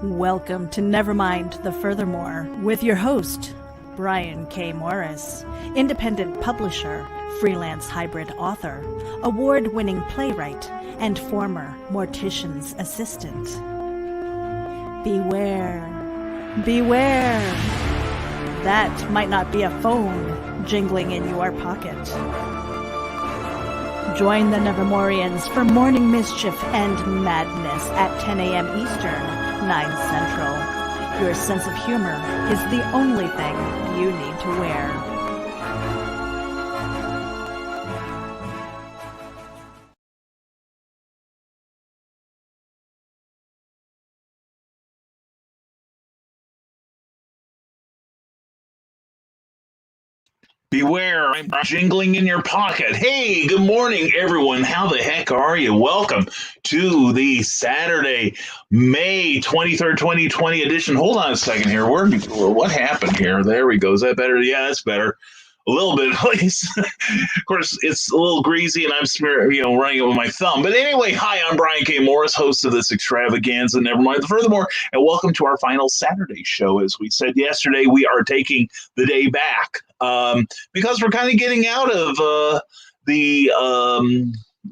Welcome to Nevermind the Furthermore with your host, Brian K. Morris, independent publisher, freelance hybrid author, award-winning playwright, and former mortician's assistant. Beware, beware. That might not be a phone jingling in your pocket. Join the Nevermorians for morning mischief and madness at 10 a.m. Eastern, 9 Central. Your sense of humor is the only thing you need to wear. Beware, I'm jingling in your pocket. Hey, good morning, everyone. How the heck are you? Welcome to the Saturday, May 23rd, 2020 edition. Hold on a second here. What happened here? There we go. Is that better? Yeah, that's better. A little bit, at least. Of course, it's a little greasy, and I'm running it with my thumb. But anyway, hi, I'm Brian K. Morris, host of this extravaganza, Nevermind the Furthermore, and welcome to our final Saturday show. As we said yesterday, we are taking the day back because we're kind of getting out of the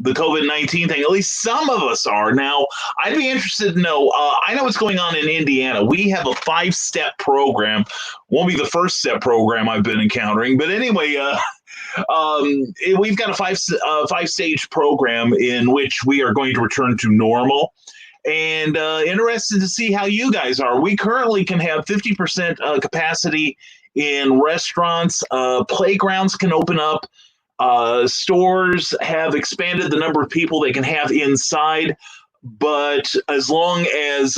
COVID-19 thing. At least some of us are. Now, I'd be interested to know, I know what's going on in Indiana. We have a 5-step program. Won't be the first step program I've been encountering. But anyway, we've got a 5-stage program in which we are going to return to normal. And interested to see how you guys are. We currently can have 50% capacity in restaurants. Playgrounds can open up. Stores have expanded the number of people they can have inside, but as long as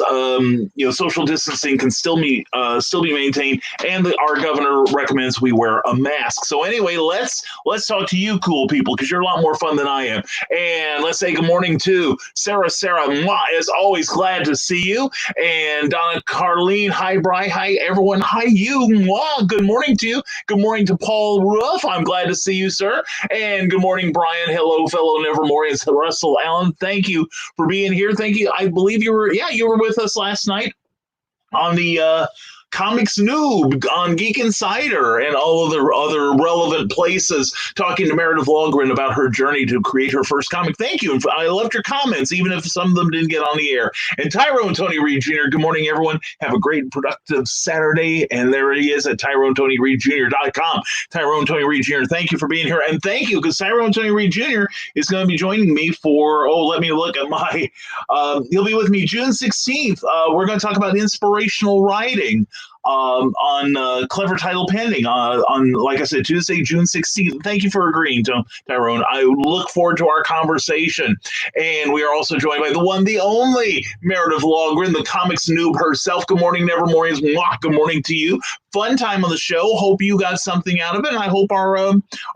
social distancing can still be maintained, and our governor recommends we wear a mask. So anyway, let's talk to you, cool people, because you're a lot more fun than I am. And let's say good morning to Sarah. Mwah, as always, glad to see you. And Donna Carlene, hi, Bri, hi, everyone, hi, you. Mwah, good morning to you. Good morning to Paul Ruff. I'm glad to see you, sir. And good morning, Brian. Hello, fellow Nevermorians. Russell Allen, thank you for being here. Thank you. I believe you were with us last night on the Comics Noob on Geek Insider and all of the other relevant places, talking to Meredith Longren about her journey to create her first comic. Thank you. I loved your comments, even if some of them didn't get on the air. And Tyrone Tony Reed Jr., good morning, everyone. Have a great and productive Saturday. And there he is at TyroneTonyReedJr.com. Tyrone Tony Reed Jr., thank you for being here. And thank you, because Tyrone Tony Reed Jr. is going to be joining me for, let me look at my, he'll be with me June 16th. We're going to talk about inspirational writing. On Clever Title Pending on, like I said, Tuesday, June 16th. Thank you for agreeing, Tyrone. I look forward to our conversation. And we are also joined by the one, the only Meredith Longren, the comics noob herself. Good morning, Nevermorians. Good morning to you. Fun time on the show. Hope you got something out of it, and I hope our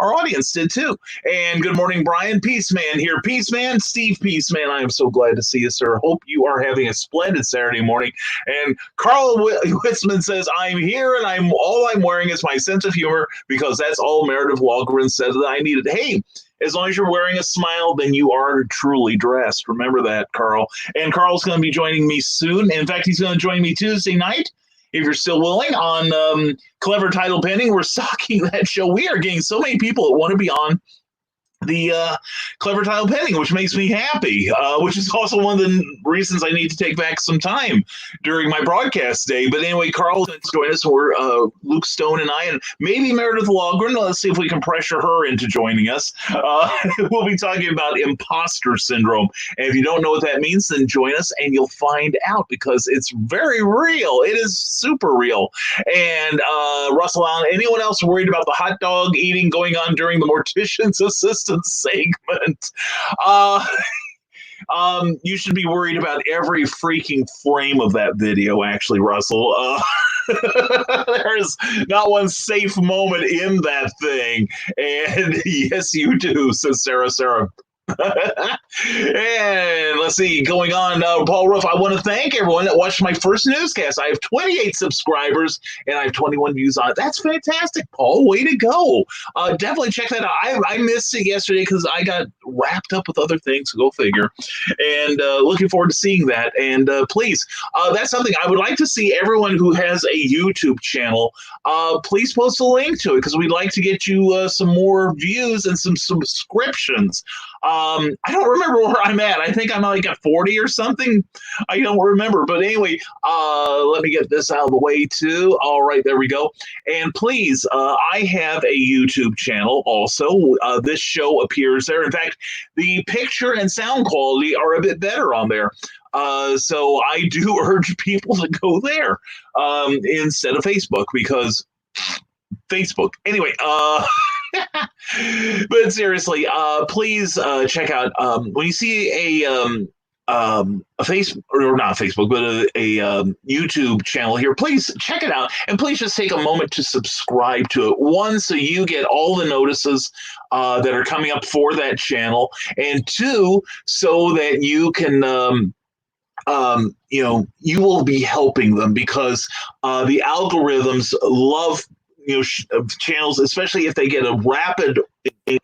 audience did too. And good morning, Brian Peaceman here. Peaceman, Steve Peaceman. I am so glad to see you, sir. Hope you are having a splendid Saturday morning. And Carl Witzman says, I'm here, and all I'm wearing is my sense of humor, because that's all Meredith Longren said that I needed. Hey, as long as you're wearing a smile, then you are truly dressed. Remember that, Carl. And Carl's going to be joining me soon. In fact, he's going to join me Tuesday night, if you're still willing, on Clever Title Pending. We're stocking that show. We are getting so many people that want to be on the Clever Title Pending, which makes me happy, which is also one of the reasons I need to take back some time during my broadcast day. But anyway, Carl's going to join us, or Luke Stone and I, and maybe Meredith Longren. Let's see if we can pressure her into joining us. We'll be talking about imposter syndrome. And if you don't know what that means, then join us and you'll find out, because it's very real. It is super real. And Russell Allen, anyone else worried about the hot dog eating going on during the mortician's assistant segment? You should be worried about every freaking frame of that video, actually, Russell. There's not one safe moment in that thing. And yes, you do, says Sarah. And let's see, going on, Paul Ruff, I want to thank everyone that watched my first newscast. I have 28 subscribers and I have 21 views on it. That's fantastic, Paul. Way to go. Definitely check that out. I missed it yesterday because I got wrapped up with other things, go figure. And looking forward to seeing that. And please, that's something I would like to see everyone who has a YouTube channel. Please post a link to it because we'd like to get you some more views and some subscriptions. I don't remember where I'm at. I think I'm like at 40 or something. I don't remember. But anyway, let me get this out of the way too. All right, there we go. And please, I have a YouTube channel also. This show appears there. In fact, the picture and sound quality are a bit better on there. So I do urge people to go there instead of Facebook because Facebook. Anyway, but seriously, please check out when you see a face or not Facebook, but a YouTube channel here. Please check it out, and please just take a moment to subscribe to it. One, so you get all the notices that are coming up for that channel, and two, so that you can. You will be helping them because the algorithms love channels, especially if they get a rapid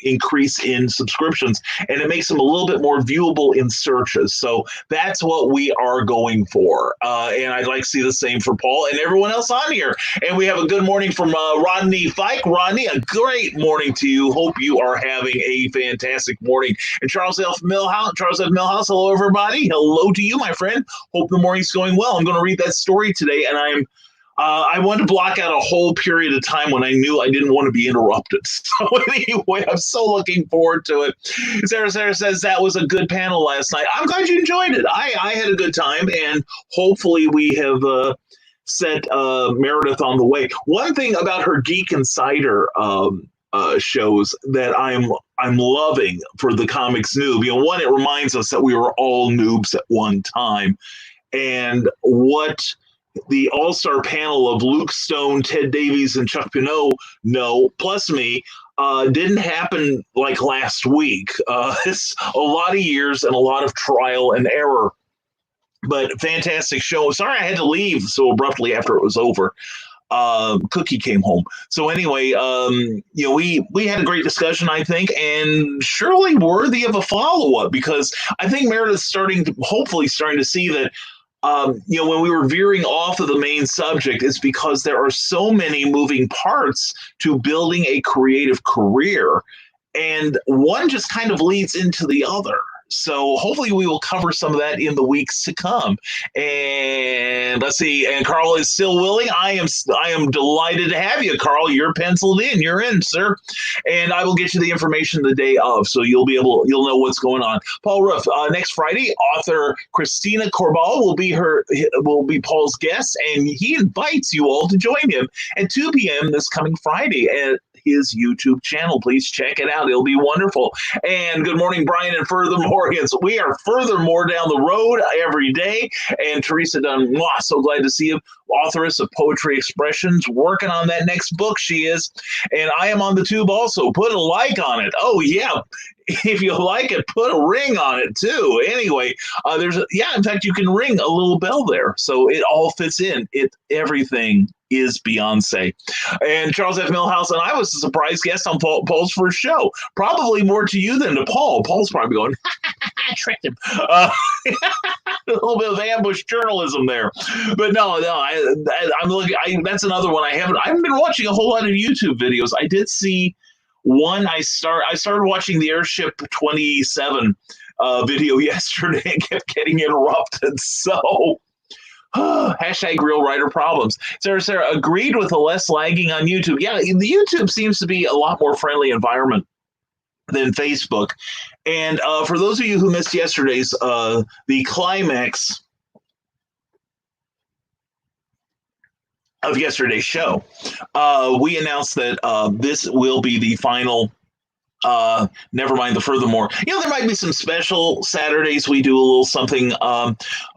increase in subscriptions, and it makes them a little bit more viewable in searches. So that's what we are going for. And I'd like to see the same for Paul and everyone else on here. And we have a good morning from Rodney Fike. Rodney, a great morning to you. Hope you are having a fantastic morning. And Charles F. Millhouse, hello, everybody. Hello to you, my friend. Hope the morning's going well. I'm going to read that story today, and I wanted to block out a whole period of time when I knew I didn't want to be interrupted. So anyway, I'm so looking forward to it. Sarah says that was a good panel last night. I'm glad you enjoyed it. I had a good time, and hopefully we have set Meredith on the way. One thing about her Geek Insider shows that I'm loving for the comics noob. One, it reminds us that we were all noobs at one time, and what the all-star panel of Luke Stone, Ted Davies, and Chuck Pino plus me, didn't happen like last week. It's a lot of years and a lot of trial and error. But fantastic show. Sorry I had to leave so abruptly after it was over. Cookie came home. So anyway, we had a great discussion, I think, and surely worthy of a follow-up because I think Meredith's hopefully starting to see that when we were veering off of the main subject, it's because there are so many moving parts to building a creative career, and one just kind of leads into the other. So hopefully we will cover some of that in the weeks to come. And let's see. And Carl is still willing. I am delighted to have you, Carl. You're penciled in. You're in, sir. And I will get you the information the day of, so you'll know what's going on. Paul Ruff, next Friday, author Christina Corbal will be Paul's guest, and he invites you all to join him at 2 p.m. this coming Friday at his YouTube channel. Please check it out. It'll be wonderful. And good morning, Brian and Furthermore. We are Furthermore down the road every day. And Teresa Dunn, so glad to see you. Authoress of Poetry Expressions, working on that next book, she is. And I am on the tube also. Put a like on it. Oh, yeah. If you like it, put a ring on it too. Anyway, in fact, you can ring a little bell there. So it all fits in. Everything is Beyonce. And Charles F. Millhouse and I was a surprise guest on Paul's first show. Probably more to you than to Paul. Paul's probably going, I tricked him. A little bit of ambush journalism there. But no, I'm looking. That's another one I haven't been watching a whole lot of YouTube videos. I did see one. I started watching the Airship 27 video yesterday and kept getting interrupted. So hashtag real writer problems. Sarah agreed with the less lagging on YouTube. Yeah, the YouTube seems to be a lot more friendly environment than Facebook. And for those of you who missed yesterday's, the climax of yesterday's show, we announced that this will be the final Nevermind the Furthermore. There might be some special Saturdays we do a little something,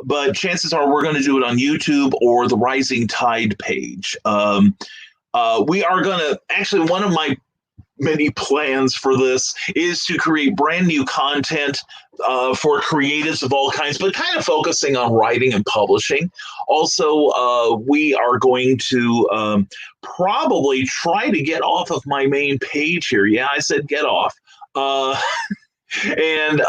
but chances are we're going to do it on YouTube or the Rising Tide page. We are going to, actually, one of my many plans for this is to create brand new content for creatives of all kinds, but kind of focusing on writing and publishing. Also, we are going to probably try to get off of my main page here. Yeah, I said get off. And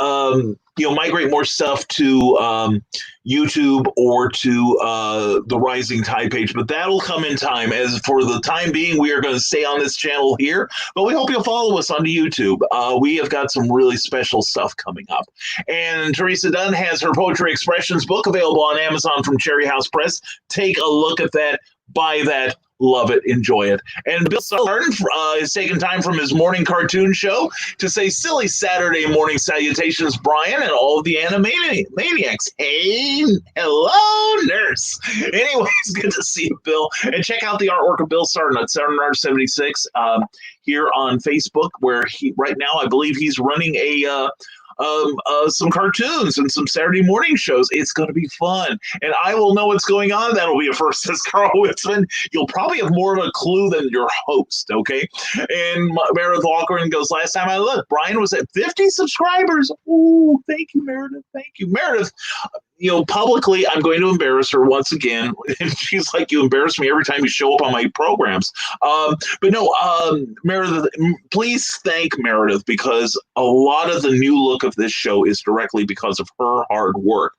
migrate more stuff to YouTube or to the Rising Tide page, but that'll come in time. As for the time being, we are going to stay on this channel here, but we hope you'll follow us on YouTube. We have got some really special stuff coming up. And Teresa Dunn has her Poetry Expressions book available on Amazon from Cherry House Press. Take a look at that, buy that, love it, enjoy it. And Bill Sartin has taken time from his morning cartoon show to say silly Saturday morning salutations, Brian, and all of the Animaniacs. Hey, hello, nurse. Anyways, good to see you, Bill. And check out the artwork of Bill Sartin at SartinArt76 here on Facebook, where he right now, I believe he's running some cartoons and some Saturday morning shows. It's going to be fun. And I will know what's going on. That'll be a first, says Carl Witzman. You'll probably have more of a clue than your host, okay? And Meredith Walker goes, last time I looked, Brian was at 50 subscribers. Ooh, thank you, Meredith. Thank you. Meredith, publicly, I'm going to embarrass her once again. And she's like, you embarrass me every time you show up on my programs. But no, Meredith, please thank Meredith, because a lot of the new look of this show is directly because of her hard work.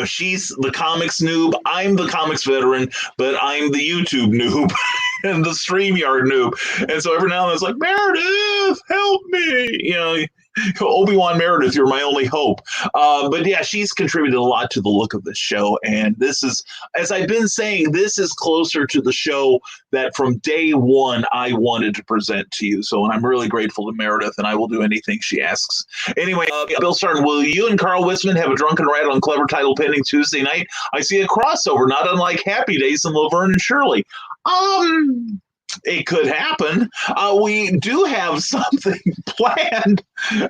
She's the comics noob. I'm the comics veteran, but I'm the YouTube noob and the StreamYard noob. And so every now and then it's like, Meredith, help me. Obi-Wan Meredith, you're my only hope. But yeah, she's contributed a lot to the look of this show. And this is, as I've been saying, this is closer to the show that from day one I wanted to present to you. So, and I'm really grateful to Meredith, and I will do anything she asks. Anyway, Bill Sartin, will you and Carl Witzman have a drunken ride on Clever Title pending Tuesday night? I see a crossover, not unlike Happy Days and Laverne and Shirley. It could happen. We do have something planned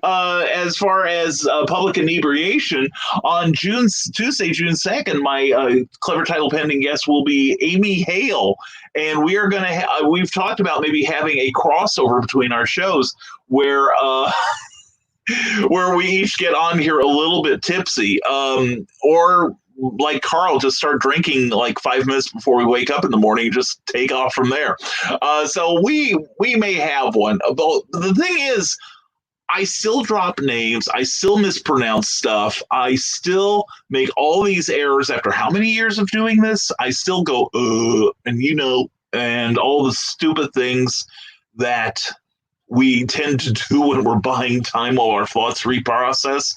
as far as public inebriation on Tuesday, June 2nd. My Clever Title pending guest will be Amy Hale, and we are going to. We've talked about maybe having a crossover between our shows where where we each get on here a little bit tipsy, or like Carl, just start drinking like 5 minutes before we wake up in the morning and just take off from there. So we may have one. But the thing is, I still drop names. I still mispronounce stuff. I still make all these errors after how many years of doing this? I still go, and all the stupid things that we tend to do when we're buying time while our thoughts reprocess.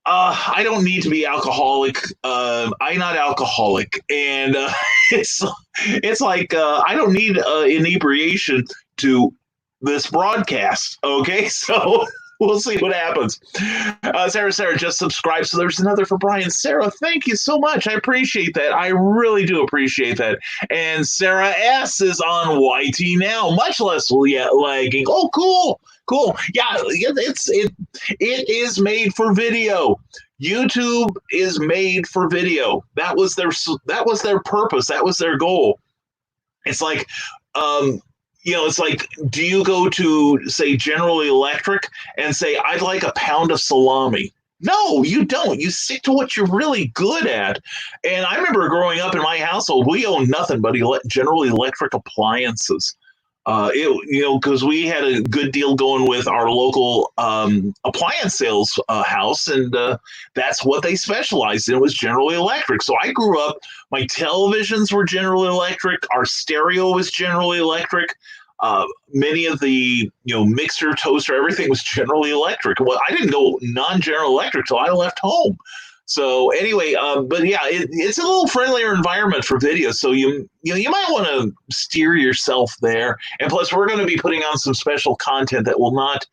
I don't need to be alcoholic. I'm not alcoholic, and it's like I don't need inebriation to this broadcast. Okay, so we'll see what happens. Sarah just subscribed, so there's another for Brian. Sarah, thank you so much. I appreciate that. I really do appreciate that. And Sarah S is on YT now, much less lagging. Oh, cool. Yeah, it is made for video. YouTube is made for video. That was their purpose. That was their goal. It's like, it's like, do you go to, say, General Electric and say, I'd like a pound of salami? No, you don't. You stick to what you're really good at. And I remember growing up in my household, we owned nothing but General Electric appliances. Because we had a good deal going with our local appliance sales house, and that's what they specialized in, was General Electric. So I grew up, my televisions were General Electric, our stereo was General Electric, many of the mixer, toaster, everything was General Electric. Well, I didn't go non-General Electric till I left home. So anyway, but yeah, it's a little friendlier environment for video. So you might want to steer yourself there. And plus, we're going to be putting on some special content that will not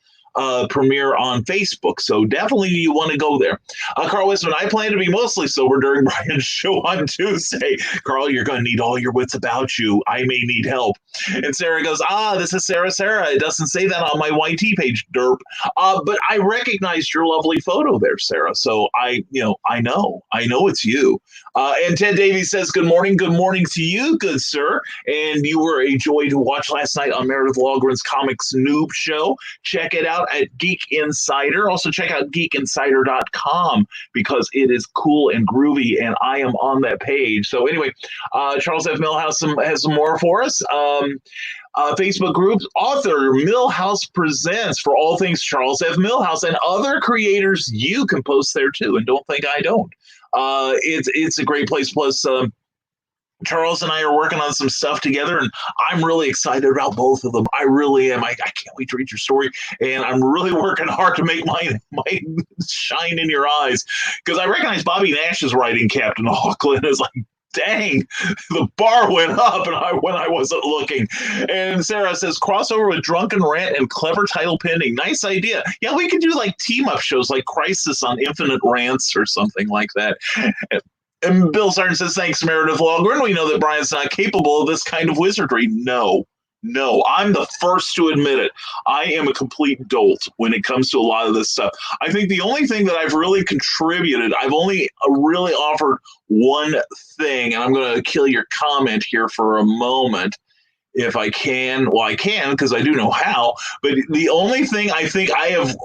premiere on Facebook. So definitely you want to go there. Carl Witzman, I plan to be mostly sober during Brian's show on Tuesday. Carl, you're going to need all your wits about you. I may need help. And Sarah goes, this is Sarah. It doesn't say that on my YT page, derp. But I recognized your lovely photo there, Sarah. So I know it's you. And Ted Davies says, good morning to you, good sir. And you were a joy to watch last night on Meredith Logren's Comics Noob Show. Check it out at Geek Insider. Also check out geekinsider.com because it is cool and groovy, and I am on that page. So anyway, Charles F. Millhouse has some more for us. Facebook groups, author Millhouse Presents for all things Charles F. Millhouse, and other creators. You can post there too, and don't think I don't. It's a great place. Plus, Charles and I are working on some stuff together, and I'm really excited about both of them. I really am. I can't wait to read your story, and I'm really working hard to make mine shine in your eyes, because I recognize Bobby Nash's writing Captain Auckland is like, dang, the bar went up when I wasn't looking. And Sarah says, crossover with Drunken Rant and clever title pending. Nice idea. Yeah, we could do like team-up shows like Crisis on Infinite Rants or something like that. And Bill Sargent says, thanks, Meredith Logren. We know that Brian's not capable of this kind of wizardry. No, I'm the first to admit it. I am a complete dolt when it comes to a lot of this stuff. I think the only thing that I've really contributed, I've only really offered one thing, and I'm going to kill your comment here for a moment if I can. Well, I can because I do know how, but the only thing I think I have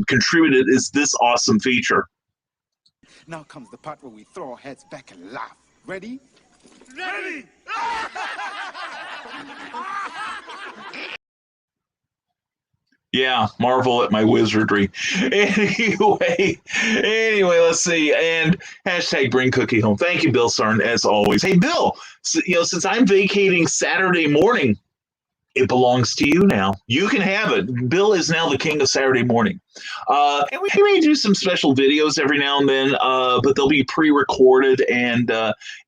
contributed is this awesome feature. Now comes the part where we throw our heads back and laugh. Ready? Ready! Yeah, marvel at my wizardry. Anyway, let's see. And hashtag bring cookie home. Thank you, Bill Sarn, as always. Hey, Bill, since I'm vacating Saturday morning, it belongs to you now. You can have it. Bill is now the king of Saturday morning. And we may do some special videos every now and then, but they'll be pre-recorded and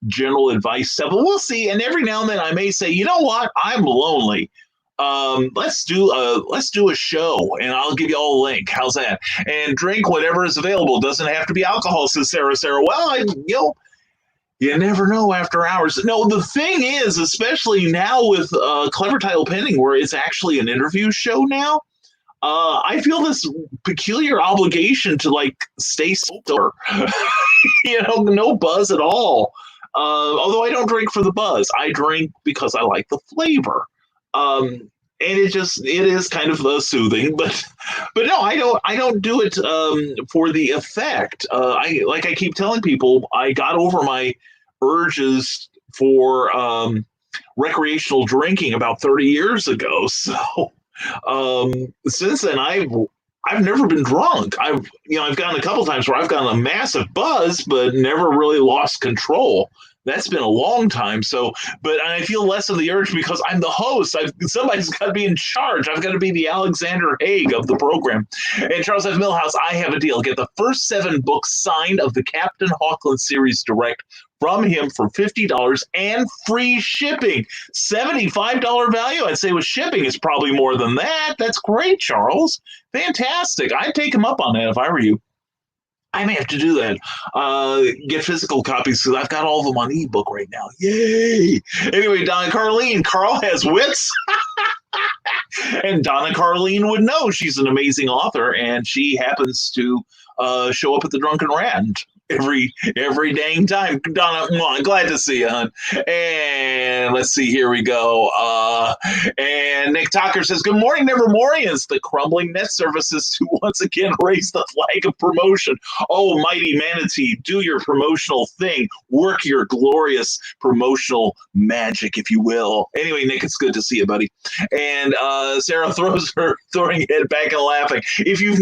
general advice stuff. But we'll see. And every now and then I may say, you know what? I'm lonely. Let's do a show, and I'll give you all a link. How's that? And drink whatever is available. Doesn't have to be alcohol, says Sarah. Well, you never know after hours. No, the thing is, especially now with Clever Title Pending, where it's actually an interview show now, I feel this peculiar obligation to stay sober. No buzz at all. Although I don't drink for the buzz, I drink because I like the flavor. And it is kind of soothing, but no, I don't do it for the effect. I keep telling people, I got over my urges for recreational drinking about 30 years ago. So since then, I've never been drunk. I've gotten a couple times where I've gotten a massive buzz, but never really lost control. That's been a long time. So, but I feel less of the urge because I'm the host. Somebody's got to be in charge. I've got to be the Alexander Haig of the program. And Charles F. Millhouse, I have a deal. Get the first 7 books signed of the Captain Auckland series direct from him for $50 and free shipping. $75 value. I'd say with shipping, it's probably more than that. That's great, Charles. Fantastic. I'd take him up on that if I were you. I may have to do that. Get physical copies because I've got all of them on ebook right now. Yay! Anyway, Donna Carlene. Carl has wits. And Donna Carlene would know she's an amazing author, and she happens to show up at the Drunken Rant every dang time. Donna, I'm glad to see you, hon. And let's see, here we go. And Nick Tucker says, good morning, Nevermorians, the crumbling net services to once again raise the flag of promotion. Oh, mighty manatee, do your promotional thing. Work your glorious promotional magic, if you will. Anyway, Nick, it's good to see you, buddy. And Sarah throws her throwing head back and laughing. If you've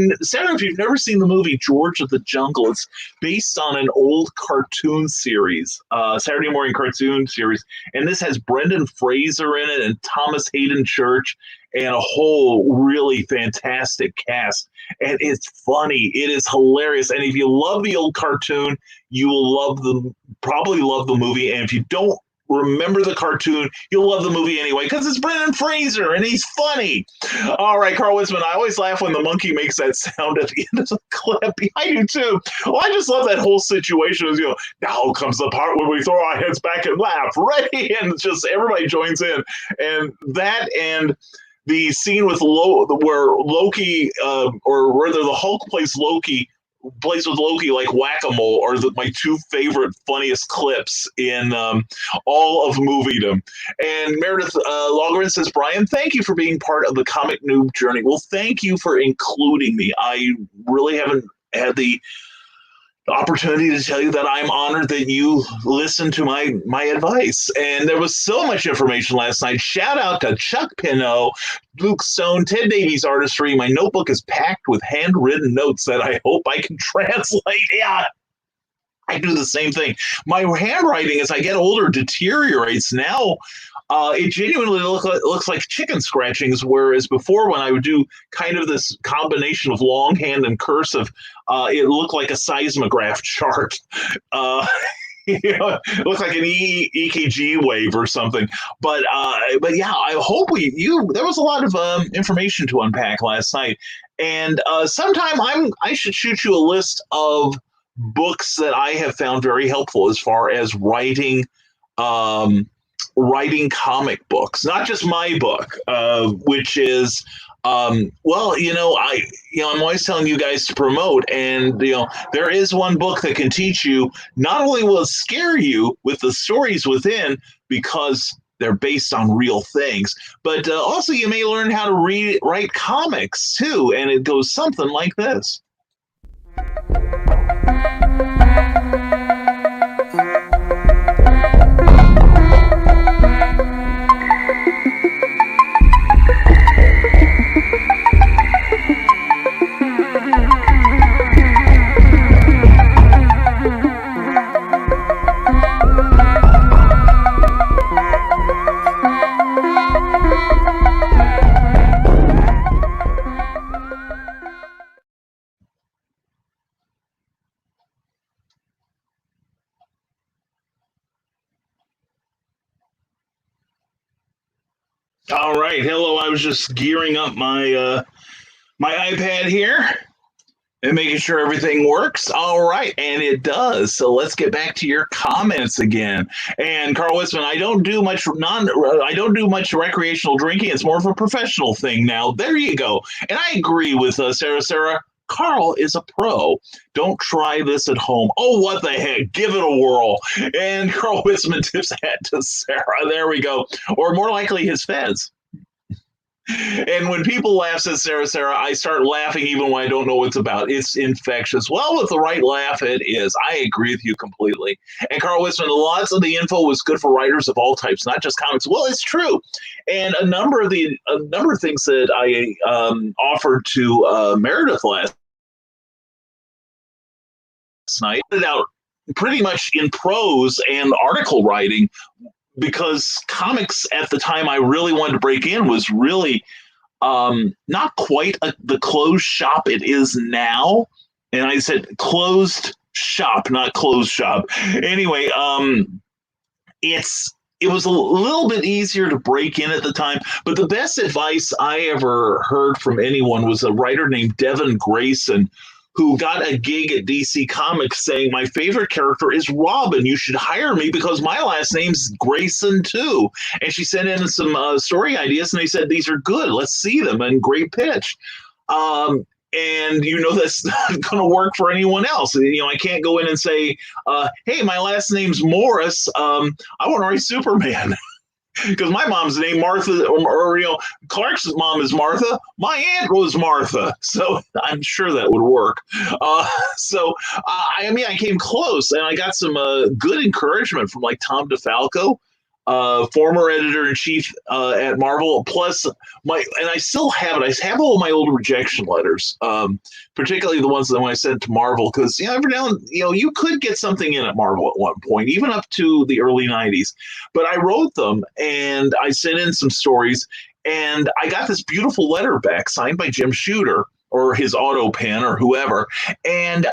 never seen the movie George of the Jungle, it's based on an old cartoon series, Saturday morning cartoon series, and this has Brendan Fraser in it and Thomas Hayden Church and a whole really fantastic cast. And it's funny, it is hilarious, and if you love the old cartoon, you will probably love the movie. And if you don't remember the cartoon, you'll love the movie anyway because it's Brendan Fraser and he's funny. All right, Carl Witzman, I always laugh when the monkey makes that sound at the end of the clip. I do too. Well, I just love that whole situation. As now comes the part where we throw our heads back and laugh. Ready? And just everybody joins in. And that and the scene with where Loki, or rather the Hulk plays with Loki like whack-a-mole are my two favorite, funniest clips in all of moviedom. And Meredith Logren says, Brian, thank you for being part of the comic noob journey. Well, thank you for including me. I really haven't had the opportunity to tell you that I'm honored that you listened to my advice. And there was so much information last night. Shout out to Chuck Pinot, Luke Stone, Ted Davies Artistry. My notebook is packed with handwritten notes that I hope I can translate. Yeah, I do the same thing. My handwriting, as I get older, deteriorates. Now it genuinely looks like chicken scratchings, whereas before when I would do kind of this combination of longhand and cursive, it looked like a seismograph chart. It looked like an EKG wave or something. But yeah, I hope there was a lot of information to unpack last night. And sometime I should shoot you a list of books that I have found very helpful as far as writing comic books, not just my book, which is I'm always telling you guys to promote, and there is one book that can teach you. Not only will it scare you with the stories within because they're based on real things, but also you may learn how to write comics too, and it goes something like this. All right, hello. I was just gearing up my my iPad here and making sure everything works. All right, and it does. So let's get back to your comments again. And Carl Witzman, I don't do much recreational drinking. It's more of a professional thing now. There you go. And I agree with Sarah. Carl is a pro. Don't try this at home. Oh, what the heck? Give it a whirl. And Carl Witzman tips hat to Sarah. There we go. Or more likely his feds. And when people laugh, says Sarah, I start laughing even when I don't know what it's about. It's infectious. Well, with the right laugh, it is. I agree with you completely. And Carl Witzman, lots of the info was good for writers of all types, not just comics. Well, it's true. And a number of things that I offered to Meredith last night, put it out pretty much in prose and article writing, because comics at the time I really wanted to break in was really not quite the closed shop it is now. And I said closed shop, not closed shop. Anyway, it was a little bit easier to break in at the time, but the best advice I ever heard from anyone was a writer named Devin Grayson, who got a gig at DC Comics saying, my favorite character is Robin. You should hire me because my last name's Grayson too. And she sent in some story ideas, and they said, these are good. Let's see them. And great pitch. And that's not going to work for anyone else. I can't go in and say, hey, my last name's Morris. I want to write Superman. Because my mom's name Martha, or Clark's mom is Martha. My aunt was Martha, so I'm sure that would work. I came close, and I got some good encouragement from like Tom DeFalco, former editor-in-chief at Marvel. Plus, and I still have it. I have all of my old rejection letters, particularly the ones that when I sent to Marvel, because every now and you could get something in at Marvel at one point, even up to the early '90s. But I wrote them, and I sent in some stories, and I got this beautiful letter back signed by Jim Shooter or his auto pen or whoever, and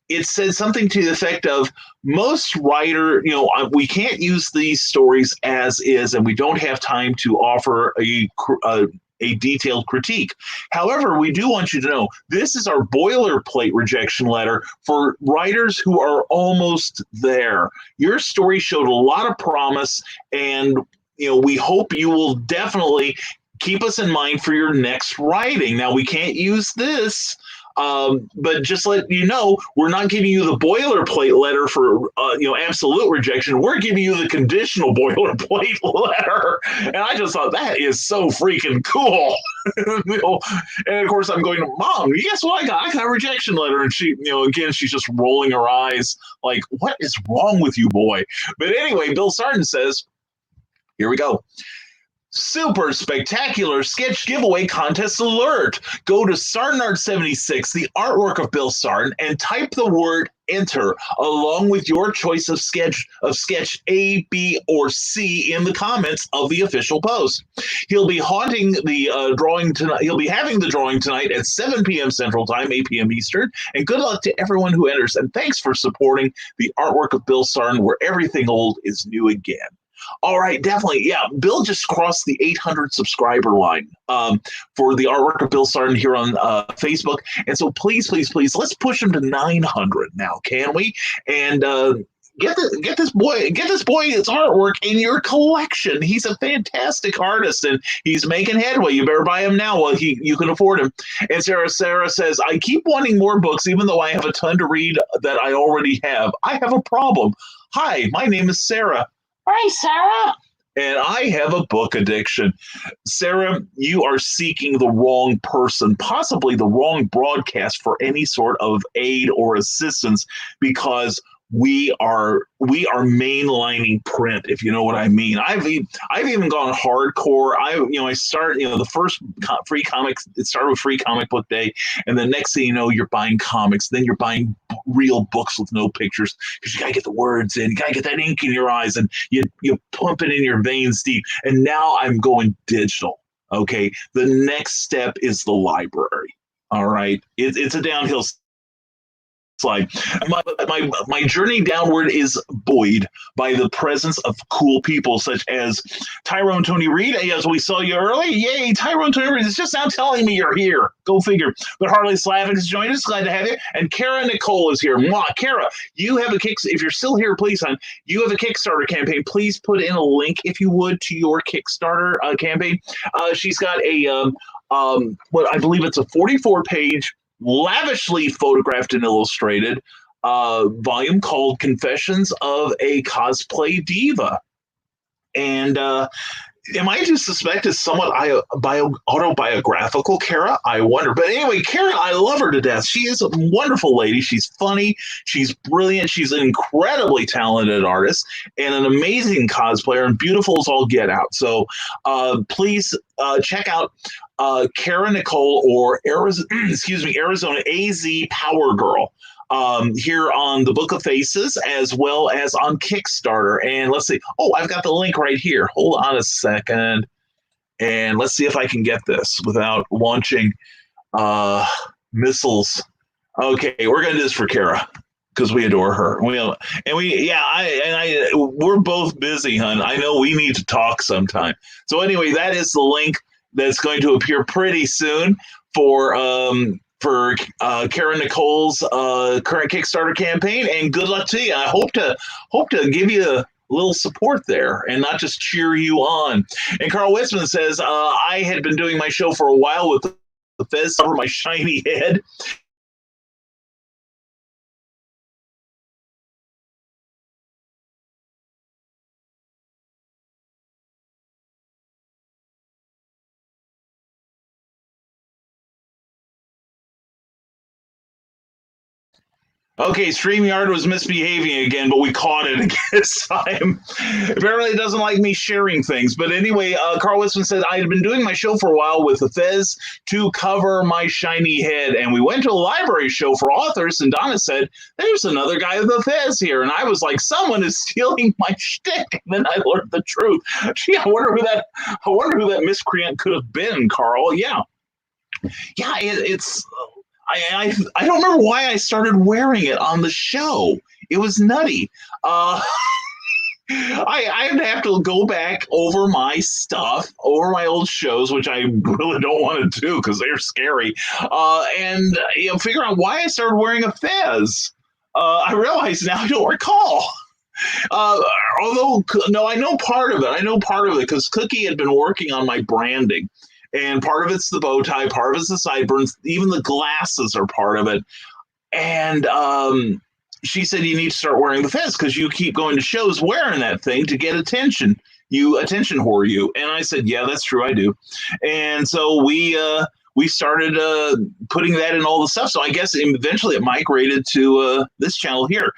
it said something to the effect of most writer, we can't use these stories as is, and we don't have time to offer a detailed critique. However, we do want you to know this is our boilerplate rejection letter for writers who are almost there. Your story showed a lot of promise, and we hope you will definitely keep us in mind for your next writing. Now, we can't use this. But just let you know, we're not giving you the boilerplate letter for absolute rejection. We're giving you the conditional boilerplate letter, and I just thought that is so freaking cool. And of course, I'm going, Mom, guess what I got? I got a rejection letter, and she, again, she's just rolling her eyes like, what is wrong with you, boy? But anyway, Bill Sartin says, here we go. Super spectacular sketch giveaway contest alert. Go to SartinArt76, the artwork of Bill Sartin, and type the word enter along with your choice of sketch A, B, or C in the comments of the official post. He'll be haunting the drawing tonight. He'll be having the drawing tonight at 7 p.m. Central Time, 8 p.m. Eastern. And good luck to everyone who enters. And thanks for supporting the artwork of Bill Sartin, where everything old is new again. All right, definitely. Yeah, Bill just crossed the 800 subscriber line for the artwork of Bill Sartin here on Facebook. And so please, let's push him to 900 now, can we? And get this boy his artwork in your collection. He's a fantastic artist, and he's making headway. You better buy him now while you can afford him. And Sarah says, I keep wanting more books, even though I have a ton to read that I already have. I have a problem. Hi, my name is Sarah. Hi, Sarah. And I have a book addiction. Sarah, you are seeking the wrong person, possibly the wrong broadcast for any sort of aid or assistance, because we are mainlining print, if you know what I mean. I've even gone hardcore. I start, the first free comics, it started with Free Comic Book Day, and the next thing you know, you're buying comics, then you're buying real books with no pictures, because you gotta get the words in, you gotta get that ink in your eyes, and you pump it in your veins deep. And now I'm going digital. Okay, the next step is the library. All right, it's a downhill slide. My journey downward is buoyed by the presence of cool people such as Tyrone Tony Reed, as we saw you early. Yay, Tyrone Tony Reed is just now telling me you're here. Go figure. But Harley Slavic has joined us. Glad to have you. And Kara Nicole is here. Mwah. Kara, you have if you're still here, please, hon, you have a Kickstarter campaign. Please put in a link, if you would, to your Kickstarter campaign. She's got what I believe it's a 44-page lavishly photographed and illustrated volume called Confessions of a Cosplay Diva. And am I to suspect it's somewhat autobiographical, Kara? I wonder. But anyway, Kara, I love her to death. She is a wonderful lady. She's funny. She's brilliant. She's an incredibly talented artist and an amazing cosplayer, and beautiful as all get out. So please check out Kara Nicole or Arizona AZ Power Girl here on the Book of Faces, as well as on Kickstarter. And let's see. Oh, I've got the link right here. Hold on a second. And let's see if I can get this without launching missiles. Okay, we're going to do this for Kara, because we adore her. We're both busy, hon. I know we need to talk sometime. So anyway, that is the link that's going to appear pretty soon for Kara Nicole's current Kickstarter campaign. And good luck to you. I hope to give you a little support there and not just cheer you on. And Carl Westman says, I had been doing my show for a while with the fez over my shiny head. Okay, StreamYard was misbehaving again, but we caught it this time. Apparently, it doesn't like me sharing things. But anyway, Carl Westman said, I had been doing my show for a while with the fez to cover my shiny head. And we went to a library show for authors, and Donna said, there's another guy with a fez here. And I was like, someone is stealing my shtick. And then I learned the truth. Gee, I wonder who that miscreant could have been, Carl. Yeah. Yeah, it's... I don't remember why I started wearing it on the show. It was nutty. I have to go back over my stuff, over my old shows, which I really don't want to do because they're scary, and figure out why I started wearing a fez. I realize now I don't recall. Uh, Although, no, I know part of it. I know part of it because Cookie had been working on my branding. And part of it's the bow tie, part of it's the sideburns, even the glasses are part of it. And she said, you need to start wearing the fez because you keep going to shows wearing that thing to get attention. You attention whore you. And I said, yeah, that's true. I do. And so we started putting that in all the stuff. So I guess eventually it migrated to this channel here.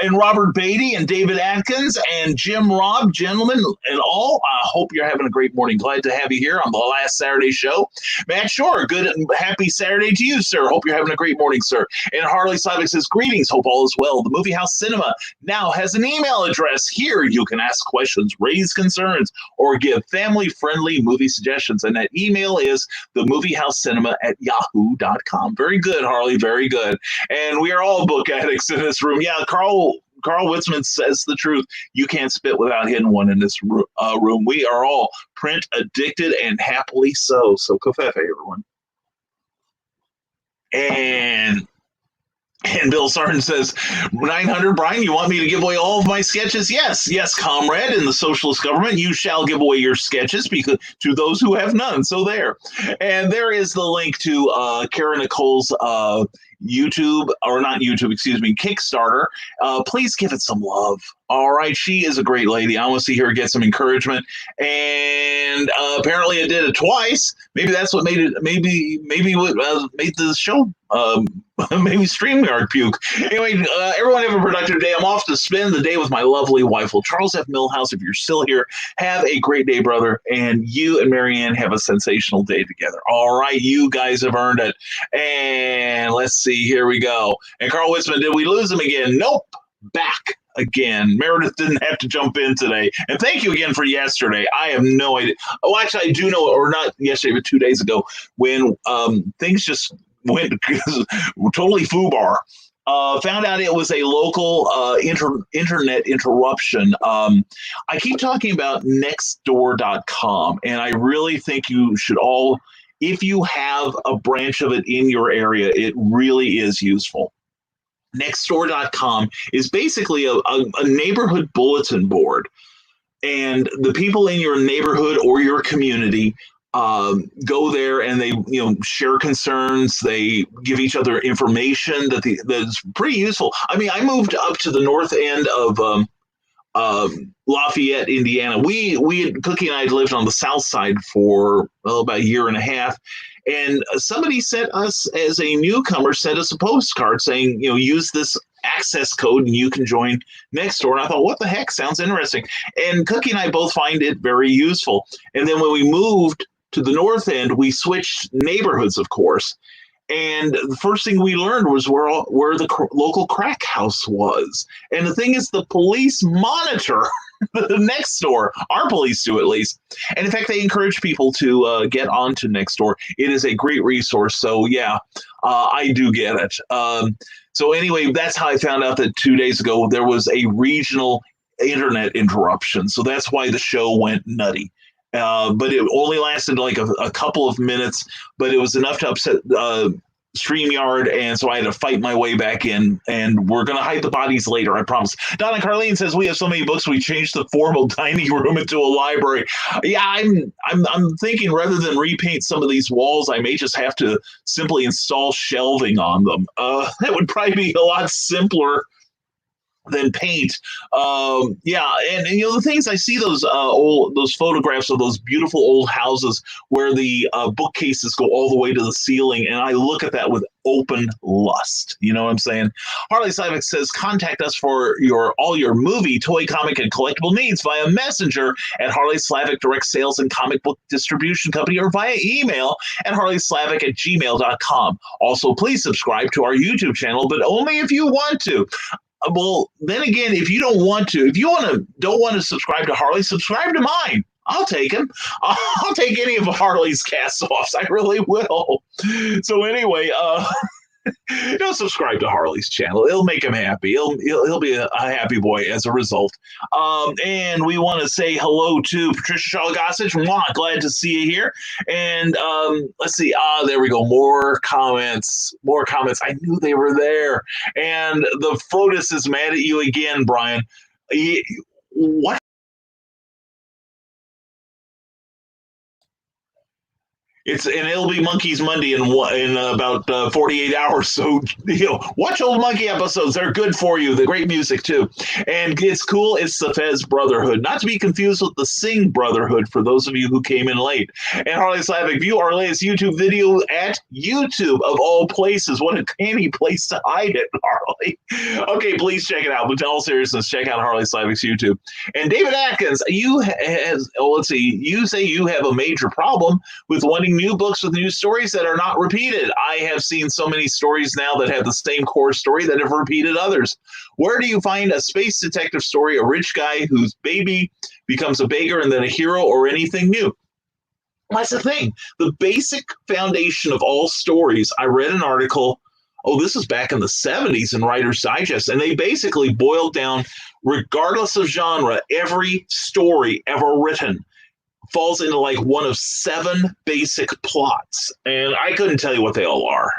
And Robert Beatty and David Atkins and Jim Robb, gentlemen, and all, I hope you're having a great morning. Glad to have you here on the last Saturday show. Matt Shore, good and happy Saturday to you, sir. Hope you're having a great morning, sir. And Harley Slavik says, greetings, hope all is well. The Movie House Cinema now has an email address. Here you can ask questions, raise concerns, or give family-friendly movie suggestions. And that email is themoviehouse.cinema@yahoo.com. Very good, Harley. Very good. And we are all book addicts in this room. Yeah, Carl Witzman says the truth. You can't spit without hitting one in this room. We are all print addicted and happily so. So, kofefe, everyone. And Bill Sargent says, 900, Brian, you want me to give away all of my sketches? Yes, comrade. In the socialist government, you shall give away your sketches because to those who have none. So there. And there is the link to Kara Nicole's YouTube, or not YouTube, excuse me, Kickstarter. Please give it some love. All right, she is a great lady. I want to see her get some encouragement. And apparently it did it twice. Maybe that's what made it, maybe what made the show maybe StreamYard puke. Anyway, everyone have a productive day. I'm off to spend the day with my lovely wife. Well, Charles F. Millhouse, if you're still here, have a great day, brother. And you and Marianne have a sensational day together. All right, you guys have earned it. And let's see, here we go. And Carl Witzman, did we lose him again? Nope. Back again. Meredith didn't have to jump in today. And thank you again for yesterday. I have no idea. Oh, actually, I do know, or not yesterday, but 2 days ago, when things just went totally foobar. Found out it was a local internet interruption. I keep talking about nextdoor.com, and I really think you should all, if you have a branch of it in your area, it really is useful. Nextdoor.com is basically a neighborhood bulletin board, and the people in your neighborhood or your community go there and they share concerns. They give each other information that's pretty useful. I mean, I moved up to the north end of Lafayette, Indiana. Cookie and I had lived on the south side for about a year and a half. And somebody sent us, as a newcomer, sent us a postcard saying, use this access code and you can join Nextdoor. And I thought, what the heck? Sounds interesting. And Cookie and I both find it very useful. And then when we moved to the north end, we switched neighborhoods, of course. And the first thing we learned was where the local crack house was. And the thing is, the police monitor the Nextdoor. Our police do, at least. And in fact, they encourage people to get onto Nextdoor. It is a great resource. So yeah, I do get it. So anyway, that's how I found out that 2 days ago there was a regional internet interruption. So that's why the show went nutty. But it only lasted like a couple of minutes, but it was enough to upset StreamYard, and so I had to fight my way back in, and we're going to hide the bodies later, I promise. Donna Carlene says, we have so many books, we changed the formal dining room into a library. Yeah, I'm thinking rather than repaint some of these walls, I may just have to simply install shelving on them. That would probably be a lot simpler than paint. Yeah, and the things I see, those photographs of those beautiful old houses where the bookcases go all the way to the ceiling, and I look at that with open lust. You know what I'm saying? Harley Slavik says, contact us for all your movie, toy, comic, and collectible needs via messenger at Harley Slavik Direct Sales and Comic Book Distribution Company, or via email at harleyslavik@gmail.com. Also, please subscribe to our YouTube channel, but only if you want to. Well, then again, if you don't want to, if you don't want to subscribe to Harley, subscribe to mine. I'll take him. I'll take any of Harley's cast-offs. I really will. So anyway, Don't subscribe to Harley's channel. It'll make him happy. He'll be a happy boy as a result. And we want to say hello to Patricia Shaw Gossage. Mwah, glad to see you here. And let's see. There we go. More comments. More comments. I knew they were there. And the Frotus is mad at you again, Brian. What? It'll be Monkeys Monday in about 48 hours. So watch old Monkey episodes. They're good for you. The great music too, and it's cool. It's the Fez Brotherhood, not to be confused with the Sing Brotherhood. For those of you who came in late, and Harley Slavic, view our latest YouTube video at YouTube of all places. What a canny place to hide it, Harley. Okay, please check it out. But in all seriousness, check out Harley Slavic's YouTube. And David Atkins, you say you have a major problem with wanting new books with new stories that are not repeated. I have seen so many stories now that have the same core story that have repeated others. Where do you find a space detective story, a rich guy whose baby becomes a beggar and then a hero, or anything new? That's the thing. The basic foundation of all stories, I read an article, this was back in the 70s in Writer's Digest, and they basically boiled down, regardless of genre, every story ever written falls into like one of 7 basic plots. And I couldn't tell you what they all are,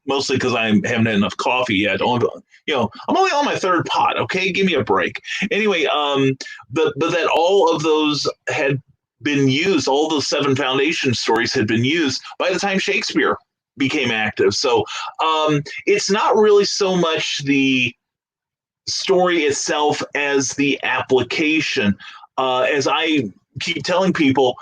mostly because I haven't had enough coffee yet. I'm only on my 3rd pot, okay? Give me a break. Anyway, but that all of those had been used, all those 7 foundation stories had been used by the time Shakespeare became active. So it's not really so much the story itself as the application. As I keep telling people,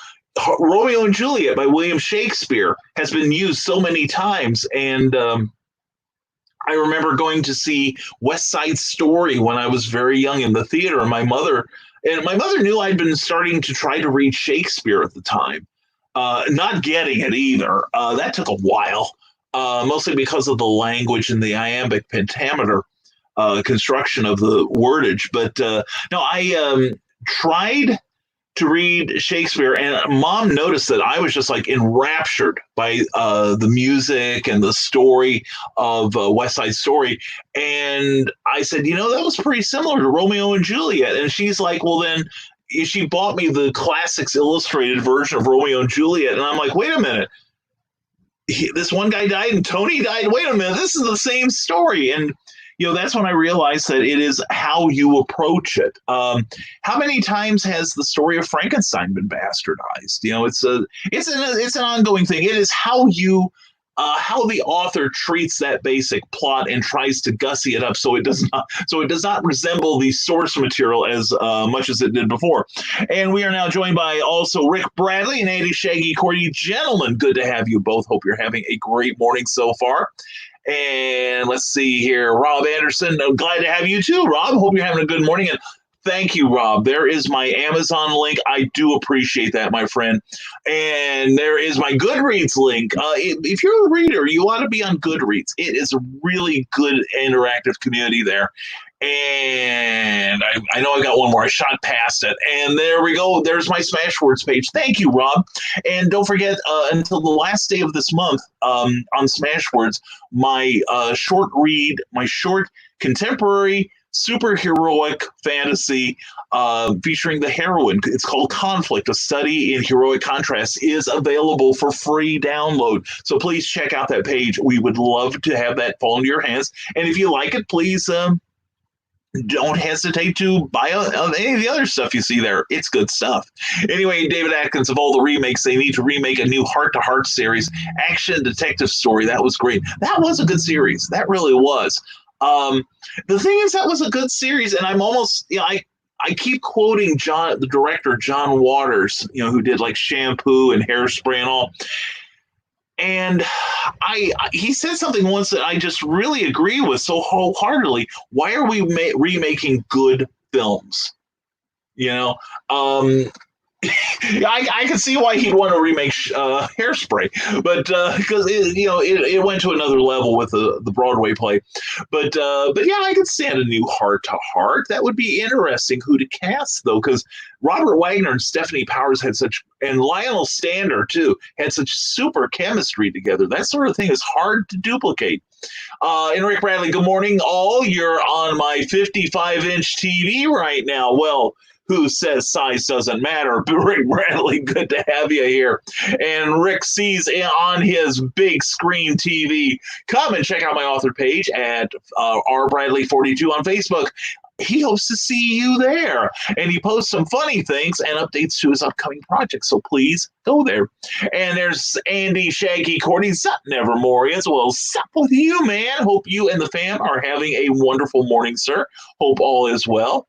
Romeo and Juliet by William Shakespeare has been used so many times. And I remember going to see West Side Story when I was very young in the theater. And my mother knew I'd been starting to try to read Shakespeare at the time. Not getting it either. That took a while, mostly because of the language and the iambic pentameter construction of the wordage. But no, I tried to read Shakespeare, and Mom noticed that I was just like enraptured by the music and the story of West Side Story. And I said, that was pretty similar to Romeo and Juliet. And she's like, well, then she bought me the Classics Illustrated version of Romeo and Juliet. And I'm like, wait a minute. This one guy died and Tony died. Wait a minute. This is the same story. And that's when I realized that it is how you approach it. How many times has the story of Frankenstein been bastardized? It's an ongoing thing. It is how the author treats that basic plot and tries to gussy it up so it does not resemble the source material as much as it did before. And we are now joined by also Rick Bradley and Andy Shaggy Cordy. Gentlemen, good to have you both. Hope you're having a great morning so far. And let's see here, Rob Anderson. Glad to have you too, Rob. Hope you're having a good morning. And thank you, Rob. There is my Amazon link. I do appreciate that, my friend. And there is my Goodreads link. If you're a reader, you ought to be on Goodreads. It is a really good interactive community there. And I know I got one more. I shot past it. And there we go. There's my Smashwords page. Thank you, Rob. And don't forget, until the last day of this month on Smashwords, my short contemporary superheroic fantasy featuring the heroine. It's called Conflict, a study in heroic contrast, is available for free download. So please check out that page. We would love to have that fall into your hands. And if you like it, please don't hesitate to buy any of the other stuff you see there. It's good stuff. Anyway, David Atkins, of all the remakes, they need to remake a new Heart to Heart series, action detective story. That was great. That was a good series. That really was. The thing is, that was a good series, and I'm almost, I keep quoting the director, John Waters, who did like Shampoo and Hairspray and all. And he said something once that I just really agree with so wholeheartedly. Why are we remaking good films? I can see why he'd want to remake Hairspray, but because it went to another level with the Broadway play. But yeah, I could stand a new Heart to Heart. That would be interesting. Who to cast though? Because Robert Wagner and Stephanie Powers and Lionel Stander too had such super chemistry together. That sort of thing is hard to duplicate. And Rick Bradley, good morning, all. You're on my 55-inch TV right now. Well, who says size doesn't matter? But Rick Bradley, good to have you here. And Rick sees on his big screen TV. Come and check out my author page at rbradley42 on Facebook. He hopes to see you there. And he posts some funny things and updates to his upcoming projects. So please go there. And there's Andy Shaggy Cordy. Sup, Nevermore as well. Sup with you, man. Hope you and the fam are having a wonderful morning, sir. Hope all is well.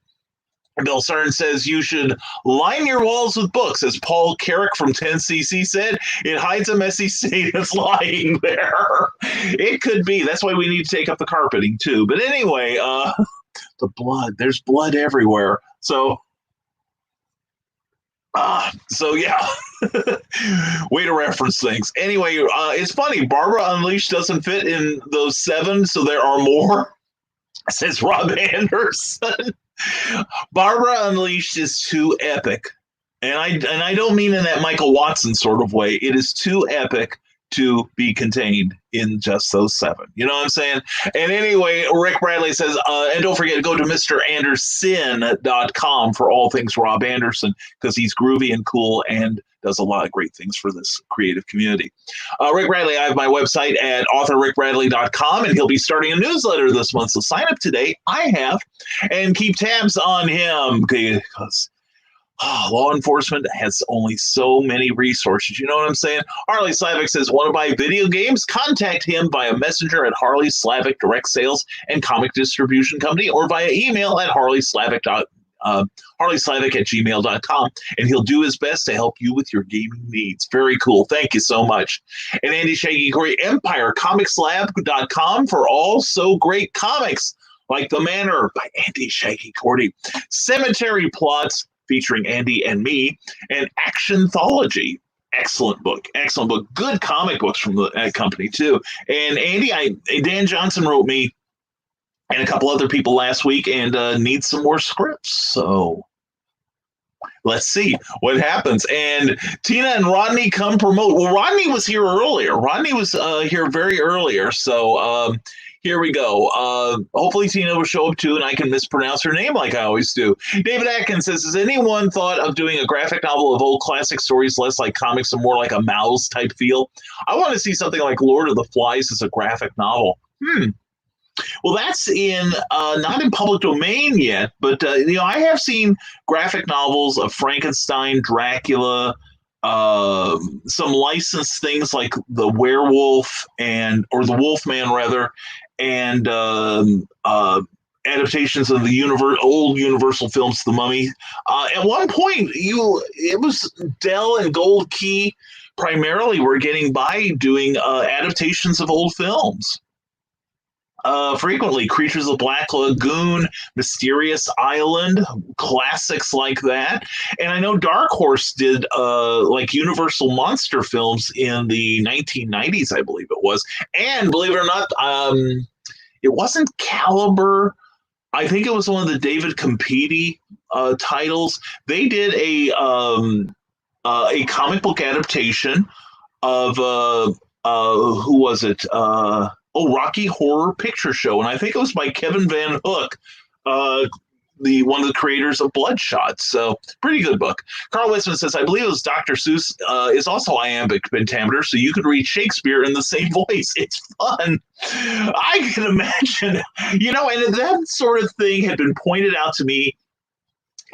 Bill Cern says you should line your walls with books. As Paul Carrick from 10cc said, it hides a messy state that's lying there. It could be. That's why we need to take up the carpeting, too. But anyway, the blood. There's blood everywhere. So yeah. Way to reference things. Anyway, it's funny. Barbara Unleashed doesn't fit in those 7, so there are more, says Rob Anderson. Barbara Unleashed is too epic. And I don't mean in that Michael Watson sort of way. It is too epic to be contained in just those 7. You know what I'm saying? And anyway, Rick Bradley says, and don't forget to go to MrAnderson.com for all things Rob Anderson, because he's groovy and cool and does a lot of great things for this creative community. Rick Bradley, I have my website at authorrickbradley.com, and he'll be starting a newsletter this month. So sign up today. I have, and keep tabs on him, because law enforcement has only so many resources. You know what I'm saying? Harley Slavic says, want to buy video games? Contact him via messenger at Harley Slavic Direct Sales and Comic Distribution Company, or via email at harleyslavic@gmail.com, and he'll do his best to help you with your gaming needs. Very cool. Thank you so much. And Andy Shaggy Corey, EmpireComicsLab.com for all so great comics like The Manor by Andy Shaggy Cordy, Cemetery Plots featuring Andy and me, and Actionthology. Excellent book. Excellent book. Good comic books from that company, too. And Andy, Dan Johnson wrote me and a couple other people last week, and needs some more scripts. So let's see what happens. And Tina and Rodney come promote. Well, Rodney was here earlier. Rodney was here very earlier. So here we go. Hopefully Tina will show up too, and I can mispronounce her name like I always do. David Atkins says, has anyone thought of doing a graphic novel of old classic stories, less like comics and more like a Mouse type feel? I want to see something like Lord of the Flies as a graphic novel. Well, that's in not in public domain yet, but I have seen graphic novels of Frankenstein, Dracula, some licensed things like the Werewolf or the Wolfman rather, and adaptations of the old Universal films, The Mummy. At one point, it was Dell and Gold Key primarily were getting by doing adaptations of old films. Frequently, Creatures of the Black Lagoon, Mysterious Island, classics like that. And I know Dark Horse did like Universal monster films in the 1990s, I believe it was. And believe it or not, it wasn't Caliber. I think it was one of the David Compiti titles. They did a comic book adaptation of who was it? Rocky Horror Picture Show, and I think it was by Kevin Van Hook, one of the creators of Bloodshot. So pretty good book. Carl Westman says, I believe it was Dr. Seuss is also iambic pentameter, so you could read Shakespeare in the same voice. It's fun. I can imagine, and that sort of thing had been pointed out to me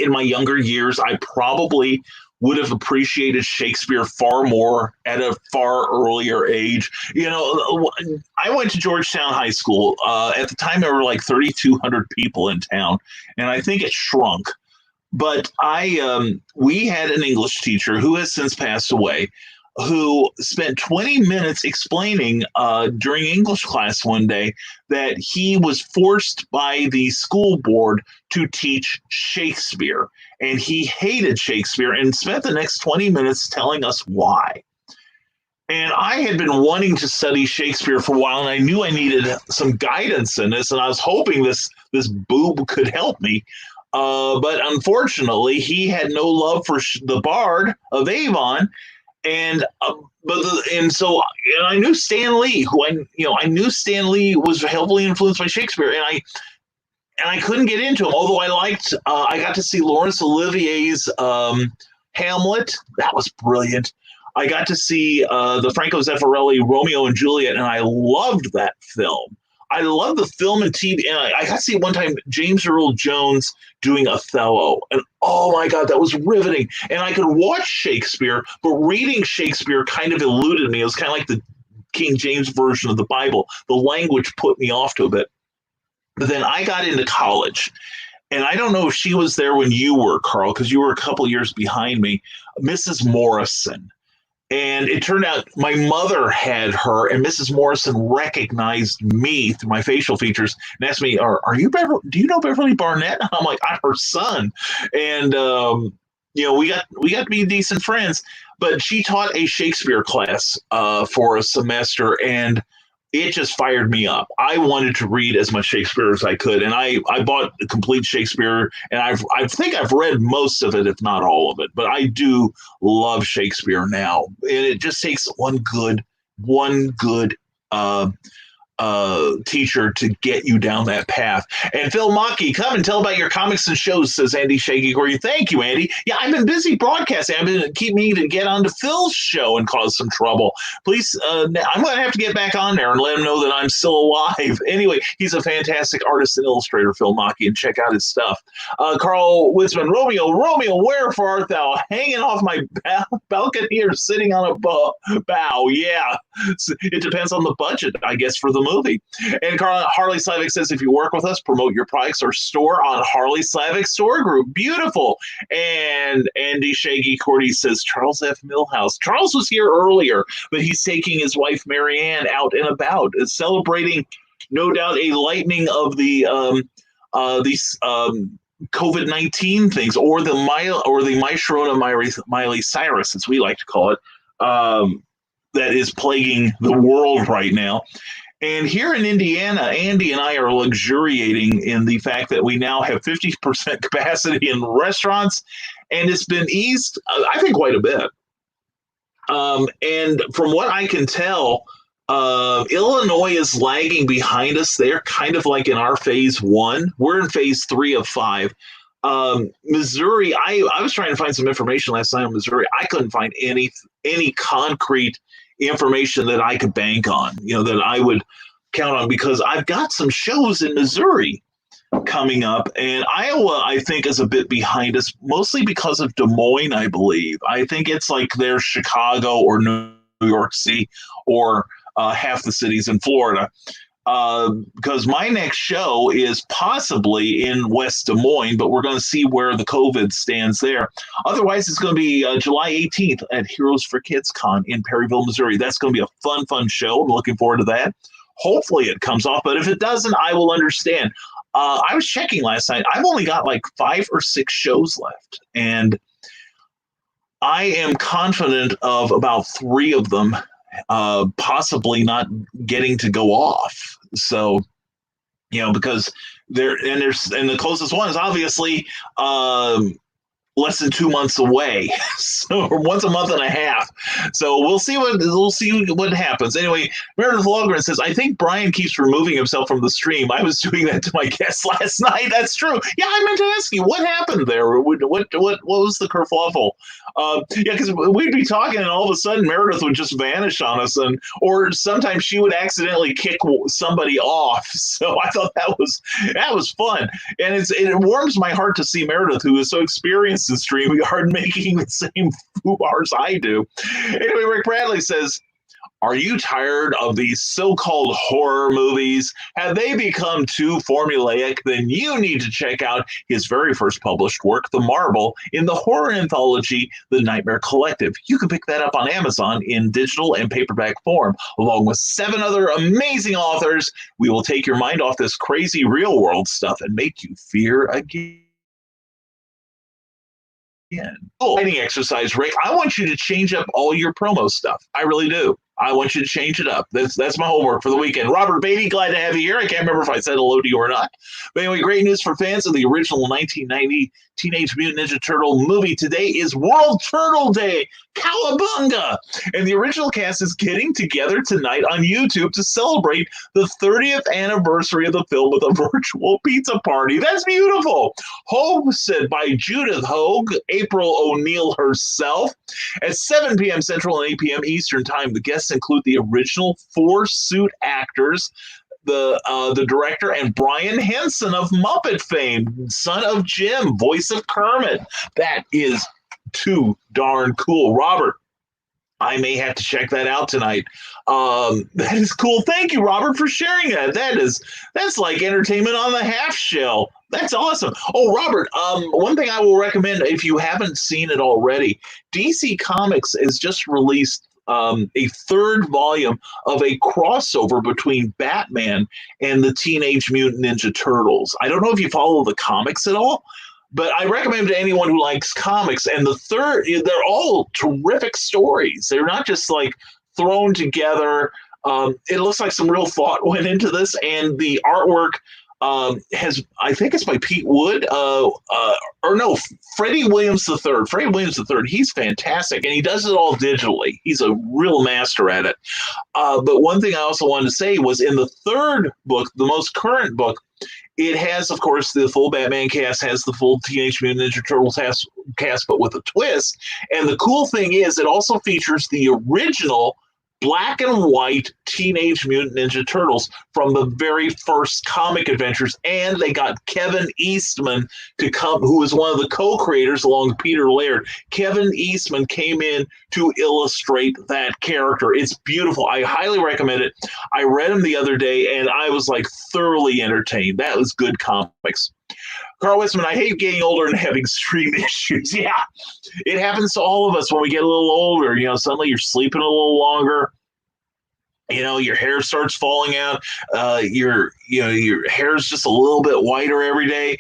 in my younger years. I probably would have appreciated Shakespeare far more at a far earlier age. I went to Georgetown High School. At the time, there were like 3,200 people in town, and I think it shrunk. But we had an English teacher who has since passed away, who spent 20 minutes explaining during English class one day that he was forced by the school board to teach Shakespeare. And he hated Shakespeare and spent the next 20 minutes telling us why. And I had been wanting to study Shakespeare for a while, and I knew I needed some guidance in this, and I was hoping this boob could help me. But unfortunately, he had no love for the Bard of Avon, And I knew Stan Lee, I knew Stan Lee was heavily influenced by Shakespeare, and I couldn't get into him. Although I got to see Laurence Olivier's Hamlet. That was brilliant. I got to see the Franco Zeffirelli Romeo and Juliet, and I loved that film. I love the film and TV, and I got to see one time James Earl Jones doing Othello, and oh my God, that was riveting. And I could watch Shakespeare, but reading Shakespeare kind of eluded me. It was kind of like the King James version of the Bible. The language put me off to a bit. But then I got into college, and I don't know if she was there when you were, Carl, because you were a couple years behind me, Mrs. Morrison. And it turned out my mother had her, and Mrs. Morrison recognized me through my facial features and asked me, "Are you do you know Beverly Barnett?" And I'm like, "I'm her son," and we got to be decent friends. But she taught a Shakespeare class for a semester, and it just fired me up. I wanted to read as much Shakespeare as I could, and I bought the complete Shakespeare, and I think I've read most of it, if not all of it. But I do love Shakespeare now, and it just takes one good teacher to get you down that path. And Phil Mackey, come and tell about your comics and shows, says Andy Shaggy Corey. Thank you, Andy. Yeah, I've been busy broadcasting. I've been keep meaning to get onto Phil's show and cause some trouble. Please, I'm going to have to get back on there and let him know that I'm still alive. Anyway, he's a fantastic artist and illustrator, Phil Mackey, and check out his stuff. Carl Witzman, Romeo, wherefore art thou? Hanging off my balcony or sitting on a bow? Yeah, it depends on the budget, I guess, for the movie. And Harley Slavic says, if you work with us, promote your products or store on Harley Slavic Store Group. Beautiful. And Andy Shaggy Cordy says, Charles F. Millhouse. Charles was here earlier, but he's taking his wife Marianne out and about, celebrating, no doubt, a lightening of these COVID-19 things, or the Myshorona Miley Cyrus, as we like to call it, that is plaguing the world right now. And here in Indiana, Andy and I are luxuriating in the fact that we now have 50% capacity in restaurants, and it's been eased, I think, quite a bit. And from what I can tell, Illinois is lagging behind us. They're kind of like in our phase 1. We're in phase 3 of 5. Missouri, I was trying to find some information last night on Missouri. I couldn't find any concrete information that I could bank on, that I would count on, because I've got some shows in Missouri coming up, and Iowa, I think, is a bit behind us, mostly because of Des Moines, I believe. I think it's like they're Chicago or New York City or half the cities in Florida. Because my next show is possibly in West Des Moines, but we're going to see where the COVID stands there. Otherwise, it's going to be July 18th at Heroes for Kids Con in Perryville, Missouri. That's going to be a fun show. I'm looking forward to that. Hopefully it comes off, but if it doesn't, I will understand. I was checking last night. I've only got like 5 or 6 shows left, and I am confident of about 3 of them possibly not getting to go off. So, because the closest one is obviously less than 2 months away, so once a month and a half. So we'll see what happens. Anyway, Meredith Logren says, I think Brian keeps removing himself from the stream. I was doing that to my guests last night. That's true. Yeah, I meant to ask you, what happened there? What was the kerfuffle? Yeah, because we'd be talking, and all of a sudden Meredith would just vanish on us, or sometimes she would accidentally kick somebody off. So I thought that was fun, and it warms my heart to see Meredith, who is so experienced in StreamYard, making the same bars I do. Anyway, Rick Bradley says, are you tired of these so-called horror movies? Have they become too formulaic? Then you need to check out his very first published work, The Marble, in the horror anthology, The Nightmare Collective. You can pick that up on Amazon in digital and paperback form, along with 7 other amazing authors. We will take your mind off this crazy real-world stuff and make you fear again. Writing exercise, Rick. I want you to change up all your promo stuff. I really do. I want you to change it up. That's my homework for the weekend. Robert Beatty, glad to have you here. I can't remember if I said hello to you or not. But anyway, great news for fans of the original 1990 Teenage Mutant Ninja Turtle movie. Today is World Turtle Day. Cowabunga! And the original cast is getting together tonight on YouTube to celebrate the 30th anniversary of the film with a virtual pizza party. That's beautiful. Hosted by Judith Hogue, April O'Neil herself. At 7 p.m. Central and 8 p.m. Eastern Time, the guests include the original four-suit actors, the director, and Brian Henson of Muppet fame, son of Jim, voice of Kermit. That is too darn cool. Robert, I may have to check that out tonight. That is cool. Thank you, Robert, for sharing that. That's like entertainment on the half shell. That's awesome. Oh, Robert, one thing I will recommend if you haven't seen it already, DC Comics has just released a third volume of a crossover between Batman and the Teenage Mutant Ninja Turtles. I don't know if you follow the comics at all, but I recommend to anyone who likes comics. And the third, they're all terrific stories. They're not just like thrown together. It looks like some real thought went into this, and the artwork I think it's by Pete Wood, Freddie Williams III. Freddie Williams III, he's fantastic, and he does it all digitally. He's a real master at it. But one thing I also wanted to say was in the third book, the most current book, it has, of course, the full Batman cast, has the full Teenage Mutant Ninja Turtles cast, but with a twist. And the cool thing is it also features the original black and white Teenage Mutant Ninja Turtles from the very first comic adventures, and they got Kevin Eastman to come, who was one of the co-creators along with Peter Laird. Kevin Eastman came in to illustrate that character. It's beautiful. I highly recommend it. I read him the other day, and I was like thoroughly entertained. That was good comics. Carl Westman, I hate getting older and having stream issues. Yeah, it happens to all of us when we get a little older. Suddenly you're sleeping a little longer. Your hair starts falling out. Your hair's just a little bit whiter every day.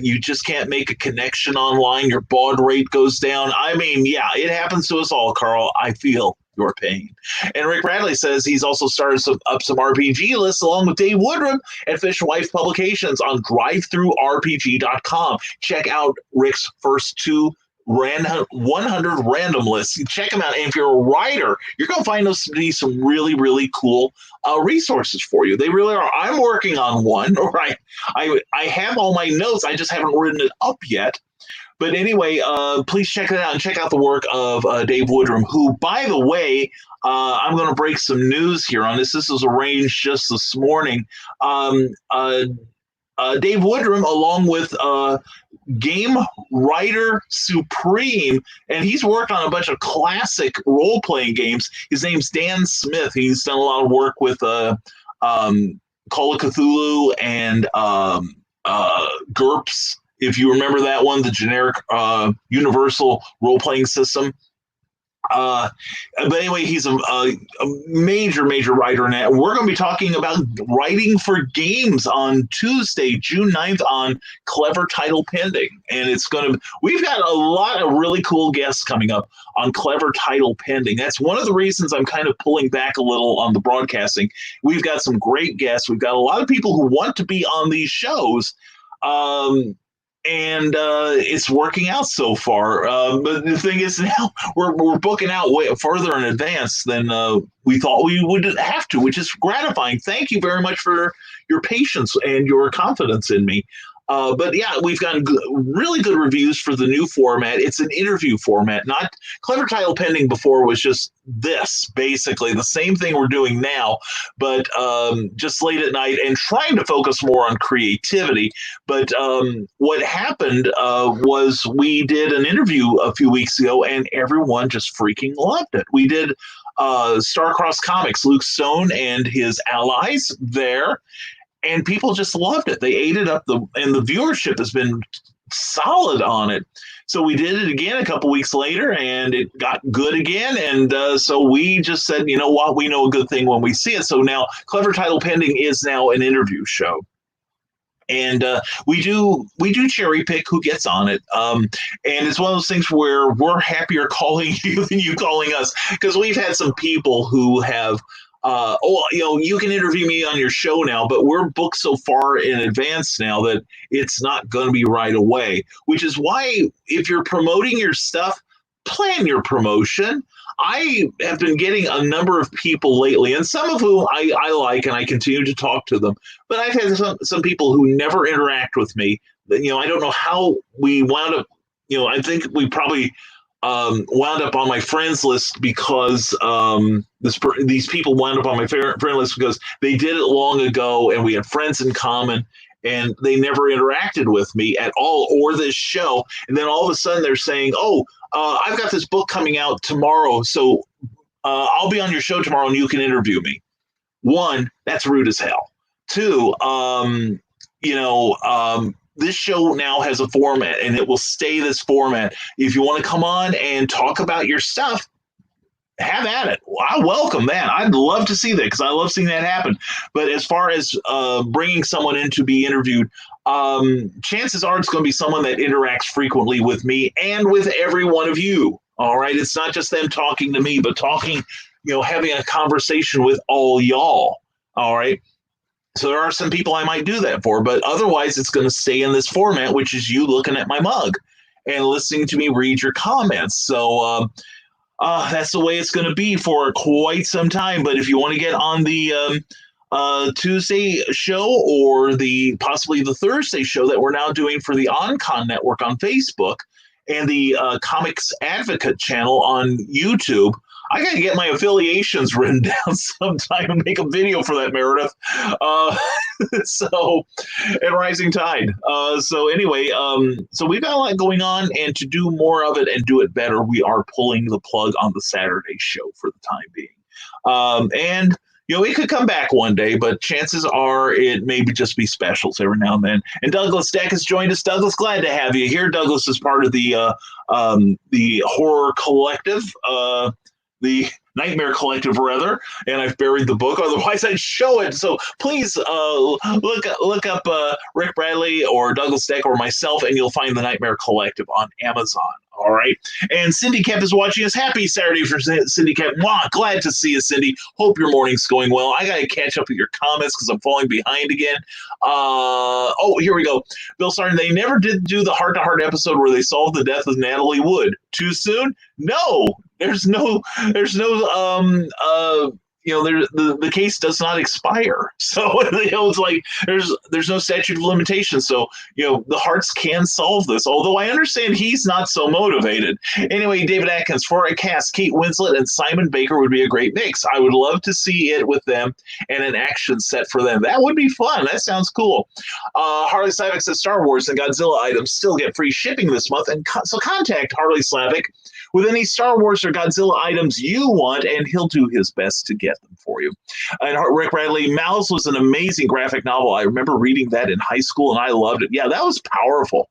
You just can't make a connection online. Your baud rate goes down. I mean, yeah, it happens to us all, Carl. I feel your pain. And Rick Bradley says he's also started up some RPG lists along with Dave Woodrum at Fish and Wife Publications on drivethrurpg.com. Check out Rick's first two 100 random lists. Check them out. And if you're a writer, you're going to find those to be some really, really cool resources for you. They really are. I'm working on one. Right? I have all my notes. I just haven't written it up yet. But anyway, please check it out and check out the work of Dave Woodrum, who, by the way, I'm going to break some news here on this. This was arranged just this morning. Dave Woodrum, along with Game Writer Supreme, and he's worked on a bunch of classic role-playing games. His name's Dan Smith. He's done a lot of work with Call of Cthulhu and GURPS. If you remember that one, the generic universal role-playing system. But anyway, he's a major writer in that. We're going to be talking about writing for games on Tuesday, June 9th on Clever Title Pending. And we've got a lot of really cool guests coming up on Clever Title Pending. That's one of the reasons I'm kind of pulling back a little on the broadcasting. We've got some great guests. We've got a lot of people who want to be on these shows. And it's working out so far. But the thing is now we're booking out way further in advance than we thought we would have to, which is gratifying. Thank you very much for your patience and your confidence in me. But yeah, we've gotten really good reviews for the new format. It's an interview format, not Clever Title Pending before was just this, basically the same thing we're doing now, but just late at night and trying to focus more on creativity. But what happened was we did an interview a few weeks ago and everyone just freaking loved it. We did Starcross Comics, Luke Stone and his allies there. And people just loved it. They ate it up, and the viewership has been solid on it. So we did it again a couple weeks later, and it got good again. And so we just said, you know what? We know a good thing when we see it. So now Clever Title Pending is now an interview show. And we do cherry pick who gets on it, and it's one of those things where we're happier calling you than you calling us, because we've had some people who have you can interview me on your show now, but we're booked so far in advance now that it's not going to be right away, which is why if you're promoting your stuff, plan your promotion. I have been getting a number of people lately, and some of whom I like, and I continue to talk to them. But I've had some people who never interact with me. I don't know how we wound up. I think we probably wound up on my friends list because these people wound up on my friend list because they did it long ago, and we had friends in common. And they never interacted with me at all or this show. And then all of a sudden they're saying, "Oh, I've got this book coming out tomorrow, so I'll be on your show tomorrow and you can interview me." One, that's rude as hell. Two, this show now has a format, and it will stay this format. If you want to come on and talk about your stuff, have at it. I welcome that. I'd love to see that because I love seeing that happen. But as far as bringing someone in to be interviewed, chances are it's going to be someone that interacts frequently with me and with every one of you. All right. It's not just them talking to me, but talking, having a conversation with all y'all. All right. So there are some people I might do that for, but otherwise it's going to stay in this format, which is you looking at my mug and listening to me read your comments. So, that's the way it's going to be for quite some time. But if you want to get on the Tuesday show or possibly the Thursday show that we're now doing for the OnCon Network on Facebook and the Comics Advocate channel on YouTube, I got to get my affiliations written down sometime and make a video for that, Meredith. And Rising Tide. So anyway, so we've got a lot going on, and to do more of it and do it better, we are pulling the plug on the Saturday show for the time being. And it could come back one day, but chances are it may just be specials every now and then. And Douglas Deck has joined us. Douglas, glad to have you here. Douglas is part of the horror collective, the Nightmare Collective, rather, and I've buried the book. Otherwise, I'd show it. So please look up Rick Bradley or Douglas Deck or myself, and you'll find the Nightmare Collective on Amazon. All right. And Cindy Kemp is watching us. Happy Saturday for Cindy Kemp. Mwah, glad to see you, Cindy. Hope your morning's going well. I got to catch up with your comments because I'm falling behind again. Here we go. Bill Sargent, they never did do the heart-to-heart episode where they solved the death of Natalie Wood. Too soon? No. There's no the case does not expire. So it's like there's no statute of limitations. So the Hearts can solve this. Although I understand he's not so motivated. Anyway, David Atkins, for a cast, Kate Winslet and Simon Baker would be a great mix. I would love to see it with them and an action set for them. That would be fun. That sounds cool. Harley Slavic says Star Wars and Godzilla items still get free shipping this month, and so contact Harley Slavic with any Star Wars or Godzilla items you want, and he'll do his best to get them for you. And Rick Bradley, Mouse was an amazing graphic novel. I remember reading that in high school, and I loved it. Yeah, that was powerful.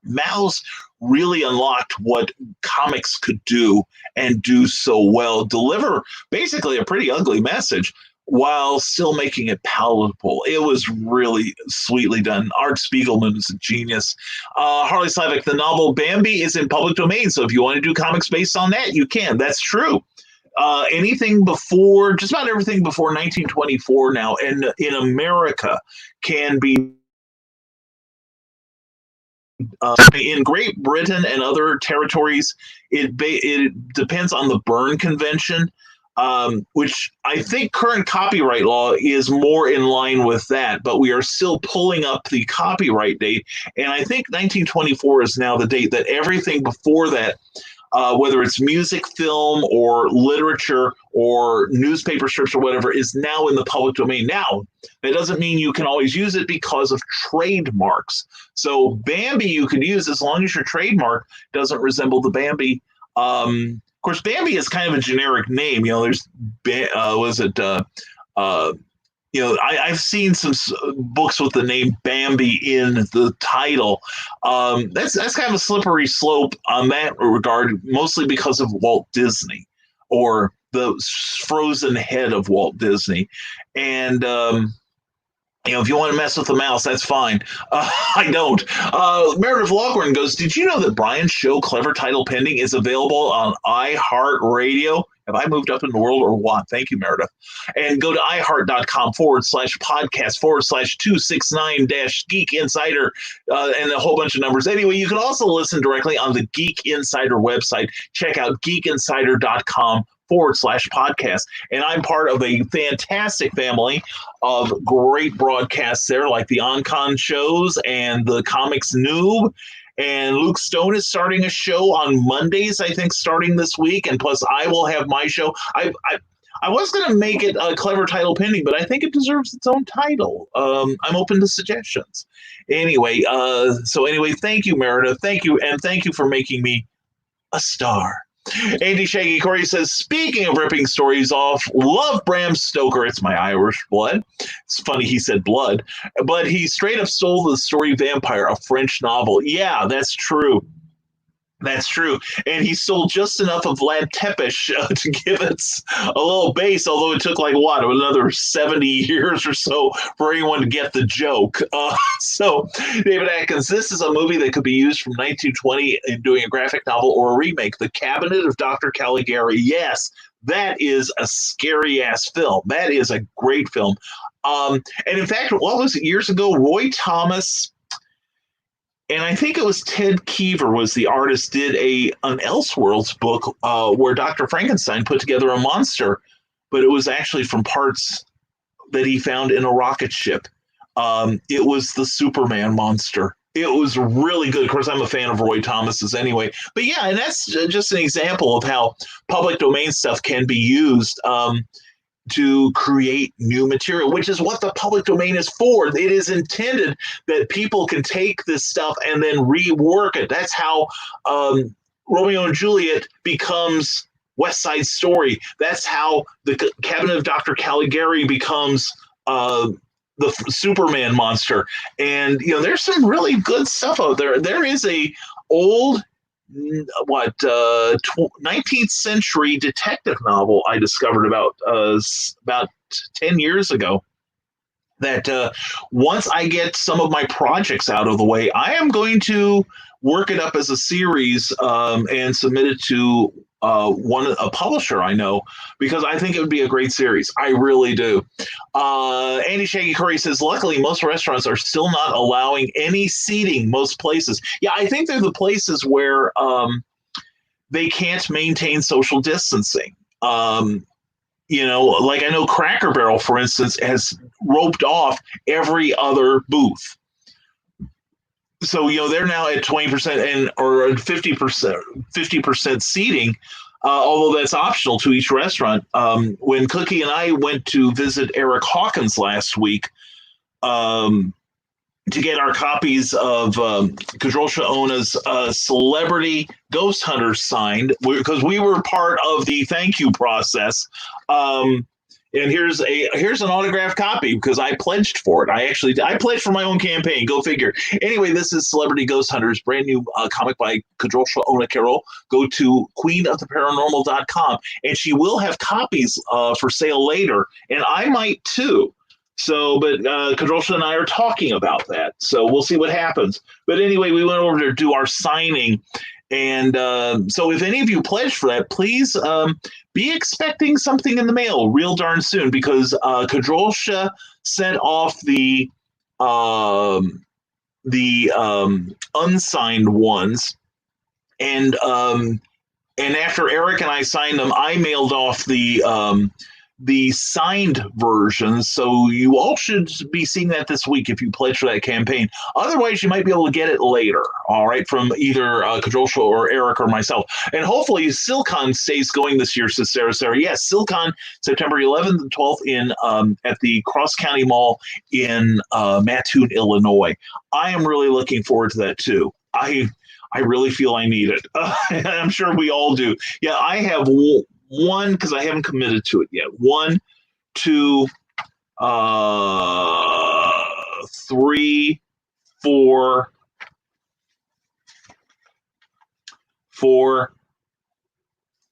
Mouse really unlocked what comics could do and do so well, deliver basically a pretty ugly message while still making it palatable. It was really sweetly done. Art Spiegelman is a genius. Harley Slavic, the novel Bambi is in public domain, so if you want to do comics based on that, you can. That's true. Anything before, just about everything before 1924 now, and in America can be in Great Britain and other territories. It depends on the Berne Convention. Which I think current copyright law is more in line with that, but we are still pulling up the copyright date. And I think 1924 is now the date that everything before that, whether it's music, film, or literature, or newspaper strips, or whatever, is now in the public domain. Now, that doesn't mean you can always use it because of trademarks. So Bambi you could use as long as your trademark doesn't resemble the Bambi. Of course, Bambi is kind of a generic name. There's, I've seen some books with the name Bambi in the title. That's kind of a slippery slope on that regard, mostly because of Walt Disney, or the frozen head of Walt Disney. And If you want to mess with the mouse, that's fine. I don't. Meredith Lawgren goes, did you know that Brian's show, Clever Title Pending, is available on iHeartRadio? Have I moved up in the world or what? Thank you, Meredith. And go to iHeart.com/podcast/269 Geek Insider and a whole bunch of numbers. Anyway, you can also listen directly on the Geek Insider website. Check out geekinsider.com/podcast. And I'm part of a fantastic family of great broadcasts there, like the On-Con shows and the Comics Noob. And Luke Stone is starting a show on Mondays, I think, starting this week. And plus, I will have my show. I was going to make it a Clever Title Pending, but I think it deserves its own title. I'm open to suggestions. Anyway, thank you, Meredith. Thank you, and thank you for making me a star. Andy Shaggy Corey says, speaking of ripping stories off, love Bram Stoker. It's my Irish blood. It's funny he said blood, but he straight up stole the story Vampire, a French novel. Yeah, that's true. That's true. And he stole just enough of Vlad Tepes to give it a little base, although it took another 70 years or so for anyone to get the joke. So, David Atkins, this is a movie that could be used from 1920 in doing a graphic novel or a remake. The Cabinet of Dr. Caligari. Yes, that is a scary-ass film. That is a great film. And in fact, what was it years ago? Roy Thomas... and I think it was Ted Kiever was the artist, did an Elseworlds book where Dr. Frankenstein put together a monster, but it was actually from parts that he found in a rocket ship. It was the Superman monster. It was really good. Of course, I'm a fan of Roy Thomas's anyway. But yeah, and that's just an example of how public domain stuff can be used to create new material, which is what the public domain is for. It is intended that people can take this stuff and then rework it. That's how Romeo and Juliet becomes West Side Story. That's how the Cabinet of Dr. Caligari becomes the Superman monster. And, there's some really good stuff out there. There is a old 19th century detective novel I discovered about 10 years ago that once I get some of my projects out of the way, I am going to work it up as a series and submit it to a publisher I know, because I think it would be a great series. I really do. Andy Shaggy Curry says, luckily, most restaurants are still not allowing any seating, most places. Yeah, I think they're the places where they can't maintain social distancing. I know Cracker Barrel, for instance, has roped off every other booth. So, they're now at 20% or 50% seating, although that's optional to each restaurant. When Cookie and I went to visit Eric Hawkins last week to get our copies of Kadrolsha Ona's Celebrity Ghost Hunters signed, because we were part of the thank you process. And here's an autographed copy because I pledged for it. I pledged for my own campaign. Go figure. Anyway, this is Celebrity Ghost Hunters, brand new comic by Kadrolsha Ona Carroll. Go to queenoftheparanormal.com, and she will have copies for sale later, and I might too. So, but Kadrolsha and I are talking about that, so we'll see what happens. But anyway, we went over to do our signing. And so if any of you pledge for that, please be expecting something in the mail real darn soon, because Kadrolsha sent off the unsigned ones. And after Eric and I signed them, I mailed off the signed versions, so you all should be seeing that this week if you pledge for that campaign. Otherwise, you might be able to get it later, all right, from either Kadrolsha or Eric or myself. And hopefully, SilCon stays going this year, says Sarah. Yes, SilCon, September 11th and 12th at the Cross County Mall in Mattoon, Illinois. I am really looking forward to that, too. I really feel I need it. I'm sure we all do. Yeah, I have one, because I haven't committed to it yet. 1, 2, 3, 4,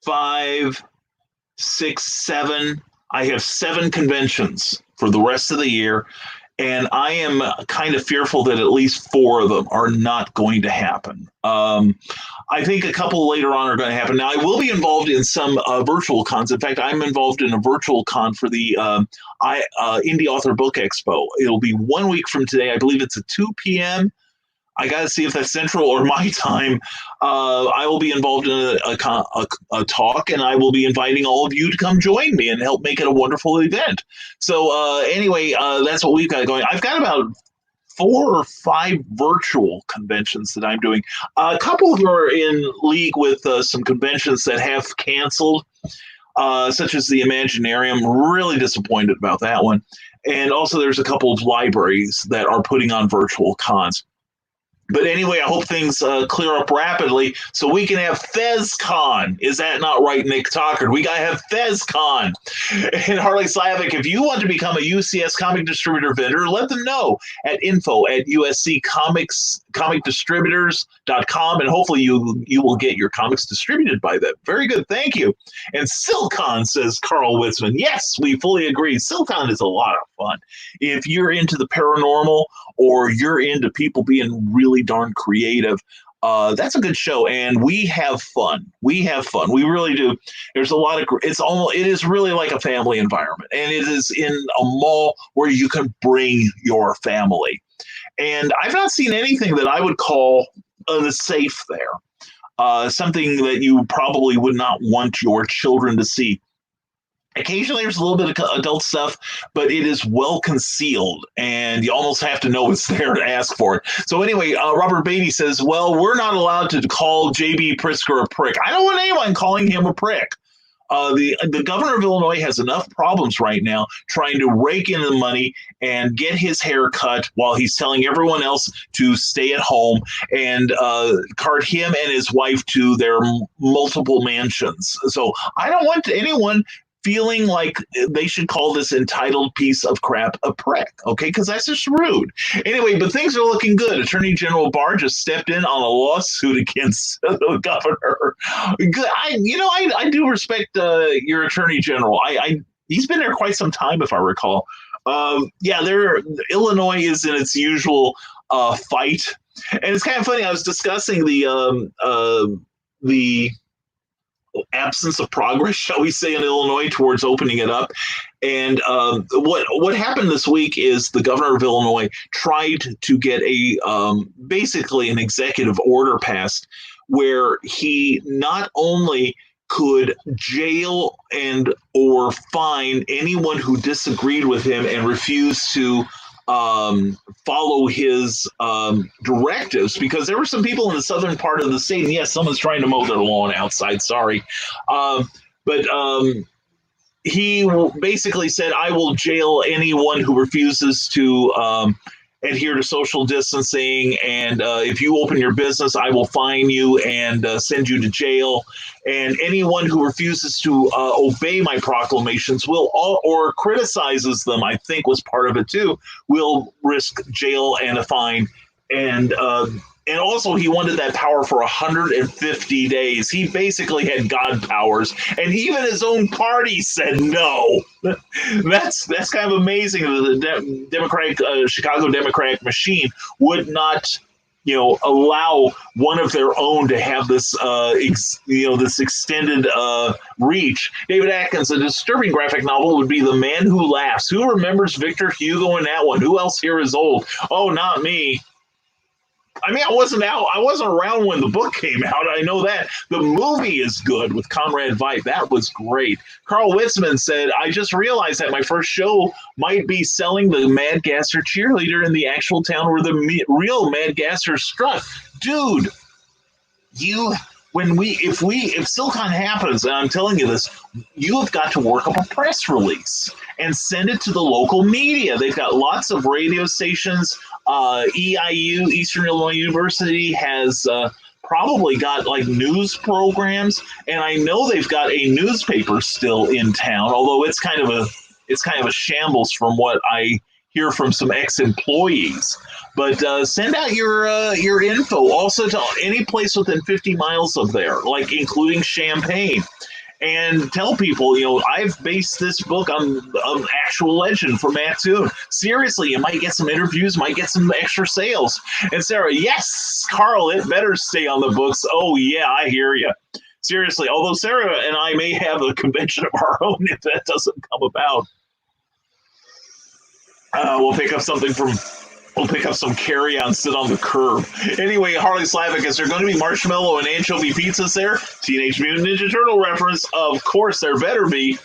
5, 6, 7. I have 7 conventions for the rest of the year. And I am kind of fearful that at least 4 of them are not going to happen. I think a couple later on are going to happen. Now, I will be involved in some virtual cons. In fact, I'm involved in a virtual con for the Indie Author Book Expo. It'll be 1 week from today. I believe it's at 2 p.m. I got to see if that's Central or my time. I will be involved in a talk, and I will be inviting all of you to come join me and help make it a wonderful event. So anyway, that's what we've got going. I've got about 4 or 5 virtual conventions that I'm doing. A couple of them are in league with some conventions that have canceled, such as the Imaginarium. Really disappointed about that one. And also there's a couple of libraries that are putting on virtual cons. But anyway, I hope things clear up rapidly so we can have FezCon. Is that not right, Nick Talker? We got to have FezCon. And Harley Slavic, if you want to become a UCS comic distributor vendor, let them know at info@usccomicdistributors.com, and hopefully you will get your comics distributed by them. Very good. Thank you. And Silcon, says Carl Witzman. Yes, we fully agree. Silcon is a lot of fun. If you're into the paranormal or you're into people being really darn creative, that's a good show, and we have fun. We really do. There's a lot of it is really like a family environment, and it is in a mall where you can bring your family. And I've not seen anything that I would call safe there. Something that you probably would not want your children to see. Occasionally there's a little bit of adult stuff, but it is well concealed, and you almost have to know it's there to ask for it. So anyway, Robert Beatty says, well, we're not allowed to call J.B. Pritzker a prick. I don't want anyone calling him a prick. The governor of Illinois has enough problems right now trying to rake in the money and get his hair cut while he's telling everyone else to stay at home and cart him and his wife to their multiple mansions. So I don't want anyone feeling like they should call this entitled piece of crap a prick, okay? Because that's just rude. Anyway, but things are looking good. Attorney General Barr just stepped in on a lawsuit against the governor. I do respect your Attorney General. He's been there quite some time, if I recall. Illinois is in its usual fight, and it's kind of funny. I was discussing the absence of progress, shall we say, in Illinois towards opening it up. And what happened this week is the governor of Illinois tried to get basically an executive order passed where he not only could jail and or fine anyone who disagreed with him and refused to follow his directives, because there were some people in the southern part of the state, and yes, someone's trying to mow their lawn outside, sorry. But he basically said, I will jail anyone who refuses to adhere to social distancing, and if you open your business, I will fine you and send you to jail. And anyone who refuses to obey my proclamations or criticizes them, I think was part of it too, will risk jail and a fine. And also he wanted that power for 150 days. He basically had God powers, and even his own party said no. That's kind of amazing. The Chicago Democratic machine would not, allow one of their own to have this, this extended reach. David Atkins, a disturbing graphic novel would be The Man Who Laughs. Who remembers Victor Hugo in that one? Who else here is old? Oh, not me. I mean, I wasn't around when the book came out. I know that. The movie is good with Conrad Veidt. That was great. Carl Witzman said, I just realized that my first show might be selling the Mad Gasser cheerleader in the actual town where the real Mad Gasser struck. Dude, if Silcon happens, and I'm telling you this, you have got to work up a press release and send it to the local media. They've got lots of radio stations. EIU, Eastern Illinois University, has probably got like news programs, and I know they've got a newspaper still in town, although it's kind of a shambles from what I hear from some ex-employees. But send out your info also to any place within 50 miles of there, like including Champaign. and tell people, I've based this book on actual legend from Matt Toon. Seriously, you might get some interviews, might get some extra sales. And Sarah, yes, Carl, it better stay on the books. Oh, yeah, I hear you. Seriously, although Sarah and I may have a convention of our own if that doesn't come about. We'll pick up some carry-on, sit on the curb. Anyway, Harley Slavic, is there going to be marshmallow and anchovy pizzas there? Teenage Mutant Ninja Turtle reference. Of course, there better be.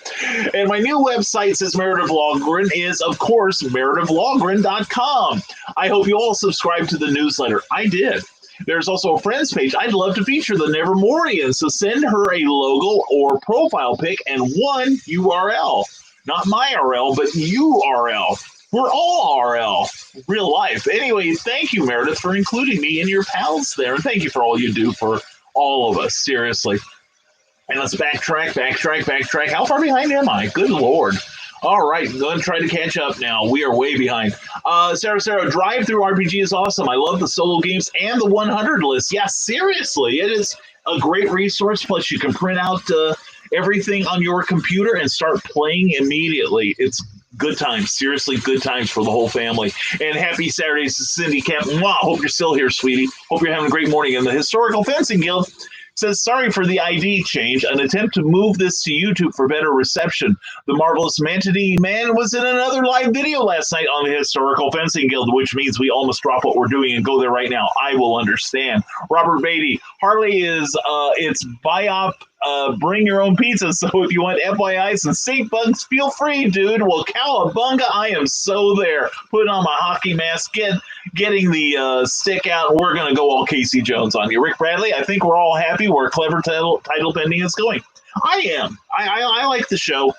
And my new website, says Meredith Lawgren, is, of course, meredithlawgren.com. I hope you all subscribe to the newsletter. I did. There's also a friends page. I'd love to feature the Nevermorian, so send her a logo or profile pic and one URL. Not my URL, but URL. We're all RL, real life. Anyway, thank you, Meredith, for including me in your pals there. And thank you for all you do for all of us, seriously. And let's backtrack. How far behind am I? Good Lord. All right, going to try to catch up now. We are way behind. Sarah, Drive-Thru RPG is awesome. I love the solo games and the 100 list. Yeah, seriously, it is a great resource. Plus, you can print out everything on your computer and start playing immediately. It's good times, seriously, good times for the whole family. And happy Saturdays to Cindy Camp. Mwah, hope you're still here, sweetie. Hope you're having a great morning. And the Historical Fencing Guild says, sorry for the ID change. An attempt to move this to YouTube for better reception. The marvelous Mantidine Man was in another live video last night on the Historical Fencing Guild, which means we all must drop what we're doing and go there right now. I will understand. Robert Beatty, Harley is, it's BIOP, bring your own pizza. So if you want FYIs and stink bugs, feel free, dude. Well, cowabunga, I am so there. Putting on my hockey mask, getting the stick out, and we're going to go all Casey Jones on you. Rick Bradley, I think we're all happy where Clever Title Pending is going. I am. I like the show.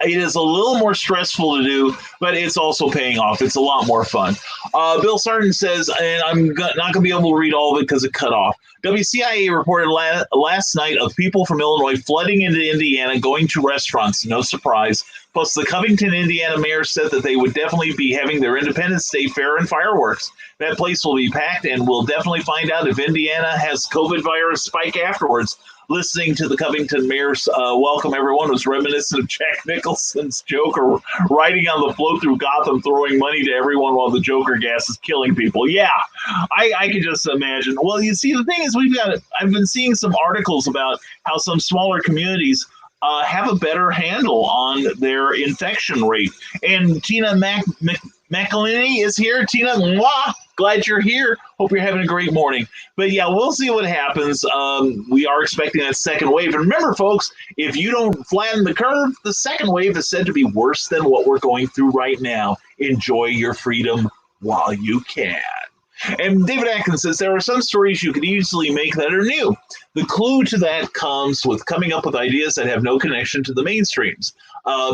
It is a little more stressful to do, but it's also paying off. It's a lot more fun. Bill Sarton says, and I'm not going to be able to read all of it because it cut off. WCIA reported last night of people from Illinois flooding into Indiana, going to restaurants. No surprise. Plus, the Covington, Indiana mayor said that they would definitely be having their Independence Day fair and fireworks. That place will be packed, and we'll definitely find out if Indiana has COVID virus spike afterwards. Listening to the Covington mayor's welcome everyone was reminiscent of Jack Nicholson's Joker riding on the float through Gotham, throwing money to everyone while the Joker gas is killing people. Yeah, I can just imagine. Well, you see, the thing is, I've been seeing some articles about how some smaller communities have a better handle on their infection rate. And Tina McElhinney is here. Tina, mwah, glad you're here. Hope you're having a great morning. But yeah, we'll see what happens. We are expecting that second wave. And remember, folks, if you don't flatten the curve, the second wave is said to be worse than what we're going through right now. Enjoy your freedom while you can. And David Atkins says, there are some stories you could easily make that are new. The clue to that comes with coming up with ideas that have no connection to the mainstreams.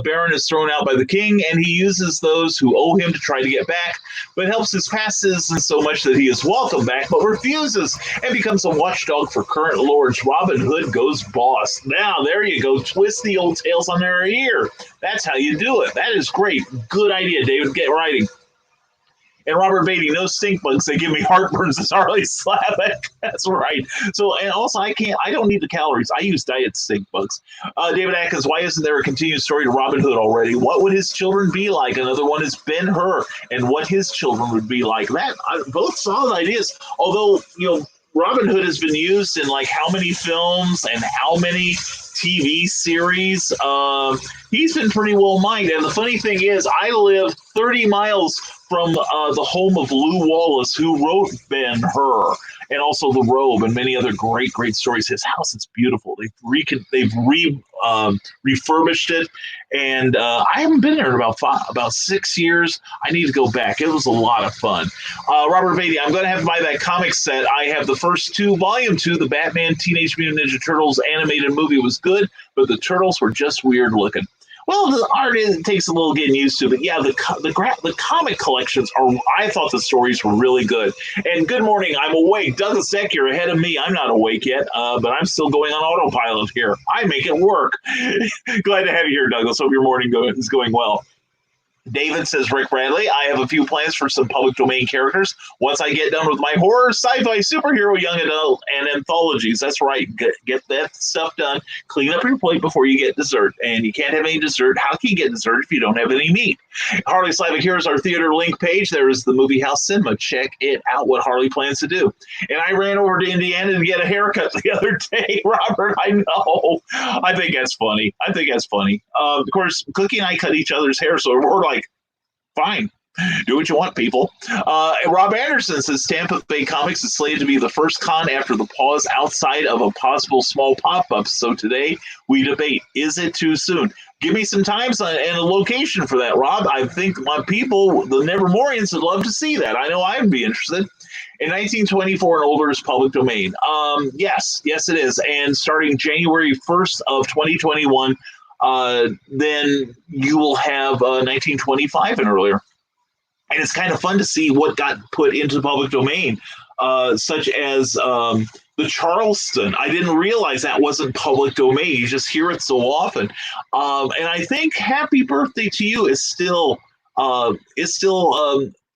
Baron is thrown out by the king, and he uses those who owe him to try to get back, but helps his past citizens so much that he is welcomed back, but refuses and becomes a watchdog for current lords. Robin Hood goes boss. Now, there you go. Twist the old tales on their ear. That's how you do it. That is great. Good idea, David. Get writing. And Robert Beatty, no stink bugs. They give me heartburns. It's Harley Slavic. That's right. So, and also, I don't need the calories. I use diet stink bugs. David Atkins, why isn't there a continued story to Robin Hood already? What would his children be like? Another one is Ben-Hur, and what his children would be like. That both solid ideas. Although, Robin Hood has been used in like how many films and how many TV series. He's been pretty well minded. And the funny thing is, I live 30 miles from the home of Lew Wallace, who wrote Ben-Hur and also The Robe and many other great stories. His house is beautiful. They've refurbished it, and I haven't been there in about 6 years. I need to go back. It was a lot of fun. Robert Beatty, I'm going to have to buy that comic set. I have the first two, volume 2, the Batman Teenage Mutant Ninja Turtles animated movie was good, but the turtles were just weird looking. Well, the art takes a little getting used to, but yeah, the comic collections are. I thought the stories were really good. And good morning, I'm awake. Douglas Deck, you're ahead of me. I'm not awake yet, but I'm still going on autopilot here. I make it work. Glad to have you here, Douglas. Hope your morning is going well. David says, Rick Bradley, I have a few plans for some public domain characters. Once I get done with my horror, sci-fi, superhero, young adult, and anthologies. That's right. Get that stuff done. Clean up your plate before you get dessert. And you can't have any dessert. How can you get dessert if you don't have any meat? Harley Slavic, here's our theater link page. There is the Movie House Cinema. Check it out, what Harley plans to do. And I ran over to Indiana to get a haircut the other day, Robert. I know. I think that's funny. Of course, Cookie and I cut each other's hair, so we're like, fine. Do what you want, people. Rob Anderson says Tampa Bay Comics is slated to be the first con after the pause outside of a possible small pop-up. So today we debate, is it too soon? Give me some times and a location for that, Rob. I think my people, the Nevermorians, would love to see that. I know I'd be interested. In 1924 and older is public domain. Yes, it is. And starting January 1st of 2021, then you will have 1925 and earlier. And it's kind of fun to see what got put into the public domain, such as the Charleston. I didn't realize that wasn't public domain. You just hear it so often. And I think Happy Birthday to You is still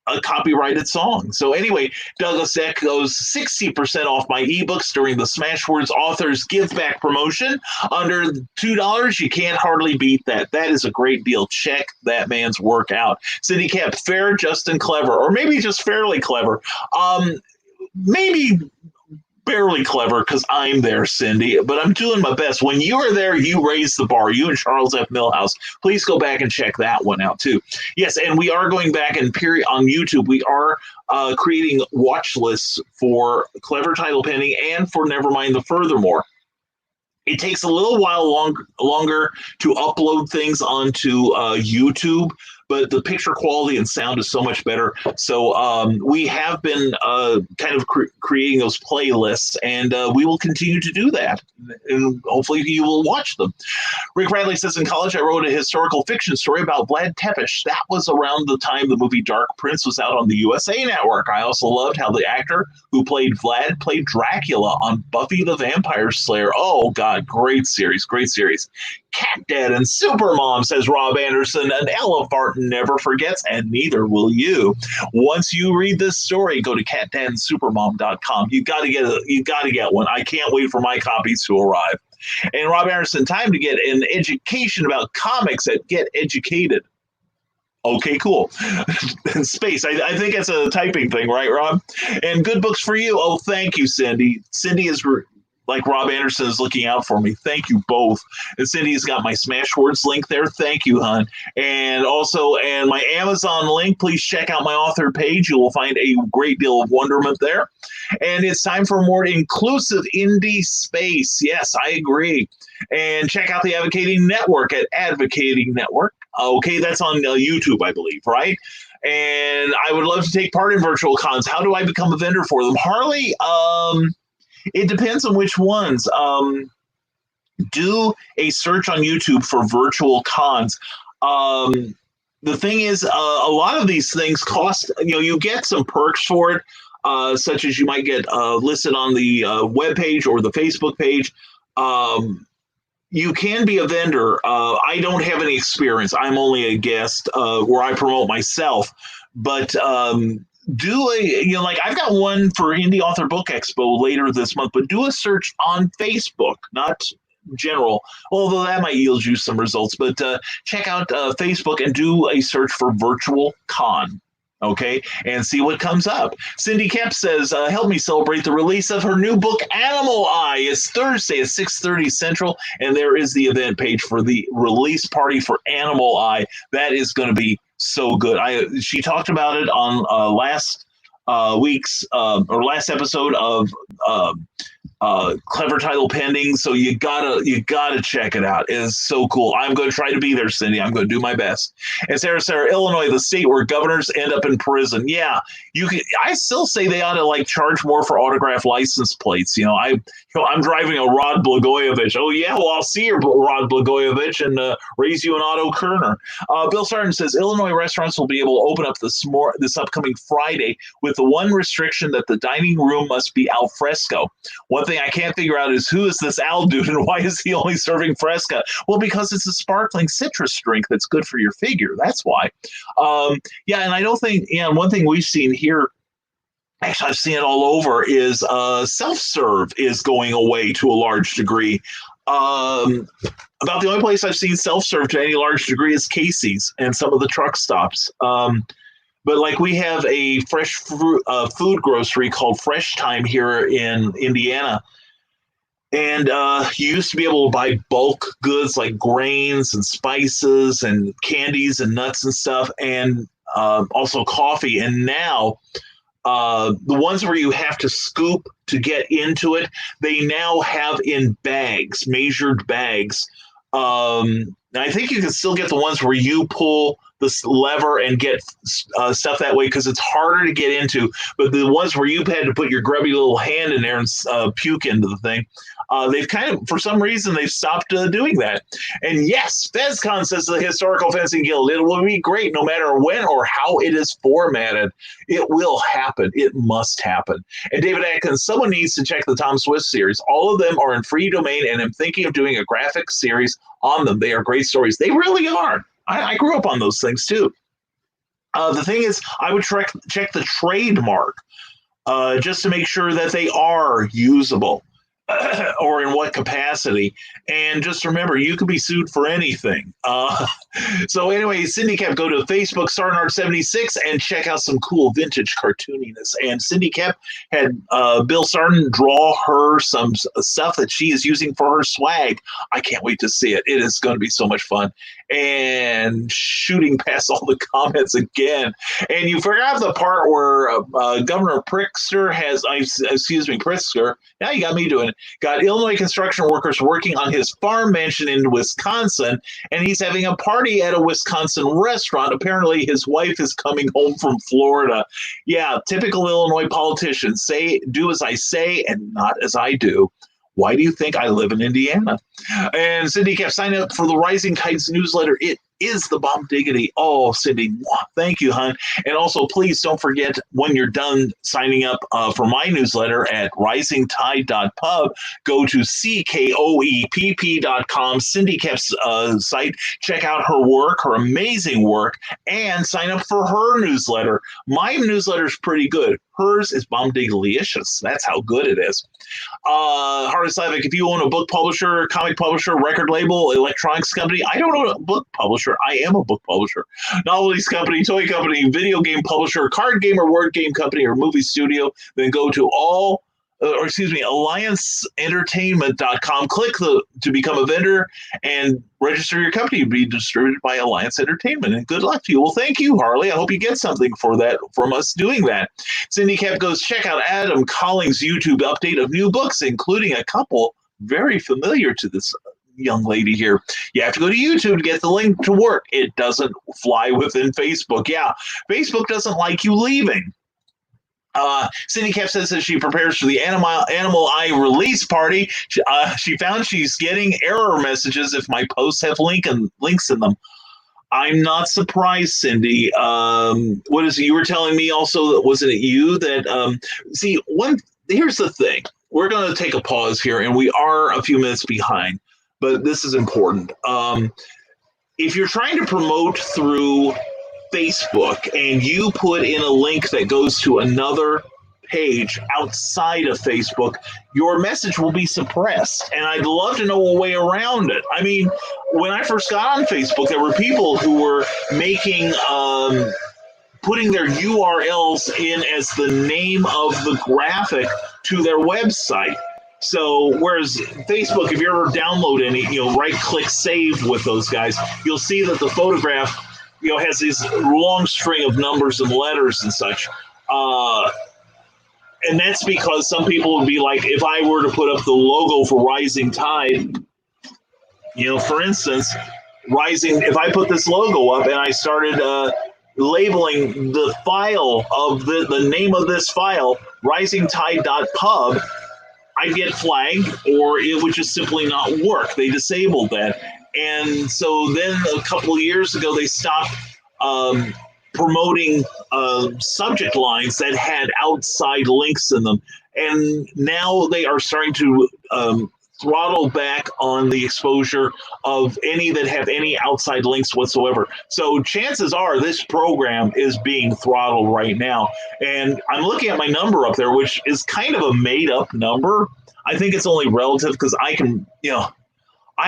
a copyrighted song. So anyway, Douglas Eck goes 60% off my ebooks during the Smashwords Authors Give Back promotion. Under $2, you can't hardly beat that. That is a great deal. Check that man's work out. Cindy Cap, fair, just, and clever, or maybe just fairly clever. Maybe barely clever because I'm there, Cindy, but I'm doing my best. When you are there, you raise the bar. You and Charles F. Millhouse. Please go back and check that one out too. Yes, and we are going back and on YouTube. We are creating watch lists for Clever Title Pending and for Nevermind the Furthermore. It takes a little while longer to upload things onto YouTube, but the picture quality and sound is so much better. So we have been kind of creating those playlists, and we will continue to do that. And hopefully you will watch them. Rick Bradley says, in college, I wrote a historical fiction story about Vlad Tepes. That was around the time the movie Dark Prince was out on the USA Network. I also loved how the actor who played Vlad played Dracula on Buffy the Vampire Slayer. Oh, God, great series, great series. Cat Dad and Supermom, says Rob Anderson. An Ella Barton never forgets, and neither will you. Once you read this story, go to catdadandsupermom.com. You got to get one. I can't wait for my copies to arrive. And Rob Anderson, time to get an education about comics at Get Educated. Okay, cool. Space. I think it's a typing thing, right, Rob? And good books for you. Oh, thank you, Cindy. Cindy is like Rob Anderson is looking out for me. Thank you both. And Cindy's got my Smashwords link there. Thank you, hon. And also, and my Amazon link. Please check out my author page. You will find a great deal of wonderment there. And it's time for more inclusive indie space. Yes, I agree. And check out the Advocating Network at Advocating Network. Okay, that's on YouTube, I believe, right? And I would love to take part in virtual cons. How do I become a vendor for them? Harley, it depends on which ones. Do a search on YouTube for virtual cons. The thing is, a lot of these things cost, you get some perks for it, such as you might get listed on the web page or the Facebook page. You can be a vendor. I don't have any experience. I'm only a guest where I promote myself. But I've got one for Indie Author Book Expo later this month, but do a search on Facebook, not general, although that might yield you some results. But check out Facebook and do a search for virtual con. Okay, and see what comes up. Cindy Kemp says, help me celebrate the release of her new book, Animal Eye. It's Thursday at 6:30 Central, and there is the event page for the release party for Animal Eye. That is going to be so good. She talked about it on last episode of Clever Title Pending, so you gotta check it out. It is so cool. I'm going to try to be there, Cindy. I'm going to do my best. And Sarah, Illinois, the state where governors end up in prison. Yeah, I still say they ought to charge more for autograph license plates. I'm driving a Rod Blagojevich. Oh yeah, well I'll see you, Rod Blagojevich, and raise you an Otto Kerner. Bill Sargent says Illinois restaurants will be able to open up this upcoming Friday with the one restriction that the dining room must be al fresco. One thing I can't figure out is who is this Al dude and why is he only serving Fresca? Well, because it's a sparkling citrus drink that's good for your figure. That's why. Yeah, and I don't think, one thing we've seen here, actually I've seen it all over, is self-serve is going away to a large degree. About the only place I've seen self-serve to any large degree is Casey's and some of the truck stops. But like we have a fresh food grocery called Fresh Time here in Indiana. And you used to be able to buy bulk goods like grains and spices and candies and nuts and stuff, and also coffee. And now the ones where you have to scoop to get into it, they now have in bags, measured bags. I think you can still get the ones where you pull this lever and get stuff that way because it's harder to get into. But the ones where you've had to put your grubby little hand in there and puke into the thing, they've kind of, for some reason, they've stopped doing that. And yes, FezCon says the Historical Fencing Guild, it will be great no matter when or how it is formatted. It will happen. It must happen. And David Atkins, someone needs to check the Tom Swift series. All of them are in free domain, and I'm thinking of doing a graphic series on them. They are great stories. They really are. I grew up on those things too. The thing is, I would check the trademark just to make sure that they are usable or in what capacity. And just remember, you could be sued for anything. So anyway, Cindy Kep, go to Facebook, Sarnard76, and check out some cool vintage cartooniness. And Cindy Kep had Bill Sarton draw her some stuff that she is using for her swag. I can't wait to see it. It is going to be so much fun. And shooting past all the comments again. And you forgot the part where Governor Pritzker Pritzker, now you got me doing it, got Illinois construction workers working on his farm mansion in Wisconsin, and he's having a party at a Wisconsin restaurant. Apparently his wife is coming home from Florida. Yeah, typical Illinois politicians. Do as I say and not as I do. Why do you think I live in Indiana? And Cindy kept signing up for the Rising Tides newsletter. It is the bomb diggity. Oh, Cindy, thank you, hon. And also, please don't forget when you're done signing up for my newsletter at risingtide.pub, go to CKOEPP.com, Cindy Kep's site. Check out her work, her amazing work, and sign up for her newsletter. My newsletter is pretty good. Hers is bomb diggalicious. That's how good it is. Harvey Slavic, if you own a book publisher, comic publisher, record label, electronics company, I don't own a book publisher. I am a book publisher. Novelties company, toy company, video game publisher, card game or word game company, or movie studio, then go to allianceentertainment.com. Click to become a vendor and register your company to be distributed by Alliance Entertainment. And good luck to you. Well, thank you, Harley. I hope you get something for that from us doing that. Cindy Cap goes, check out Adam Collins' YouTube update of new books, including a couple very familiar to this young lady here. You have to go to YouTube to get the link to work. It doesn't fly within Facebook. Yeah, Facebook doesn't like you leaving. Cindy Cap says that she prepares for the Animal Eye release party. She found she's getting error messages if my posts have links in them. I'm not surprised, Cindy. What is it? You were telling me also that wasn't it you that here's the thing. We're going to take a pause here, and we are a few minutes behind, but this is important. If you're trying to promote through Facebook and you put in a link that goes to another page outside of Facebook, your message will be suppressed. And I'd love to know a way around it. I mean, when I first got on Facebook, there were people who were making putting their URLs in as the name of the graphic to their website. So whereas Facebook, if you ever download any, right-click save with those guys, you'll see that the photograph, has this long string of numbers and letters and such. And that's because some people would be like, if I were to put up the logo for Rising Tide, for instance, if I put this logo up and I started labeling the file of the name of this file, risingtide.pub, I'd get flagged, or it would just simply not work. They disabled that. And so then a couple of years ago, they stopped promoting subject lines that had outside links in them, and now they are starting to throttle back on the exposure of any that have any outside links whatsoever. So chances are this program is being throttled right now. And I'm looking at my number up there, which is kind of a made up number. I think it's only relative because I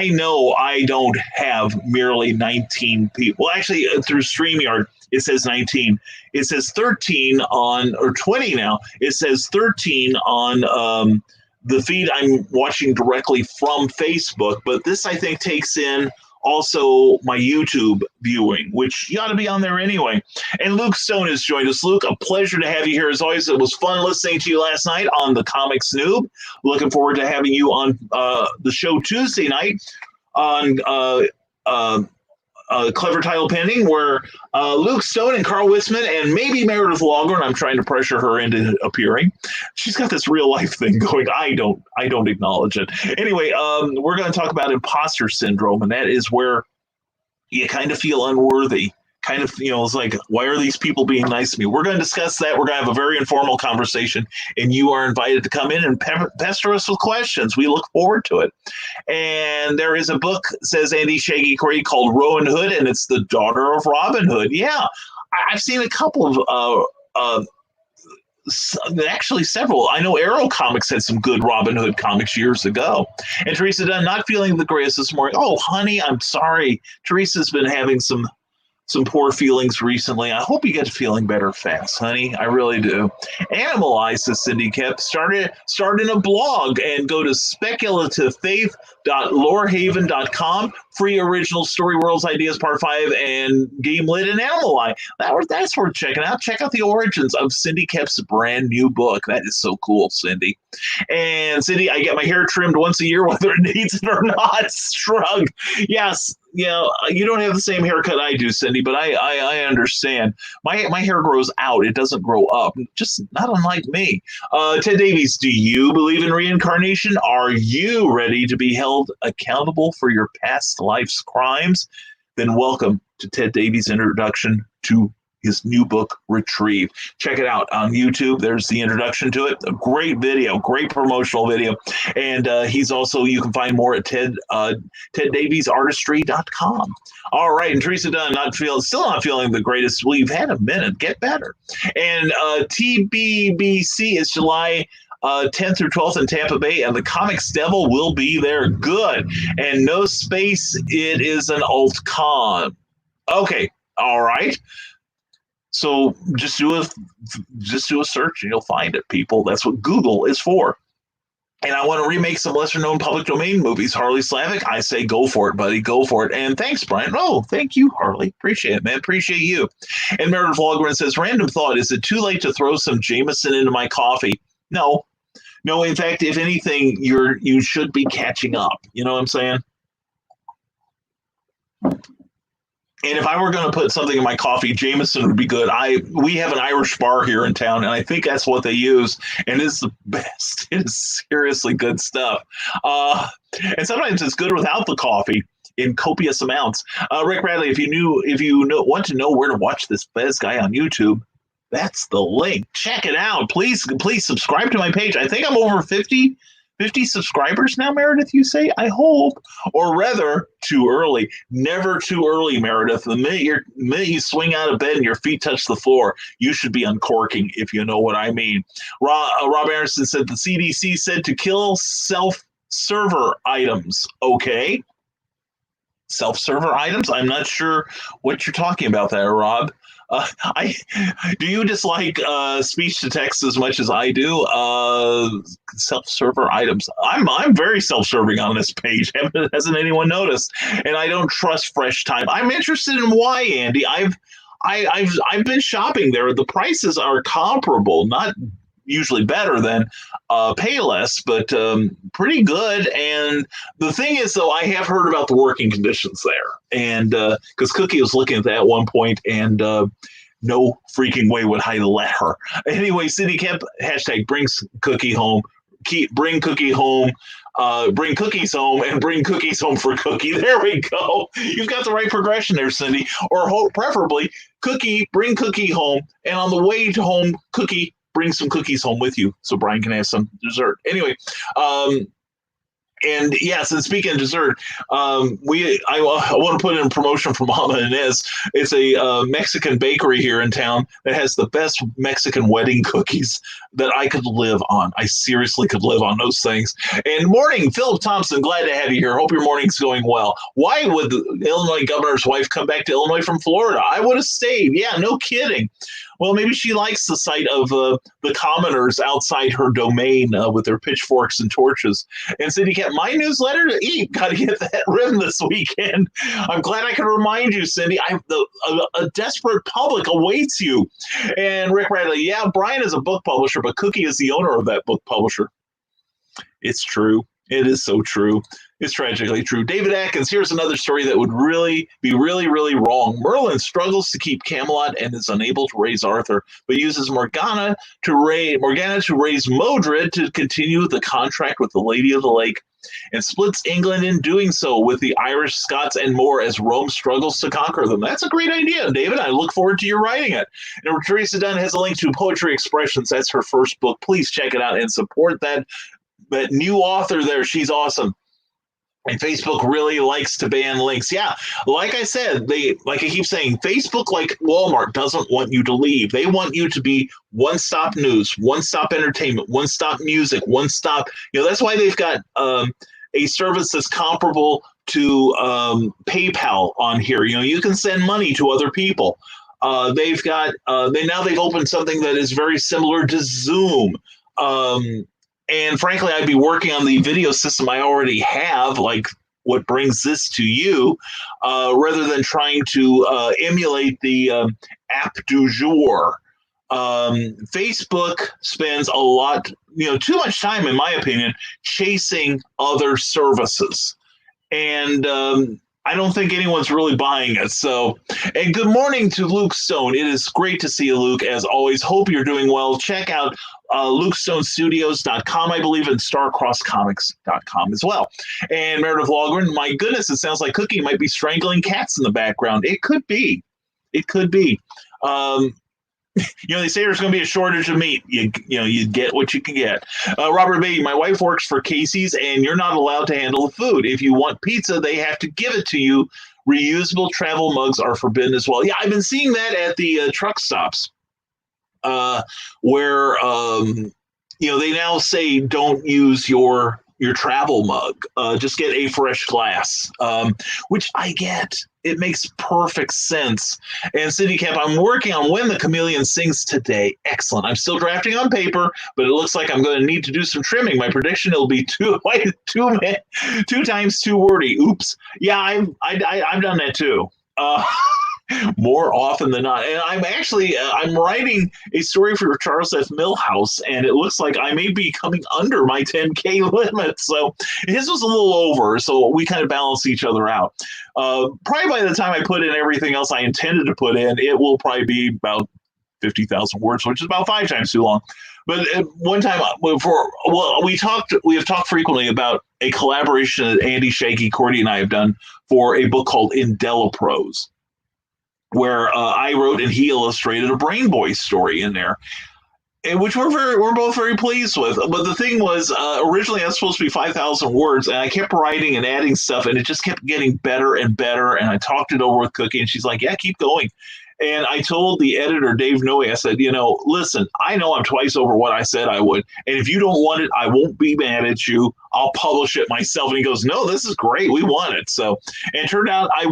know I don't have merely 19 people. Well, actually, through StreamYard, it says 19. It says 13 on, or 20 now. It says 13 on the feed I'm watching directly from Facebook. But this, I think, takes in also my YouTube viewing, which you ought to be on there anyway. And Luke Stone has joined us. Luke, a pleasure to have you here as always. It was fun listening to you last night on the Comics Noob. Looking forward to having you on the show Tuesday night on Clever Title Pending, where Luke Stone and Carl Witzman and maybe Meredith Longren, I'm trying to pressure her into appearing. She's got this real life thing going. I don't acknowledge it. Anyway, we're going to talk about imposter syndrome, and that is where you kind of feel unworthy. Kind of, it's like, why are these people being nice to me? We're going to discuss that. We're going to have a very informal conversation, and you are invited to come in and pester us with questions. We look forward to it. And there is a book, says Andy Shaggy Corey, called Rowan Hood, and it's the daughter of Robin Hood. Yeah, I've seen a couple of actually several. I know Arrow Comics had some good Robin Hood comics years ago. And Teresa Dunn, not feeling the greatest this morning. Oh, honey, I'm sorry. Teresa's been having some poor feelings recently. I hope you get feeling better fast, honey. I really do. Animalize, says Cindy Kemp. Start in a blog and go to speculativefaith.lorehaven.com. Free original story worlds ideas part 5 and Game Lit and Animal That's worth checking out. Check out the origins of Cindy Kemp's brand new book. That is so cool, Cindy. And Cindy, I get my hair trimmed once a year, whether it needs it or not. Shrug. Yes. You don't have the same haircut I do, Cindy, but I understand. My hair grows out. It doesn't grow up. Just not unlike me. Ted Davies, do you believe in reincarnation? Are you ready to be held accountable for your past life's crimes? Then welcome to Ted Davies' introduction to his new book, Retrieve. Check it out on YouTube. There's the introduction to it. A great video, great promotional video. And he's also, you can find more at TedDaviesArtistry.com. All right, and Teresa Dunn, still not feeling the greatest. Well, you've had a minute. Get better. And TBBC is July 10th through 12th in Tampa Bay, and the Comics Devil will be there. Good. And no space, it is an alt con. Okay, all right. So just do a search and you'll find it, people. That's what Google is for. And I want to remake some lesser-known public domain movies. Harley Slavic, I say go for it, buddy. Go for it. And thanks, Brian. Oh, thank you, Harley. Appreciate it, man. Appreciate you. And Meredith Logren says, random thought, is it too late to throw some Jameson into my coffee? No. In fact, if anything, you should be catching up. You know what I'm saying? And if I were going to put something in my coffee, Jameson would be good. We have an Irish bar here in town, and I think that's what they use, and it's the best. It is seriously good stuff. And sometimes it's good without the coffee in copious amounts. Rick Bradley, if you want to know where to watch this Fez guy on YouTube, that's the link. Check it out. Please subscribe to my page. I think I'm over 50 subscribers now, Meredith, you say? I hope. Or rather, too early. Never too early, Meredith. The minute you swing out of bed and your feet touch the floor, you should be uncorking, if you know what I mean. Rob Anderson said the CDC said to kill self-server items. Okay. Self-server items? I'm not sure what you're talking about there, Rob. Do you dislike speech to text as much as I do? Self-server items. I'm very self-serving on this page. Hasn't anyone noticed? And I don't trust Fresh Time. I'm interested in why, Andy. I've been shopping there. The prices are comparable, not usually better than Payless, but pretty good. And the thing is, though, I have heard about the working conditions there. And because Cookie was looking at that at one point, and no freaking way would I let her. Anyway, Cindy Kemp, hashtag brings Cookie home. bring cookie home, bring cookies home, and bring cookies home for Cookie. There we go. You've got the right progression there, Cindy. Or preferably, Cookie, bring Cookie home, and on the way to home, Cookie, bring some cookies home with you so Brian can have some dessert. Anyway, and yes, and speaking of dessert, I want to put in a promotion for Mama Inez. It's a Mexican bakery here in town that has the best Mexican wedding cookies that I could live on. I seriously could live on those things. And morning, Philip Thompson, glad to have you here. Hope your morning's going well. Why would the Illinois governor's wife come back to Illinois from Florida? I would have stayed. Yeah, no kidding. Well, maybe she likes the sight of the commoners outside her domain with their pitchforks and torches. And said, you get my newsletter to eat. Got to get that written this weekend. I'm glad I could remind you, Cindy. A desperate public awaits you. And Rick Bradley, yeah, Brian is a book publisher, but Cookie is the owner of that book publisher. It's true. It is so true. It's tragically true. David Atkins, here's another story that would really be really wrong. Merlin struggles to keep Camelot and is unable to raise Arthur, but uses Morgana to raise Modred to continue the contract with the Lady of the Lake, and splits England in doing so with the Irish, Scots, and more as Rome struggles to conquer them. That's a great idea, David. I look forward to your writing it. And Teresa Dunn has a link to Poetry Expressions. That's her first book. Please check it out and support that new author there. She's awesome. And Facebook really likes to ban links. Yeah, like I said, like I keep saying, Facebook, like Walmart, doesn't want you to leave. They want you to be one-stop news, one-stop entertainment, one-stop music, one-stop. That's why they've got a service that's comparable to PayPal on here. You can send money to other people. They've opened something that is very similar to Zoom. And frankly, I'd be working on the video system I already have, like what brings this to you, rather than trying to emulate the app du jour. Facebook spends a lot, too much time, in my opinion, chasing other services. And I don't think anyone's really buying it. So, and good morning to Luke Stone. It is great to see you, Luke, as always. Hope you're doing well. Check out LukeStoneStudios.com, I believe, and StarCrossComics.com as well. And Meredith Logren, my goodness, it sounds like Cookie might be strangling cats in the background. It could be. It could be. They say there's going to be a shortage of meat. You get what you can get. Robert Beatty, my wife works for Casey's, and you're not allowed to handle the food. If you want pizza, they have to give it to you. Reusable travel mugs are forbidden as well. Yeah, I've been seeing that at the truck stops, where they now say don't use your travel mug. Just get a fresh glass, which I get. It makes perfect sense. And Cindy Cap, I'm working on When the Chameleon Sings today. Excellent. I'm still drafting on paper, but it looks like I'm going to need to do some trimming. My prediction, it'll be two times too wordy. Oops. Yeah, I've done that too. More often than not. And I'm actually, I'm writing a story for Charles F. Milhouse, and it looks like I may be coming under my 10K limit. So his was a little over, so we kind of balance each other out. Probably by the time I put in everything else I intended to put in, it will probably be about 50,000 words, which is about 5 times too long. But at one time, we have talked frequently about a collaboration that Andy Shaggy Cordy and I have done for a book called Indeliprose, where I wrote and he illustrated a Brain Boy story in there, and which we're both very pleased with. But the thing was, originally that's supposed to be 5,000 words, and I kept writing and adding stuff, and it just kept getting better and better. And I talked it over with Cookie, and she's like, "Yeah, keep going." And I told the editor, Dave Noe, I said, listen, I know I'm twice over what I said I would. And if you don't want it, I won't be mad at you. I'll publish it myself. And he goes, no, this is great. We want it. So, and it turned out I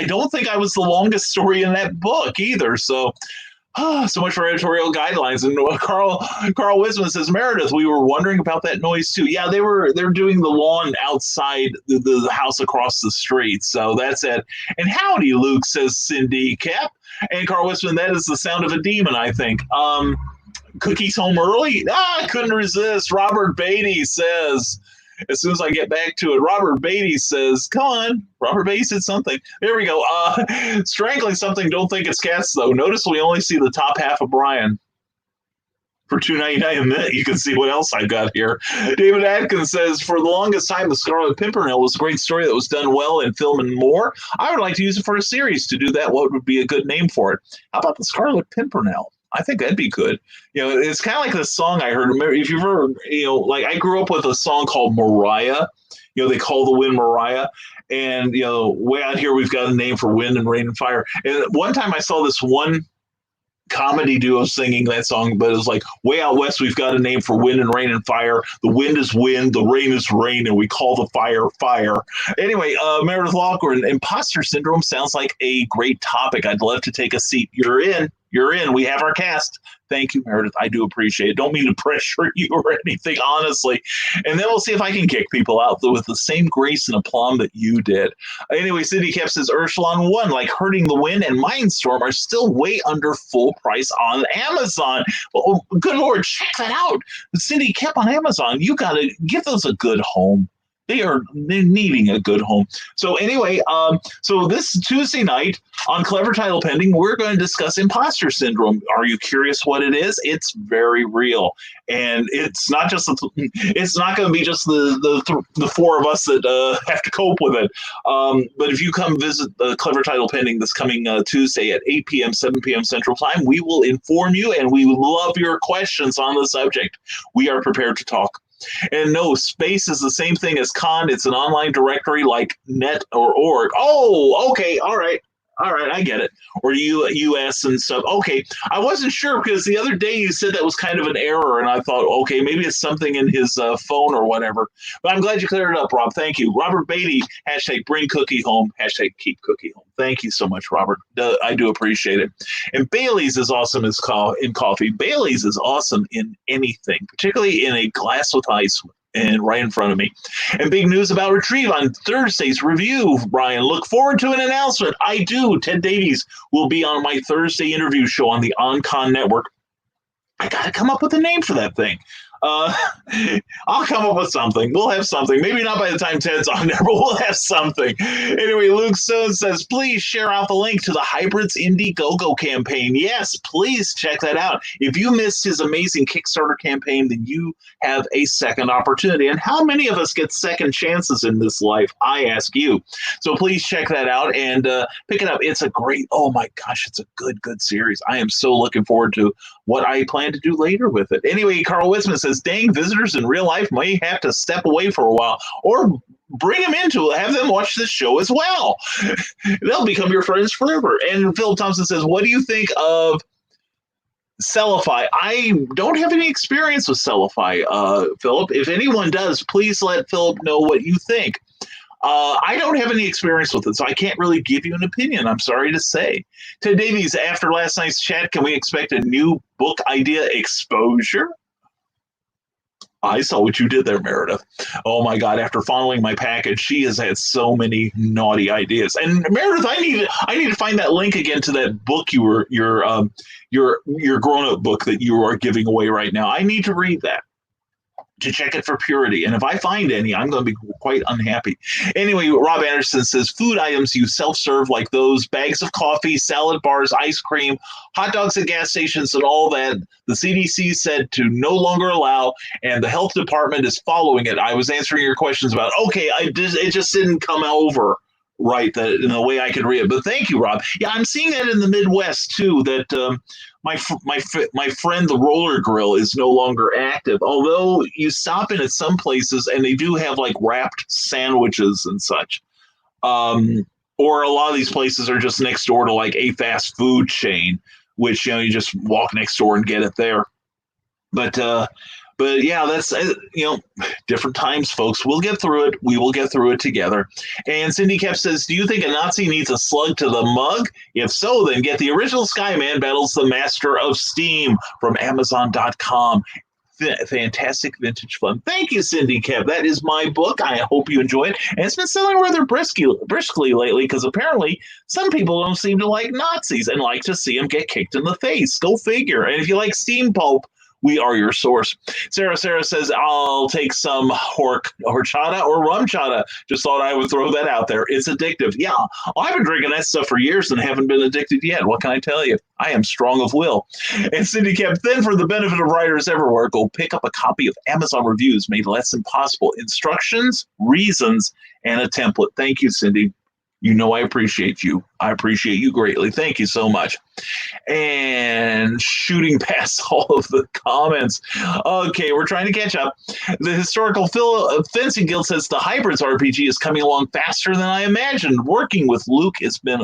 don't think I was the longest story in that book either. So, so much for editorial guidelines. And Carl Wisman says, Meredith, we were wondering about that noise too. Yeah, they're doing the lawn outside the house across the street. So that's it. And howdy, Luke, says Cindy Cap. And Carl Wisman, that is the sound of a demon, I think. Cookies home early? I couldn't resist. Robert Beatty says, as soon as I get back to it, Robert Beatty says, come on. Robert Beatty said something. There we go. Strangling something, don't think it's cats, though. Notice we only see the top half of Brian. for $2.99 a minute. You can see what else I got here. David Atkins says, for the longest time, The Scarlet Pimpernel was a great story that was done well in film and more. I would like to use it for a series. To do that, what would be a good name for it? How about The Scarlet Pimpernel? I think that'd be good. It's kind of like the song I heard. Remember, if you've ever, like I grew up with a song called Mariah. They call the wind Mariah. And, way out here, we've got a name for wind and rain and fire. And one time I saw this one comedy duo singing that song, but it was like, way out west, we've got a name for wind and rain and fire. The wind is wind, the rain is rain, and we call the fire fire. Anyway, Meredith Lawgren, imposter syndrome sounds like a great topic. I'd love to take a seat. You're in. We have our cast. Thank you, Meredith. I do appreciate it. Don't mean to pressure you or anything, honestly. And then we'll see if I can kick people out with the same grace and aplomb that you did. Anyway, Cindy Kep says Ursulon 1, like Hurting the Wind and Mindstorm, are still way under full price on Amazon. Well, good Lord, check that out. Cindy Kep on Amazon. You got to give those a good home. They're needing a good home. So anyway, so this Tuesday night on Clever Title Pending, we're going to discuss imposter syndrome. Are you curious what it is? It's very real, and it's not just it's not going to be just the four of us that have to cope with it. But if you come visit Clever Title Pending this coming Tuesday at 8 p.m., 7 p.m. Central Time, we will inform you, and we love your questions on the subject. We are prepared to talk. And no, space is the same thing as con. It's an online directory like net or org. Oh, okay. All right, I get it. Or US and stuff. Okay, I wasn't sure because the other day you said that was kind of an error, and I thought, okay, maybe it's something in his phone or whatever. But I'm glad you cleared it up, Rob. Thank you. Robert Beatty, hashtag bring cookie home, hashtag keep cookie home. Thank you so much, Robert. I do appreciate it. And Bailey's is awesome in coffee. Bailey's is awesome in anything, particularly in a glass with ice. And right in front of me. And big news about Retrieve on Thursday's review, Brian. Look forward to an announcement. I do. Ted Davies will be on my Thursday interview show on the OnCon Network. I got to come up with a name for that thing. I'll come up with something. We'll have something. Maybe not by the time Ted's on there, but we'll have something. Anyway, Luke Stone says, please share out the link to the Hybrids Indiegogo campaign. Yes, please check that out. If you missed his amazing Kickstarter campaign, then you have a second opportunity. And how many of us get second chances in this life? I ask you. So please check that out and pick it up. It's a great, oh my gosh, it's a good series. I am so looking forward to what I plan to do later with it. Anyway, Carl Wisman says, dang, visitors in real life may have to step away for a while or bring them into it, have them watch this show as well. They'll become your friends forever. And Philip Thompson says, what do you think of Sellify? I don't have any experience with Sellify, Philip. If anyone does, please let Philip know what you think. I don't have any experience with it, so I can't really give you an opinion. I'm sorry to say. Ted Davies, after last night's chat, can we expect a new book idea exposure? I saw what you did there, Meredith. Oh my God! After following my package, she has had so many naughty ideas. And Meredith, I need to find that link again to that book your grown-up book that you are giving away right now. I need to read that to check it for purity. And if I find any, I'm going to be quite unhappy. Anyway, Rob Anderson says, food items you self-serve like those, bags of coffee, salad bars, ice cream, hot dogs at gas stations, and all that, the CDC said to no longer allow, and the health department is following it. I was answering your questions about, okay, it just didn't come over right in the way I could read it. But thank you, Rob. Yeah, I'm seeing that in the Midwest, too, that my friend, the Roller Grill, is no longer active. Although you stop in at some places and they do have like wrapped sandwiches and such. Or a lot of these places are just next door to like a fast food chain, which, you just walk next door and get it there. But yeah, that's, different times, folks. We'll get through it. We will get through it together. And Cindy Kep says, do you think a Nazi needs a slug to the mug? If so, then get the original Skyman Battles the Master of Steam from Amazon.com. Fantastic vintage fun. Thank you, Cindy Kep. That is my book. I hope you enjoy it. And it's been selling rather briskly lately because apparently some people don't seem to like Nazis and like to see them get kicked in the face. Go figure. And if you like steam pulp, We are your source. Sarah says, I'll take some horchata or rum chata. Just thought I would throw that out there. It's addictive. Yeah, I've been drinking that stuff for years and haven't been addicted yet. What can I tell you? I am strong of will. And Cindy kept, then for the benefit of writers everywhere, go pick up a copy of Amazon Reviews Made Less Impossible. Instructions, reasons, and a template. Thank you, Cindy. You know I appreciate you. I appreciate you greatly. Thank you so much. And shooting past all of the comments. Okay, we're trying to catch up. The Historical Fencing Guild says the Hybrids RPG is coming along faster than I imagined. Working with Luke has been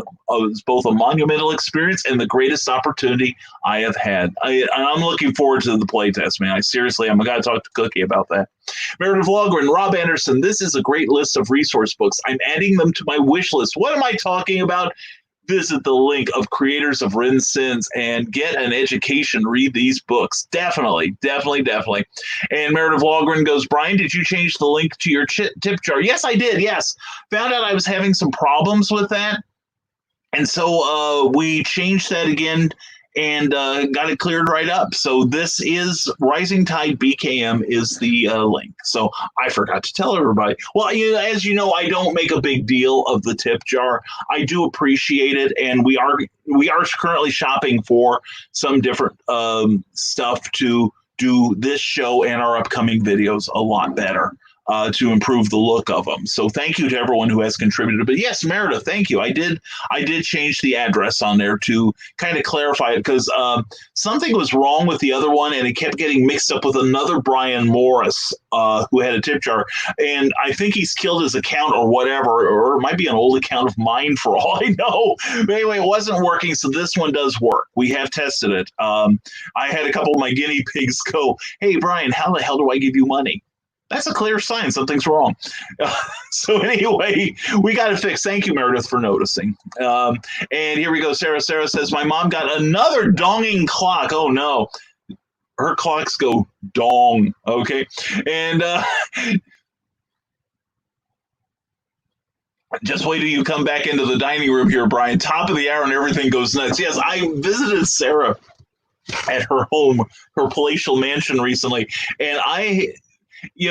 is both a monumental experience and the greatest opportunity I have had. I'm looking forward to the playtest, man. I'm going to talk to Cookie about that. Meredith Logren, Rob Anderson, this is a great list of resource books. I'm adding them to my wish list. What am I talking about? Visit the link of Creators of Rin Sins and get an education. Read these books. Definitely. And Meredith Logren goes, Brian, did you change the link to your tip jar? Yes, I did. Yes. Found out I was having some problems with that. And so we changed that again and got it cleared right up. So this is Rising Tide BKM is the link. So I forgot to tell everybody. Well, as you know, I don't make a big deal of the tip jar. I do appreciate it, and we are currently shopping for some different stuff to do this show and our upcoming videos a lot better. To improve the look of them. So thank you to everyone who has contributed. But yes, Meredith, thank you. I did change the address on there to kind of clarify it because something was wrong with the other one and it kept getting mixed up with another Brian Morris who had a tip jar. And I think he's killed his account or whatever, or it might be an old account of mine for all I know. But anyway, it wasn't working. So this one does work. We have tested it. I had a couple of my guinea pigs go, hey, Brian, how the hell do I give you money? That's a clear sign something's wrong. So anyway, we got it fixed. Thank you, Meredith, for noticing. And here we go. Sarah says, my mom got another donging clock. Oh, no. Her clocks go dong. Okay. And just wait till you come back into the dining room here, Brian. Top of the hour and everything goes nuts. Yes, I visited Sarah at her home, her palatial mansion recently. And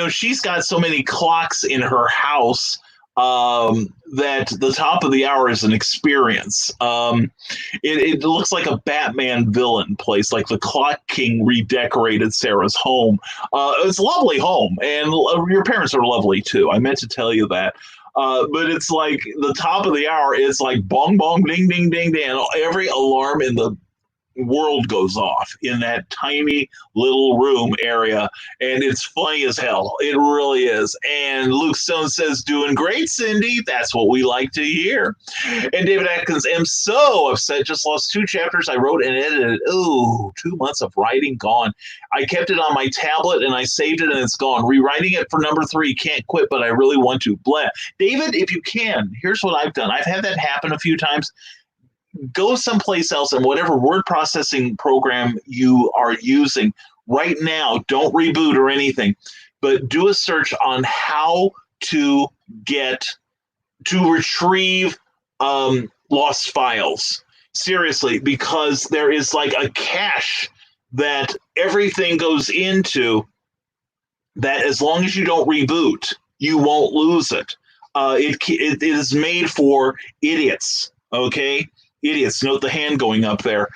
she's got so many clocks in her house that the top of the hour is an experience. It looks like a Batman villain place, like the Clock King redecorated Sarah's home. It's a lovely home, and your parents are lovely too. I meant to tell you that. But it's like the top of the hour, it's like bong, bong, ding, ding, ding, ding. And every alarm in the world goes off in that tiny little room area, and it's funny as hell. It really is. And Luke Stone says, doing great, Cindy. That's what we like to hear. And David Atkins, am so upset. Just lost 2 chapters I wrote and edited. Ooh, 2 months of writing gone. I kept it on my tablet and I saved it and it's gone. Rewriting it for number 3. Can't quit, but I really want to. Blah. David, if you can, here's what I've done. I've had that happen a few times. Go someplace else and whatever word processing program you are using right now, don't reboot or anything, but do a search on how to retrieve lost files. Seriously, because there is like a cache that everything goes into that as long as you don't reboot, you won't lose it. It is made for idiots, okay? Idiots, note the hand going up there.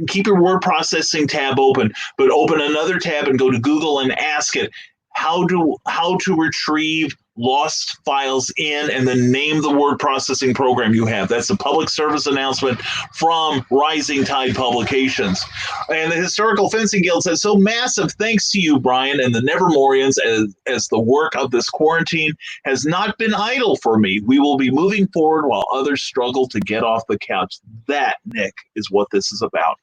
Keep your word processing tab open, but open another tab and go to Google and ask it how to retrieve lost files in, and then name the word processing program you have. That's a public service announcement from Rising Tide Publications. And the Historical Fencing Guild says, so massive thanks to you, Brian, and the Nevermorians, as the work of this quarantine has not been idle for me. We will be moving forward while others struggle to get off the couch. That, Nick, is what this is about.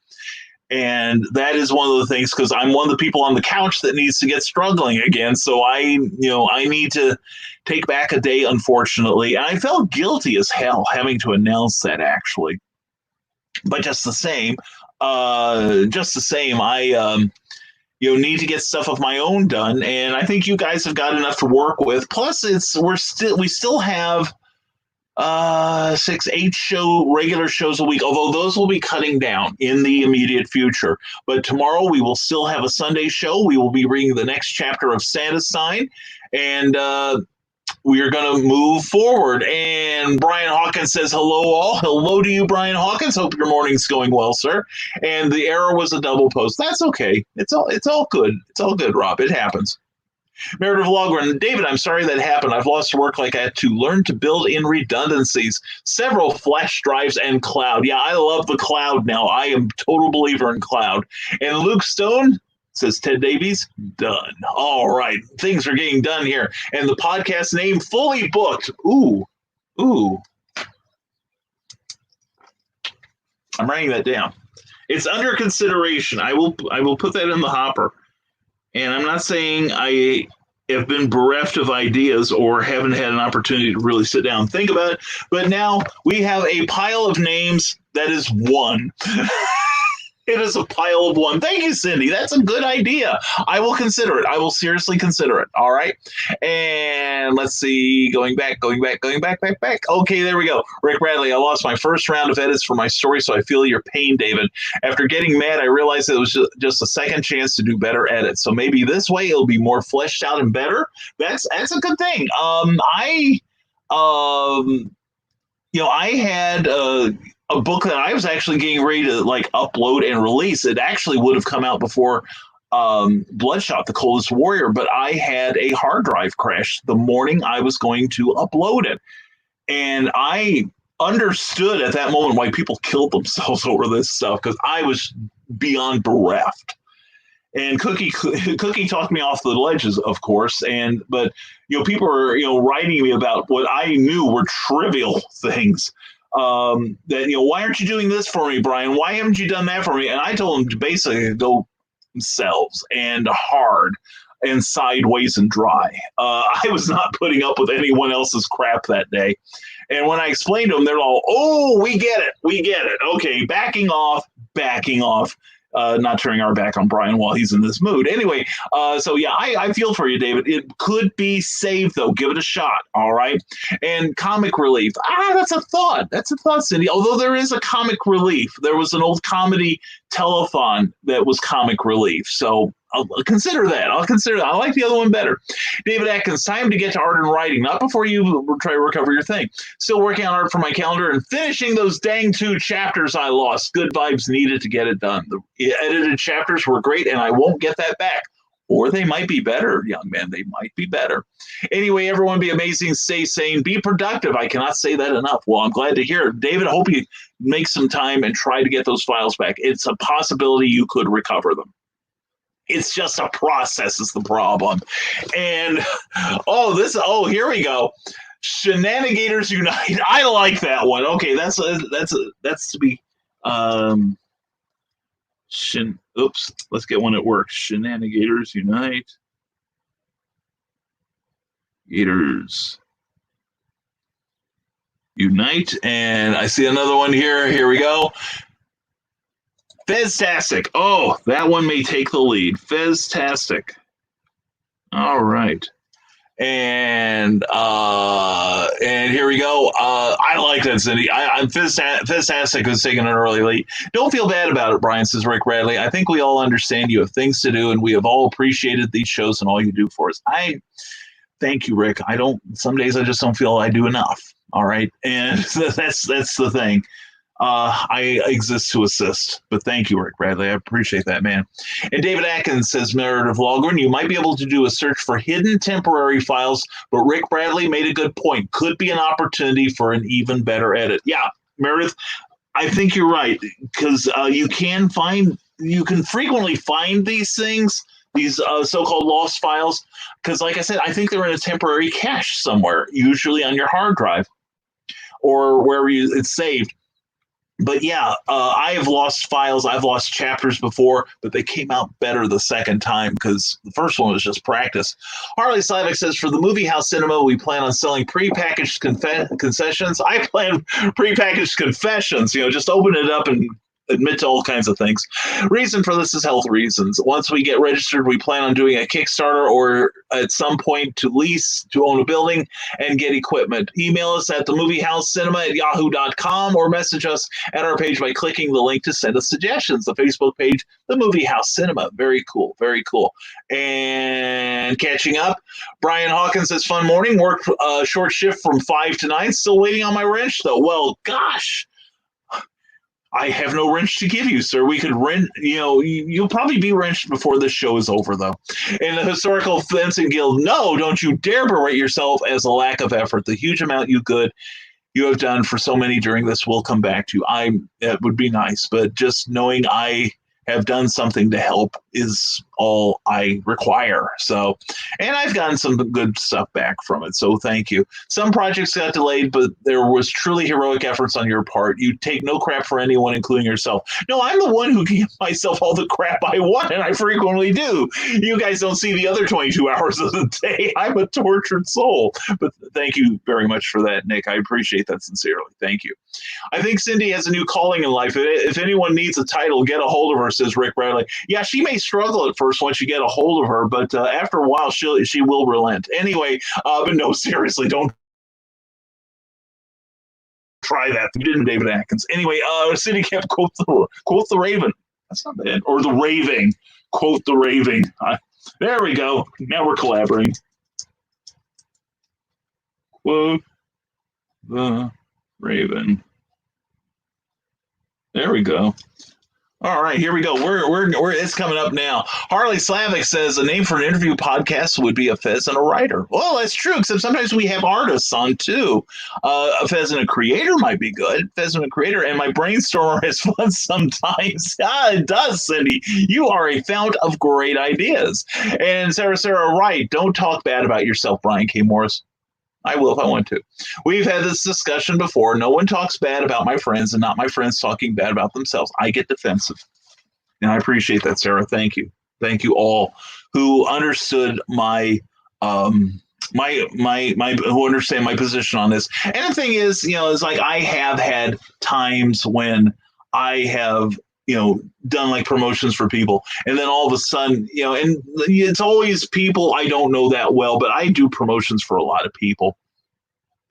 And that is one of the things, because I'm one of the people on the couch that needs to get struggling again. So I need to take back a day, unfortunately. And I felt guilty as hell having to announce that, actually. But just the same, I need to get stuff of my own done. And I think you guys have got enough to work with. Plus, we still have 6, 8 regular shows a week, although those will be cutting down in the immediate future. But tomorrow we will still have a Sunday show. We will be reading the next chapter of Santa's Sign, and we are going to move forward. And Brian Hawkins says, hello all. Hello to you, Brian Hawkins. Hope your morning's going well, sir. And the error was a double post. That's okay. It's all good. It's all good, Rob. It happens. Meredith Logren, David, I'm sorry that happened. I've lost work like I had to learn to build in redundancies, several flash drives and cloud. Yeah, I love the cloud now. I am a total believer in cloud. And Luke Stone says, Ted Davies, done. All right, things are getting done here. And the podcast name, fully booked. Ooh. I'm writing that down. It's under consideration. I will put that in the hopper. And I'm not saying I have been bereft of ideas or haven't had an opportunity to really sit down and think about it. But now we have a pile of names that is one. It is a pile of one. Thank you, Cindy. That's a good idea. I will consider it. I will seriously consider it. All right. And let's see. Going back. Okay, there we go. Rick Bradley, I lost my first round of edits for my story, so I feel your pain, David. After getting mad, I realized it was just a second chance to do better edits. So maybe this way it'll be more fleshed out and better. That's a good thing. I had a book that I was actually getting ready to upload and release. It actually would have come out before Bloodshot, The Coldest Warrior, but I had a hard drive crash the morning I was going to upload it. And I understood at that moment why people killed themselves over this stuff, because I was beyond bereft. And Cookie talked me off the ledges, of course. But people are writing me about what I knew were trivial things. Why aren't you doing this for me, Brian? Why haven't you done that for me? And I told them to basically go themselves, and hard and sideways and dry. I was not putting up with anyone else's crap that day. And when I explained to them, they're all, oh, we get it. Okay, backing off. Not turning our back on Brian while he's in this mood. Anyway, I feel for you, David. It could be saved, though. Give it a shot, all right? And comic relief. That's a thought, Cindy. Although there is a comic relief. There was an old comedy telethon that was comic relief. So I'll consider that. I like the other one better. David Atkins, time to get to art and writing. Not before you try to recover your thing. Still working on art for my calendar and finishing those dang 2 chapters I lost. Good vibes needed to get it done. The edited chapters were great, and I won't get that back. Or they might be better, young man. They might be better. Anyway, everyone be amazing. Stay sane. Be productive. I cannot say that enough. Well, I'm glad to hear it. David, I hope you make some time and try to get those files back. It's a possibility you could recover them. It's just a process is the problem. And here we go. Shenanigators Unite. I like that one. Okay, that's to be let's get one that works. Shenanigators Unite. Gators Unite. And I see another one here. Here we go. Feztastic. Oh, that one may take the lead. Feztastic. All right. And here we go. I like that, Cindy. I'm Feztastic is taking an early lead. Don't feel bad about it, Brian, says Rick Bradley. I think we all understand you have things to do, and we have all appreciated these shows and all you do for us. Thank you, Rick. Some days I just don't feel I do enough. All right. And that's the thing. I exist to assist, but thank you, Rick Bradley. I appreciate that, man. And David Atkins says, Meredith Logren, you might be able to do a search for hidden temporary files, but Rick Bradley made a good point. Could be an opportunity for an even better edit. Yeah, Meredith, I think you're right, because you can frequently find these things, these so-called lost files, because like I said, I think they're in a temporary cache somewhere, usually on your hard drive or wherever it's saved. But yeah, I have lost files. I've lost chapters before, but they came out better the second time because the first one was just practice. Harley Slavic says, for the Movie House Cinema, we plan on selling prepackaged concessions. I plan prepackaged confessions. Just open it up and admit to all kinds of things. Reason for this is health reasons. Once we get registered, we plan on doing a Kickstarter or at some point to lease, to own a building and get equipment. Email us at themoviehousecinema@yahoo.com or message us at our page by clicking the link to send us suggestions. The Facebook page, The Movie House Cinema. Very cool. Very cool. And catching up, Brian Hawkins says, fun morning. Worked a short shift from 5 to 9. Still waiting on my wrench, though. Well, gosh. I have no wrench to give you, sir. We could rent, you'll probably be wrenched before this show is over, though. In the Historical Fencing Guild, no, don't you dare berate yourself as a lack of effort. The huge amount you have done for so many during this will come back to you. It would be nice, but just knowing I have done something to help is all I require. So, and I've gotten some good stuff back from it. So thank you. Some projects got delayed, but there was truly heroic efforts on your part. You take no crap for anyone, including yourself. No, I'm the one who gives myself all the crap I want, and I frequently do. You guys don't see the other 22 hours of the day. I'm a tortured soul. But thank you very much for that, Nick. I appreciate that sincerely. Thank you. I think Cindy has a new calling in life. If anyone needs a title, get a hold of her, says Rick Bradley. Yeah, she may struggle at first once you get a hold of her, but after a while, she will relent. Anyway, but no, seriously, don't try that. You didn't, David Atkins. Anyway, Cindy kept quote the Raven. That's not bad. Or the Raving. Quote the Raving. There we go. Now we're collaborating. Quote the Raven. There we go. All right, here we go. We're it's coming up now. Harley Slavic says a name for an interview podcast would be a Fez and a writer. Well, that's true, except sometimes we have artists on too. A Fez and a creator might be good. Fez and a creator, and my brainstormer has fun sometimes. It does, Cindy. You are a fount of great ideas. And Sarah Wright, don't talk bad about yourself, Brian K. Morris. I will if I want to. We've had this discussion before. No one talks bad about my friends and not my friends talking bad about themselves. I get defensive. And I appreciate that, Sarah. Thank you. Thank you all who understood my who understand my position on this. And the thing is, it's like I have had times when I have done like promotions for people. And then all of a sudden, and it's always people I don't know that well, but I do promotions for a lot of people.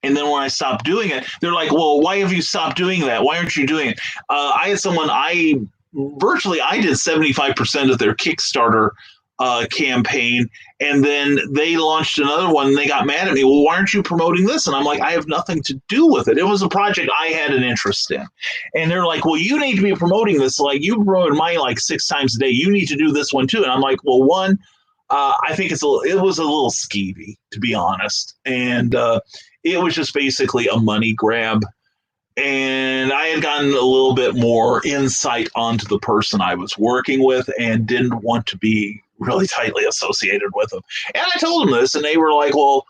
And then when I stop doing it, they're like, well, why have you stopped doing that? Why aren't you doing it? I had someone, I did 75% of their Kickstarter campaign. And then they launched another one and they got mad at me. Well, why aren't you promoting this? And I'm like, I have nothing to do with it. It was a project I had an interest in. And they're like, well, you need to be promoting this. Like, you promoted mine like 6 times a day. You need to do this one too. And I'm like, well, one, I think it was a little skeevy, to be honest. And it was just basically a money grab. And I had gotten a little bit more insight onto the person I was working with and didn't want to be really tightly associated with them. And I told them this, and they were like, well,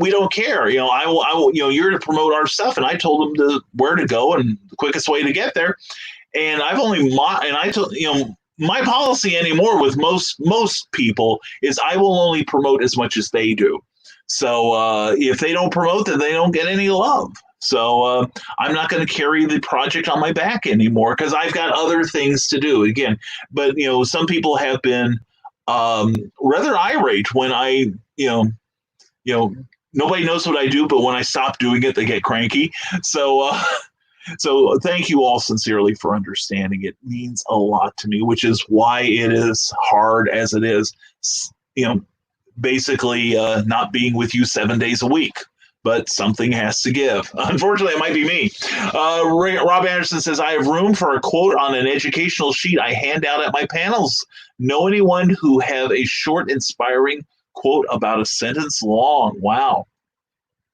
we don't care. I will, you're to promote our stuff. And I told them where to go and the quickest way to get there. And my policy anymore with most people is I will only promote as much as they do. So if they don't promote, then they don't get any love. So I'm not going to carry the project on my back anymore because I've got other things to do again. But, some people have been rather irate when nobody knows what I do, but when I stop doing it, they get cranky. So thank you all sincerely for understanding. It means a lot to me, which is why it is hard as it is, basically not being with you 7 days a week. But something has to give. Unfortunately, it might be me. Rob Anderson says, I have room for a quote on an educational sheet I hand out at my panels. Know anyone who have a short, inspiring quote about a sentence long? Wow.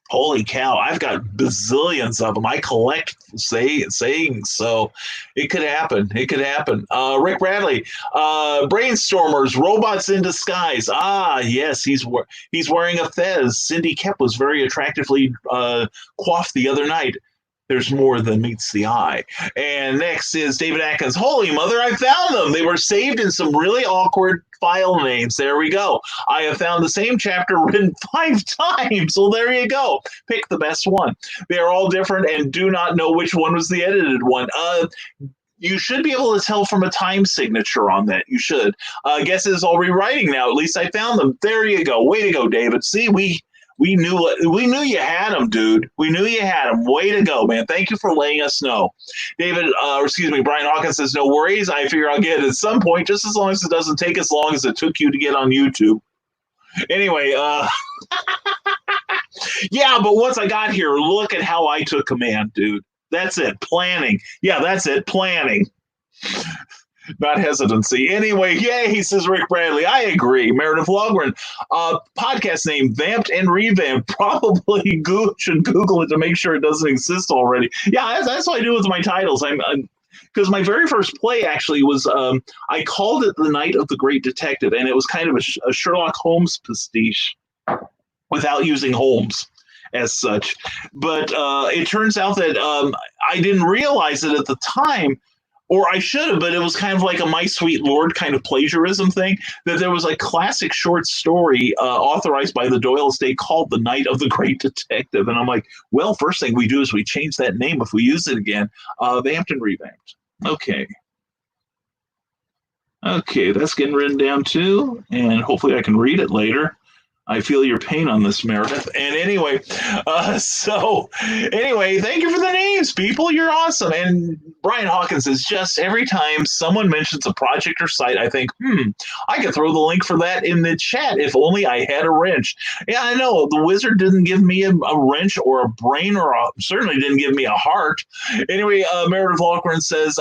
Holy cow. I've got bazillions of them. I collect sayings, so it could happen. It could happen. Rick Bradley, brainstormers, robots in disguise. Ah, yes, he's wearing a fez. Cindy Kep was very attractively coiffed the other night. There's more than meets the eye. And next is David Atkins. Holy mother, I found them. They were saved in some really awkward file names. There we go. I have found the same chapter written 5 times. Well, there you go. Pick the best one. They are all different and do not know which one was the edited one. You should be able to tell from a time signature on that. You should. Guess it's all rewriting now. At least I found them. There you go. Way to go, David. See, we knew you had them, dude. We knew you had them. Way to go, man. Thank you for letting us know. David, Brian Hawkins says, no worries. I figure I'll get it at some point, just as long as it doesn't take as long as it took you to get on YouTube. Anyway, yeah, but once I got here, look at how I took command, dude. That's it. Planning. Yeah, that's it. Planning. Not hesitancy. Anyway, yay, says Rick Bradley. I agree. Meredith Logren. Podcast name, Vamped and Revamped. Probably should Google it to make sure it doesn't exist already. Yeah, that's what I do with my titles. Because my very first play actually was, I called it The Night of the Great Detective, and it was kind of a Sherlock Holmes pastiche without using Holmes as such. But it turns out that I didn't realize it at the time, or I should have, but it was kind of like a My Sweet Lord kind of plagiarism thing, that there was a classic short story authorized by the Doyle estate called The Night of the Great Detective. And I'm like, well, first thing we do is we change that name if we use it again. Vamped and Revamped. Okay. Okay, that's getting written down too, and hopefully I can read it later. I feel your pain on this, Meredith. And anyway, thank you for the names, people. You're awesome. And Brian Hawkins is just every time someone mentions a project or site, I think, I could throw the link for that in the chat if only I had a wrench. Yeah, I know. The wizard didn't give me a wrench or a brain, or certainly didn't give me a heart. Anyway, Meredith Lachlan says,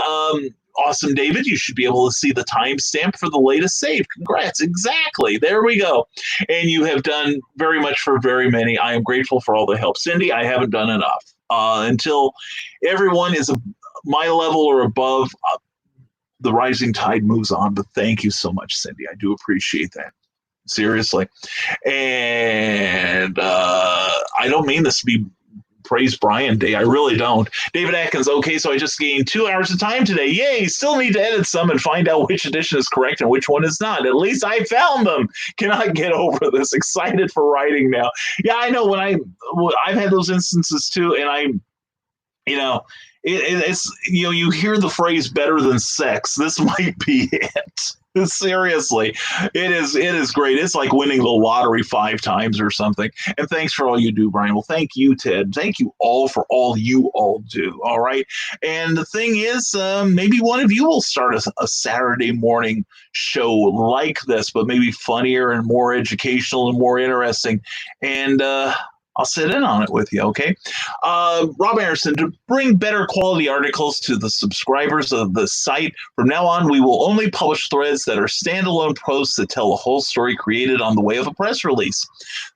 awesome, David. You should be able to see the timestamp for the latest save. Congrats. Exactly. There we go. And you have done very much for very many. I am grateful for all the help. Cindy, I haven't done enough. Until everyone is my level or above, the rising tide moves on. But thank you so much, Cindy. I do appreciate that. Seriously. And I don't mean this to be Praise Brian Day. I really don't. David Atkins, okay, so I just gained 2 hours of time today. Yay, still need to edit some and find out which edition is correct and which one is not. At least I found them. Cannot get over this. Excited for writing now. Yeah, I know I've had those instances too, and it's you hear the phrase better than sex. This might be it. Seriously, it is great. It's like winning the lottery 5 times or something. And thanks for all you do, Brian. Well, thank you, Ted. Thank you all for all you all do. All right. And the thing is, maybe one of you will start a Saturday morning show like this, but maybe funnier and more educational and more interesting. And I'll sit in on it with you, okay? Rob Anderson, to bring better quality articles to the subscribers of the site, from now on, we will only publish threads that are standalone posts that tell the whole story created on the way of a press release.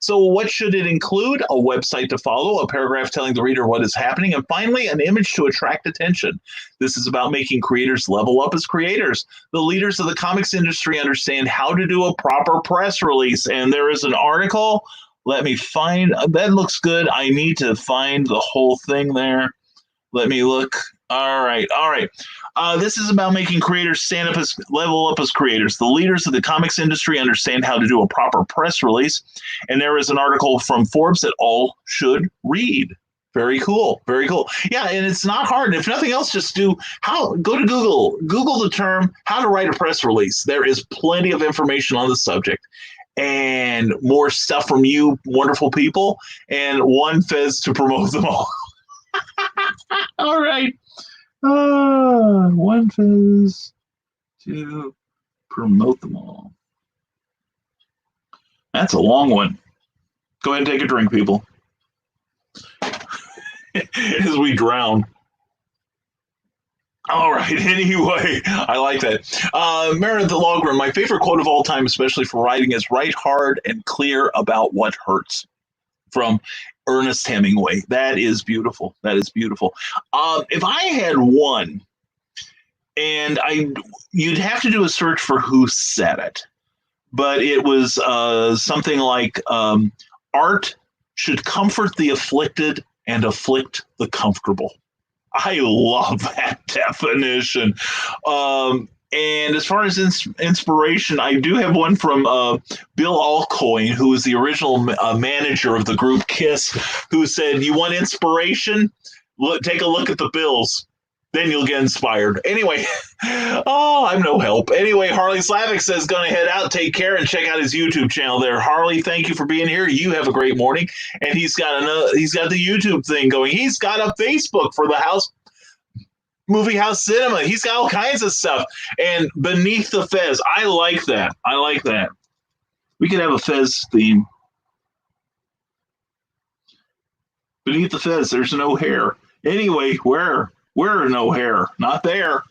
So what should it include? A website to follow, a paragraph telling the reader what is happening, and finally, an image to attract attention. This is about making creators level up as creators. The leaders of the comics industry understand how to do a proper press release, and there is an article. Let me find, that looks good. I need to find the whole thing there. Let me look. All right. This is about making creators level up as creators. The leaders of the comics industry understand how to do a proper press release. And there is an article from Forbes that all should read. Very cool. Very cool. Yeah, and it's not hard. If nothing else, just go to Google. Google the term how to write a press release. There is plenty of information on the subject. And more stuff from you wonderful people, and one fez to promote them all. All right. One fez to promote them all. That's a long one. Go ahead and take a drink, people. As we drown. All right. Anyway, I like that. Meredith Logren, my favorite quote of all time, especially for writing, is write hard and clear about what hurts. From Ernest Hemingway. That is beautiful. That is beautiful. If I had one, and you'd have to do a search for who said it, but it was something like art should comfort the afflicted and afflict the comfortable. I love that definition. And as far as inspiration, I do have one from Bill Alcoin, who was the original manager of the group KISS, who said, you want inspiration? Take a look at the Bills. Then you'll get inspired. Anyway, oh, I'm no help. Anyway, Harley Slavic says, gonna head out, take care, and check out his YouTube channel there. Harley, thank you for being here. You have a great morning. And he's got the YouTube thing going. He's got a Facebook for the movie house cinema. He's got all kinds of stuff. And Beneath the Fez. I like that. We could have a Fez theme. Beneath the Fez, there's no hair. Anyway, where no hair? Not there.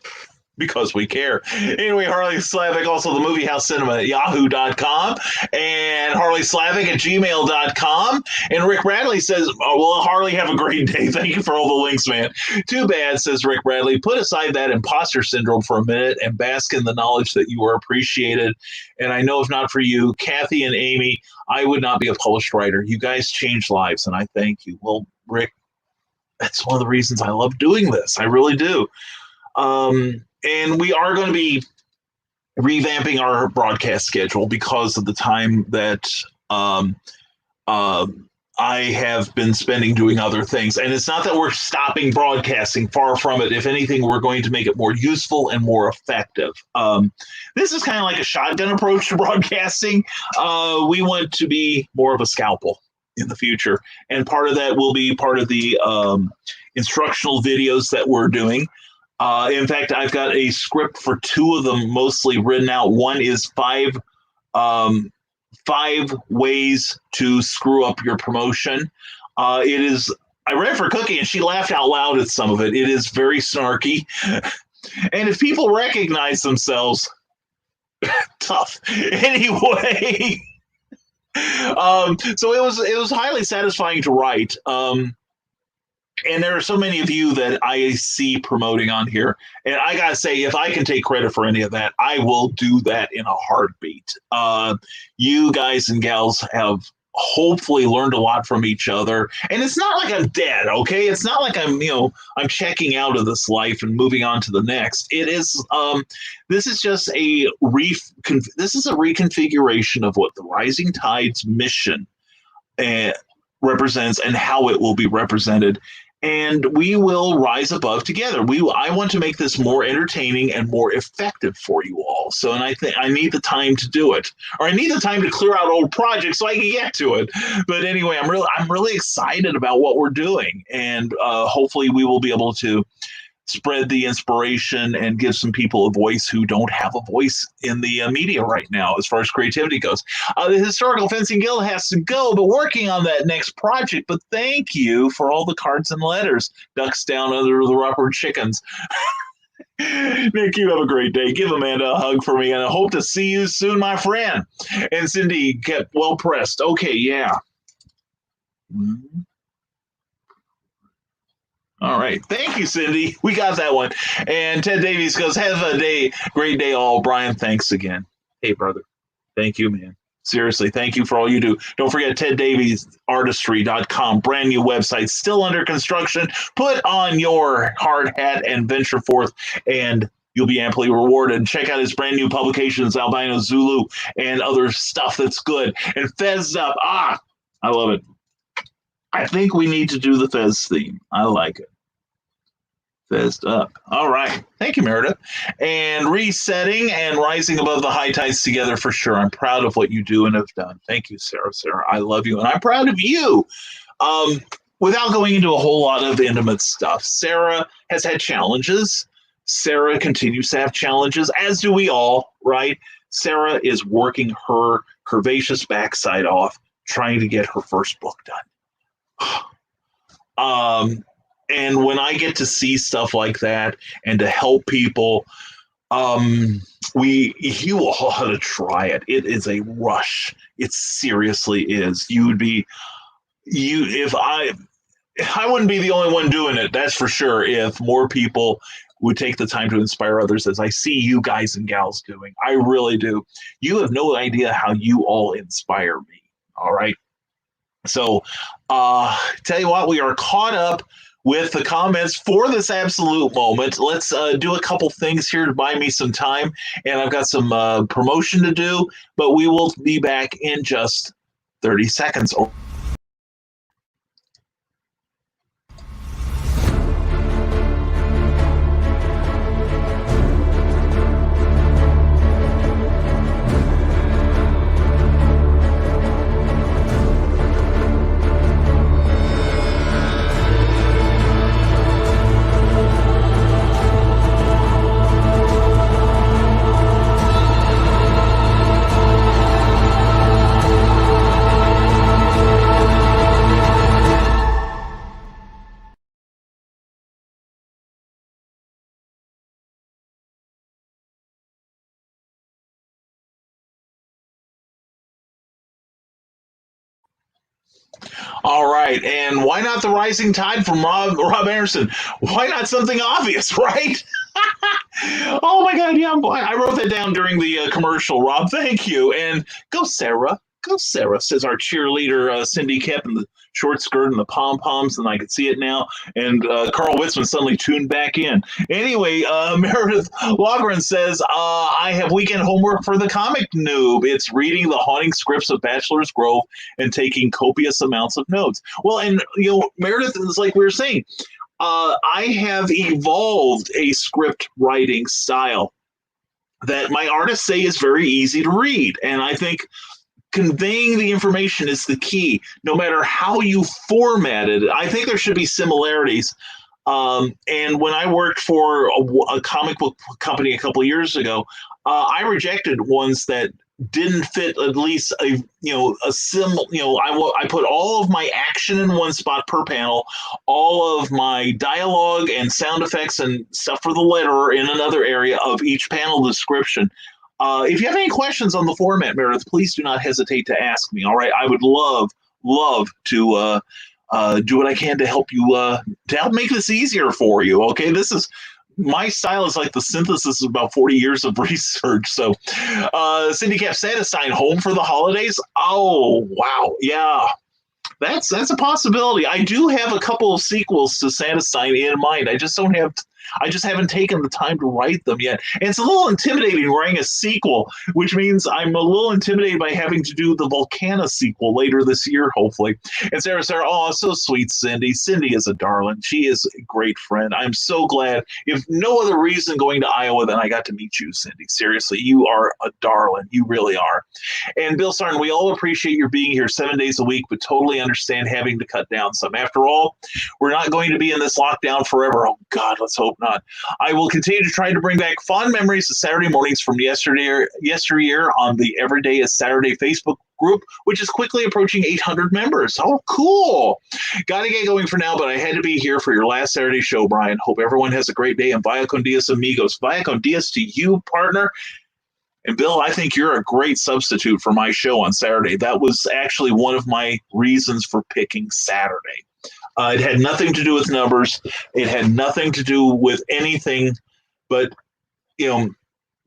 Because we care. Anyway, Harley Slavic, also the movie house cinema at yahoo.com and Harley Slavic at gmail.com. And Rick Bradley says, oh, well, Harley, have a great day. Thank you for all the links, man. Too bad, says Rick Bradley. Put aside that imposter syndrome for a minute and bask in the knowledge that you are appreciated. And I know if not for you, Kathy and Amy, I would not be a published writer. You guys changed lives, and I thank you. Well, Rick, that's one of the reasons I love doing this. I really do. And we are going to be revamping our broadcast schedule because of the time that I have been spending doing other things. And it's not that we're stopping broadcasting, far from it. If anything, we're going to make it more useful and more effective. This is kind of like a shotgun approach to broadcasting. We want to be more of a scalpel in the future. And part of that will be part of the instructional videos that we're doing. In fact, I've got a script for 2 of them mostly written out. One is 5 ways to screw up your promotion. It is. I read it for Cookie, and she laughed out loud at some of it. It is very snarky, and if people recognize themselves, tough. Anyway, so it was highly satisfying to write. And there are so many of you that I see promoting on here. And I got to say, if I can take credit for any of that, I will do that in a heartbeat. You guys and gals have hopefully learned a lot from each other. And it's not like I'm dead, okay? It's not like I'm checking out of this life and moving on to the next. It is, this is just this is a reconfiguration of what the Rising Tide's mission represents and how it will be represented. And we will rise above together. I want to make this more entertaining and more effective for you all. So, and I think I need the time to do it, or I need the time to clear out old projects so I can get to it. But anyway, I'm really excited about what we're doing, and hopefully we will be able to spread the inspiration and give some people a voice who don't have a voice in the media right now as far as creativity goes. The Historical Fencing Guild has to go, but working on that next project. But thank you for all the cards and letters. Ducks down under the rubber chickens. Nick, you have a great day. Give Amanda a hug for me, and I hope to see you soon, my friend. And Cindy kept well pressed. Okay, yeah. Mm-hmm. All right. Thank you, Cindy. We got that one. And Ted Davies goes, have a great day all. Brian, thanks again. Hey, brother. Thank you, man. Seriously, thank you for all you do. Don't forget teddaviesartistry.com, brand new website, still under construction. Put on your hard hat and venture forth, and you'll be amply rewarded. Check out his brand new publications, Albino Zulu, and other stuff that's good. And Fez Up. I love it. I think we need to do the Fez theme. I like it. Fezed up. All right. Thank you, Meredith. And resetting and rising above the high tides together for sure. I'm proud of what you do and have done. Thank you, Sarah. Sarah, I love you. And I'm proud of you. Without going into a whole lot of intimate stuff, Sarah has had challenges. Sarah continues to have challenges, as do we all, right? Sarah is working her curvaceous backside off, trying to get her first book done. And when I get to see stuff like that and to help people, you all ought to try it. It is a rush. It seriously is. If I wouldn't be the only one doing it, that's for sure. If more people would take the time to inspire others, as I see you guys and gals doing, I really do. You have no idea how you all inspire me. All right. So, tell you what, we are caught up with the comments for this absolute moment. Let's do a couple things here to buy me some time, and I've got some promotion to do, but we will be back in just 30 seconds. All right, and why not the rising tide from Rob Anderson? Why not something obvious, right? Oh my God, yeah, I wrote that down during the commercial. Rob, thank you, and go Sarah, go Sarah, says our cheerleader Cindy kept in the short skirt and the pom poms, and I could see it now. And Carl Witzman suddenly tuned back in. Anyway, Meredith Logren says, I have weekend homework for the comic noob. It's reading the haunting scripts of Bachelor's Grove and taking copious amounts of notes. Well, and Meredith is like we were saying. I have evolved a script writing style that my artists say is very easy to read. And I think conveying the information is the key, no matter how you format it. I think there should be similarities. And when I worked for a comic book company a couple of years ago, I rejected ones that didn't fit at least a I put all of my action in one spot per panel, all of my dialogue and sound effects and stuff for the letterer in another area of each panel description. If you have any questions on the format, Meredith, please do not hesitate to ask me. All right, I would love to do what I can to help you to help make this easier for you. Okay, this is my style is like the synthesis of about 40 years of research. So, Cindy Cap Santa sign home for the holidays. Oh wow, yeah, that's a possibility. I do have a couple of sequels to Santa Sign in mind. I just haven't taken the time to write them yet. And it's a little intimidating writing a sequel, which means I'm a little intimidated by having to do the Volcana sequel later this year, hopefully. And Sarah, oh, so sweet, Cindy. Cindy is a darling. She is a great friend. I'm so glad, if no other reason going to Iowa than I got to meet you, Cindy. Seriously, you are a darling. You really are. And Bill Sarn, we all appreciate your being here 7 days a week, but totally understand having to cut down some. After all, we're not going to be in this lockdown forever. Oh, God, let's hope not. I will continue to try to bring back fond memories of Saturday mornings from yesteryear on the Everyday is Saturday Facebook group, which is quickly approaching 800 members. Oh, cool. Got to get going for now, but I had to be here for your last Saturday show, Brian. Hope everyone has a great day, and vaya con Dios, amigos. Vaya con Dios to you, partner. And Bill, I think you're a great substitute for my show on Saturday. That was actually one of my reasons for picking Saturday. It had nothing to do with numbers. It had nothing to do with anything but,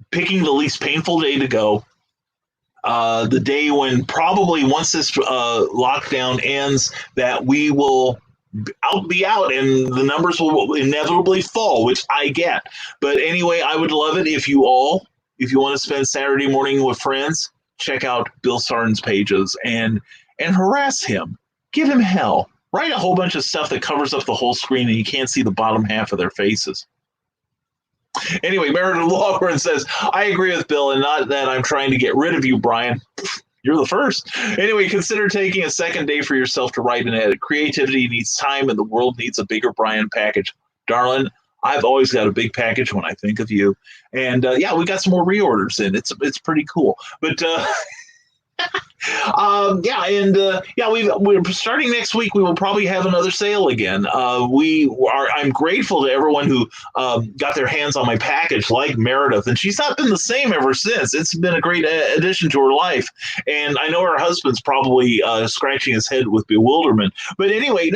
picking the least painful day to go. The day when probably once this lockdown ends, that we will be out and the numbers will inevitably fall, which I get. But anyway, I would love it if you want to spend Saturday morning with friends, check out Bill Sarn's pages and harass him. Give him hell. Write a whole bunch of stuff that covers up the whole screen and you can't see the bottom half of their faces. Anyway, Meredith Lawgren says, I agree with Bill, and not that I'm trying to get rid of you, Brian. You're the first. Anyway, consider taking a second day for yourself to write and edit. Creativity needs time, and the world needs a bigger Brian package. Darling, I've always got a big package when I think of you. And we got some more reorders in. It's pretty cool. But we're starting next week. We will probably have another sale again. I'm grateful to everyone who got their hands on my package, like Meredith, and she's not been the same ever since. It's been a great addition to her life, and I know her husband's probably scratching his head with bewilderment. But anyway,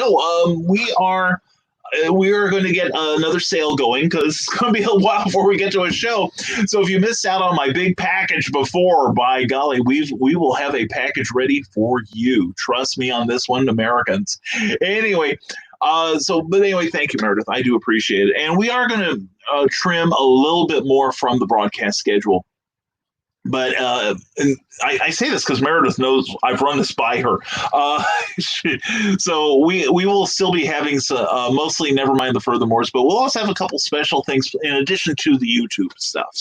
we are going to get another sale going because it's going to be a while before we get to a show. So if you missed out on my big package before, by golly, we will have a package ready for you. Trust me on this one, Americans. Anyway, thank you, Meredith. I do appreciate it. And we are going to trim a little bit more from the broadcast schedule. But and I say this because Meredith knows I've run this by her. So we will still be having mostly Nevermind the Furthermores, but we'll also have a couple special things in addition to the YouTube stuff.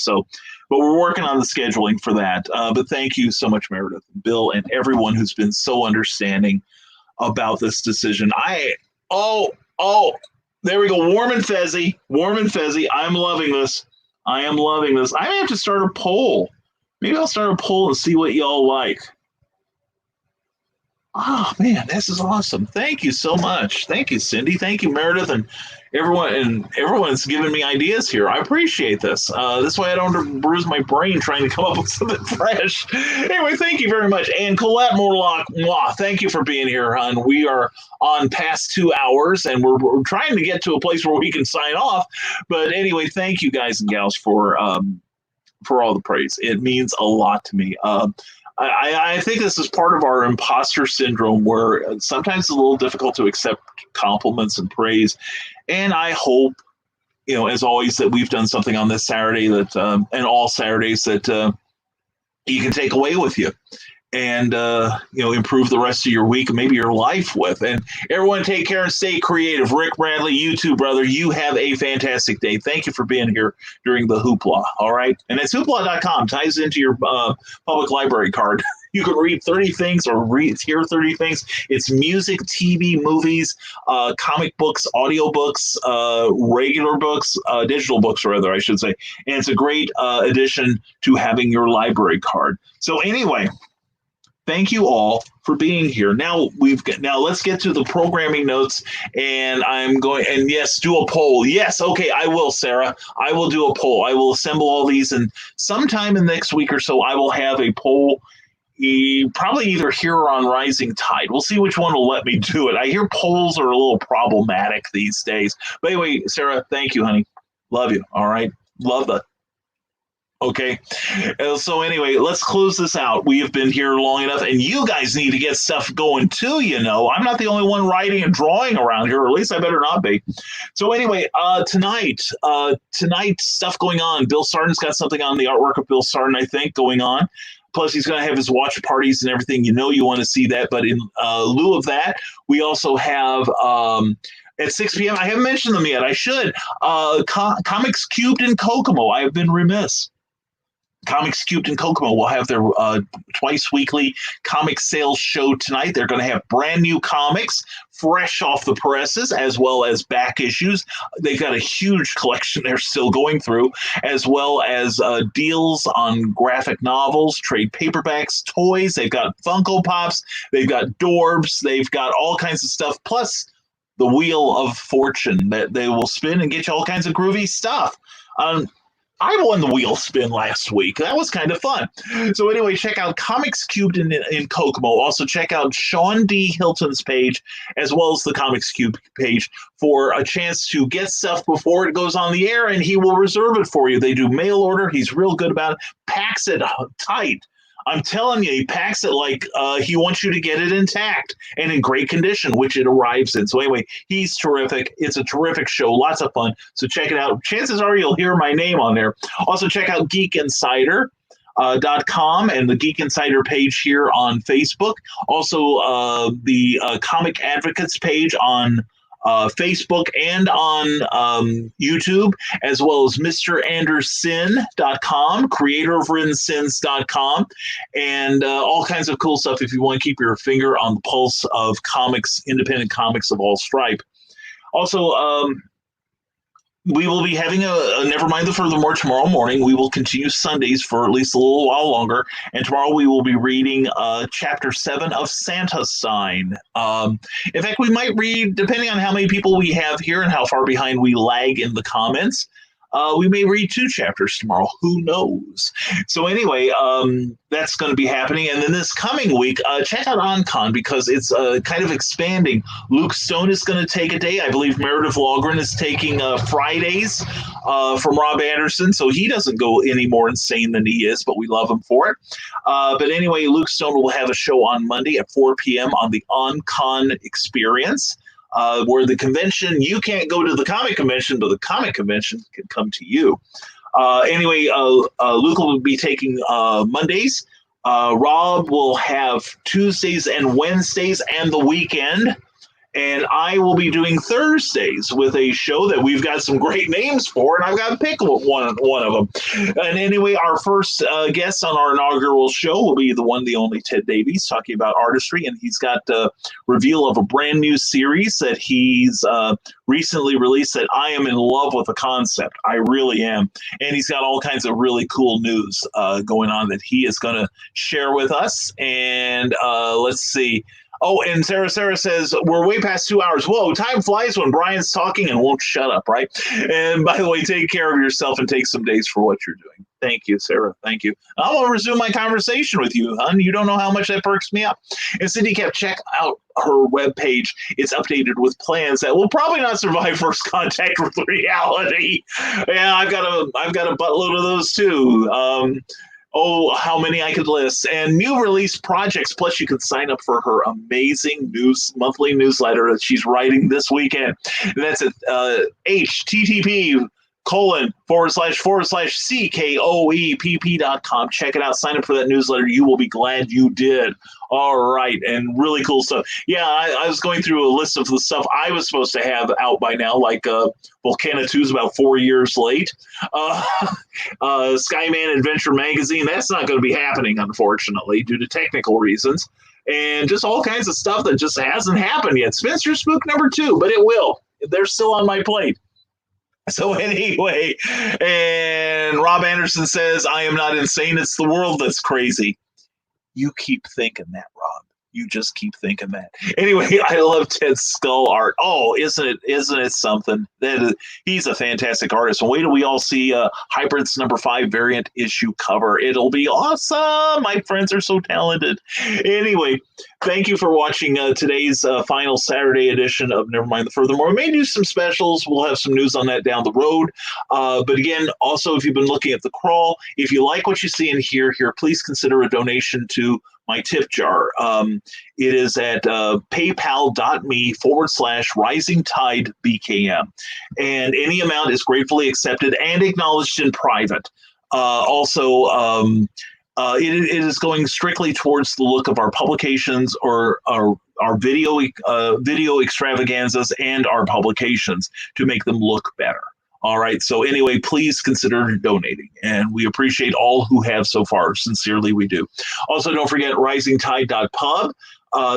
But we're working on the scheduling for that. But thank you so much, Meredith, Bill, and everyone who's been so understanding about this decision. There we go. Warm and fezzy. I'm loving this. I may have to start a poll. Maybe I'll start a poll and see what y'all like. Oh man, this is awesome. Thank you so much. Thank you, Cindy. Thank you, Meredith, and everyone. And everyone's giving me ideas here. I appreciate this. This way I don't have to bruise my brain trying to come up with something fresh. Anyway, thank you very much. And Colette Morlock, mwah, thank you for being here, hon. We are on past 2 hours, and we're trying to get to a place where we can sign off. But anyway, thank you guys and gals for all the praise. It means a lot to me. I think this is part of our imposter syndrome where sometimes it's a little difficult to accept compliments and praise. And I hope, as always, that we've done something on this Saturday that, and all Saturdays that you can take away with you and, improve the rest of your week and maybe your life with. And everyone take care and stay creative. Rick Bradley, you too, brother. You have a fantastic day. Thank you for being here during the hoopla. All right. And it's hoopla.com. Ties into your public library card. You can read 30 things or hear 30 things. It's music, TV, movies, comic books, audiobooks, regular books, digital books, rather, I should say. And it's a great addition to having your library card. So anyway, thank you all for being here. Now let's get to the programming notes, and yes, do a poll. Yes, okay, I will, Sarah. I will do a poll. I will assemble all these, and sometime in the next week or so, I will have a poll. Probably either here or on Rising Tide. We'll see which one will let me do it. I hear polls are a little problematic these days. But anyway, Sarah, thank you, honey. Love you. All right. Love that. Okay. So anyway, let's close this out. We have been here long enough, and you guys need to get stuff going too, I'm not the only one writing and drawing around here, or at least I better not be. So anyway, tonight, stuff going on. Bill Sarden's got something on, the artwork of Bill Sarden, I think, going on. Plus, he's going to have his watch parties and everything. You want to see that. But in lieu of that, we also have at 6 p.m., I haven't mentioned them yet. I should. Comics Cubed in Kokomo. I have been remiss. Comics Cubed in Kokomo will have their twice weekly comic sales show tonight. They're going to have brand new comics fresh off the presses, as well as back issues. They've got a huge collection they're still going through, as well as deals on graphic novels, trade paperbacks, toys. They've got Funko Pops. They've got Dorbs. They've got all kinds of stuff, plus the Wheel of Fortune that they will spin and get you all kinds of groovy stuff. I won the wheel spin last week. That was kind of fun. So anyway, check out Comics Cubed in Kokomo. Also check out Sean D. Hilton's page, as well as the Comics Cube page, for a chance to get stuff before it goes on the air, and he will reserve it for you. They do mail order. He's real good about it. Packs it tight. I'm telling you, he packs it like he wants you to get it intact and in great condition, which it arrives in. So anyway, he's terrific. It's a terrific show. Lots of fun. So check it out. Chances are you'll hear my name on there. Also check out Geek Insider. .com and the Geek Insider page here on Facebook. Also the Comic Advocates page on Facebook and on YouTube, as well as MrAnderSin.com, creator of RinSins.com, and all kinds of cool stuff if you want to keep your finger on the pulse of comics, independent comics of all stripe. Also, we will be having a Nevermind the Furthermore tomorrow morning. We will continue Sundays for at least a little while longer. And tomorrow we will be reading Chapter 7 of Santa's Sign. In fact, we might read, depending on how many people we have here and how far behind we lag in the comments, we may read 2 chapters tomorrow. Who knows? So anyway, that's going to be happening. And then this coming week, check out OnCon because it's kind of expanding. Luke Stone is going to take a day. I believe Meredith Logren is taking Fridays from Rob Anderson, so he doesn't go any more insane than he is, but we love him for it. But anyway, Luke Stone will have a show on Monday at 4 p.m. on the OnCon Experience. Where the convention, you can't go to the comic convention, but the comic convention can come to you. Anyway, Luke will be taking Mondays. Rob will have Tuesdays and Wednesdays and the weekend. And I will be doing Thursdays with a show that we've got some great names for, and I've got to pick one of them. And anyway, our first guest on our inaugural show will be the one, the only Ted Davies, talking about artistry, and he's got a reveal of a brand new series that he's recently released that I am in love with the concept. I really am. And he's got all kinds of really cool news going on that he is going to share with us. And let's see. Oh, and Sarah says, we're way past 2 hours. Whoa, time flies when Brian's talking and won't shut up, right? And by the way, take care of yourself and take some days for what you're doing. Thank you, Sarah. Thank you. I'll resume my conversation with you, hon. You don't know how much that perks me up. And Cindy kept check out her webpage. It's updated with plans that will probably not survive first contact with reality. Yeah, I've got a buttload of those too. Oh, how many I could list. And new release projects. Plus, you can sign up for her amazing monthly newsletter that she's writing this weekend. And that's at http:// CKOEPP.com. Check it out. Sign up for that newsletter. You will be glad you did. All right. And really cool stuff. Yeah, I was going through a list of the stuff I was supposed to have out by now, like Volcana 2 is about 4 years late. Skyman Adventure Magazine, that's not going to be happening, unfortunately, due to technical reasons. And just all kinds of stuff that just hasn't happened yet. Spencer Spook #2, but it will. They're still on my plate. So anyway, and Rob Anderson says, I am not insane. It's the world that's crazy. You keep thinking that, Rob. You just keep thinking that. Anyway, I love Ted's skull art. Oh, isn't it something? He's a fantastic artist. And wait till we all see Hybrid's #5 variant issue cover. It'll be awesome. My friends are so talented. Anyway, thank you for watching today's final Saturday edition of Nevermind the Furthermore. We may do some specials. We'll have some news on that down the road. But again, also, if you've been looking at the crawl, if you like what you see and hear here, please consider a donation to my tip jar. It is at paypal.me/Rising Tide BKM. And any amount is gratefully accepted and acknowledged in private. It is going strictly towards the look of our publications or our video extravaganzas and our publications to make them look better. All right. So anyway, please consider donating. And we appreciate all who have so far. Sincerely, we do. Also, don't forget risingtide.pub.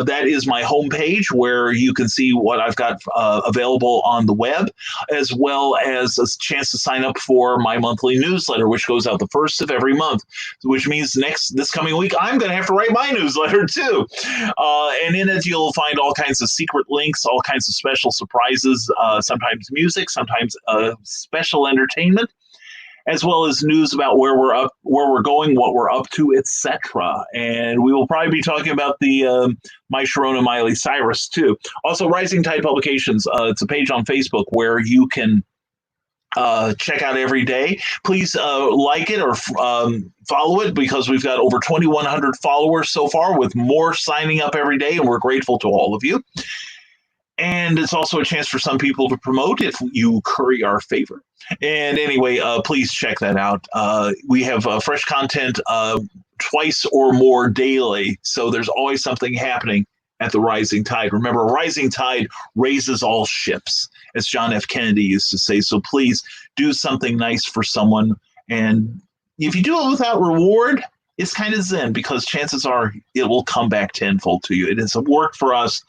That is my homepage where you can see what I've got available on the web, as well as a chance to sign up for my monthly newsletter, which goes out the first of every month, which means this coming week, I'm going to have to write my newsletter too. And in it, you'll find all kinds of secret links, all kinds of special surprises, sometimes music, sometimes special entertainment, as well as news about where we're going, what we're up to, etc. And we will probably be talking about the My Sharona Miley Cyrus too. Also, Rising Tide Publications. It's a page on Facebook where you can check out every day. Please like it or follow it, because we've got over 2,100 followers so far, with more signing up every day, and we're grateful to all of you. And it's also a chance for some people to promote if you curry our favor. And anyway, please check that out. We have fresh content twice or more daily, so there's always something happening at the Rising Tide. Remember, Rising Tide raises all ships, as John F. Kennedy used to say. So please do something nice for someone. And if you do it without reward, it's kind of zen, because chances are it will come back tenfold to you. It is a work for us.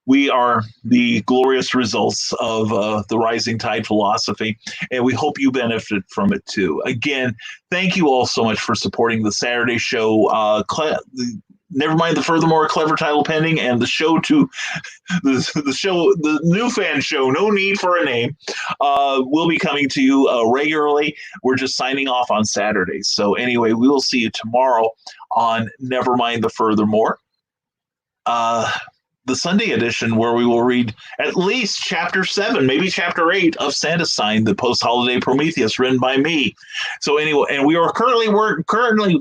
We are the glorious results of the Rising Tide philosophy, and we hope you benefit from it too. Again, thank you all so much for supporting the Saturday show. Nevermind the Furthermore, clever title pending, and the show the new fan show, no need for a name, will be coming to you regularly. We're just signing off on Saturdays. So anyway, we will see you tomorrow on Nevermind the Furthermore. The Sunday edition, where we will read at least chapter 7, maybe chapter 8 of Santa Sign, the post-holiday Prometheus, written by me. So anyway, and we are currently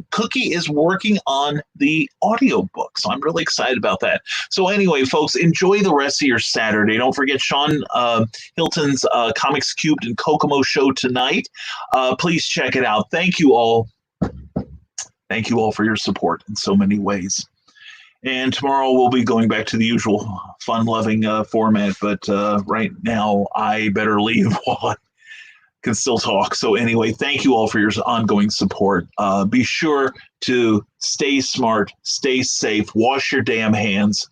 Cookie is working on the audiobook, so I'm really excited about that. So anyway, folks, enjoy the rest of your Saturday. Don't forget Sean Hilton's Comics Cubed and Kokomo show tonight. Please check it out. Thank you all. Thank you all for your support in so many ways. And tomorrow we'll be going back to the usual fun-loving format. But right now, I better leave while I can still talk. So anyway, thank you all for your ongoing support. Be sure to stay smart, stay safe, wash your damn hands,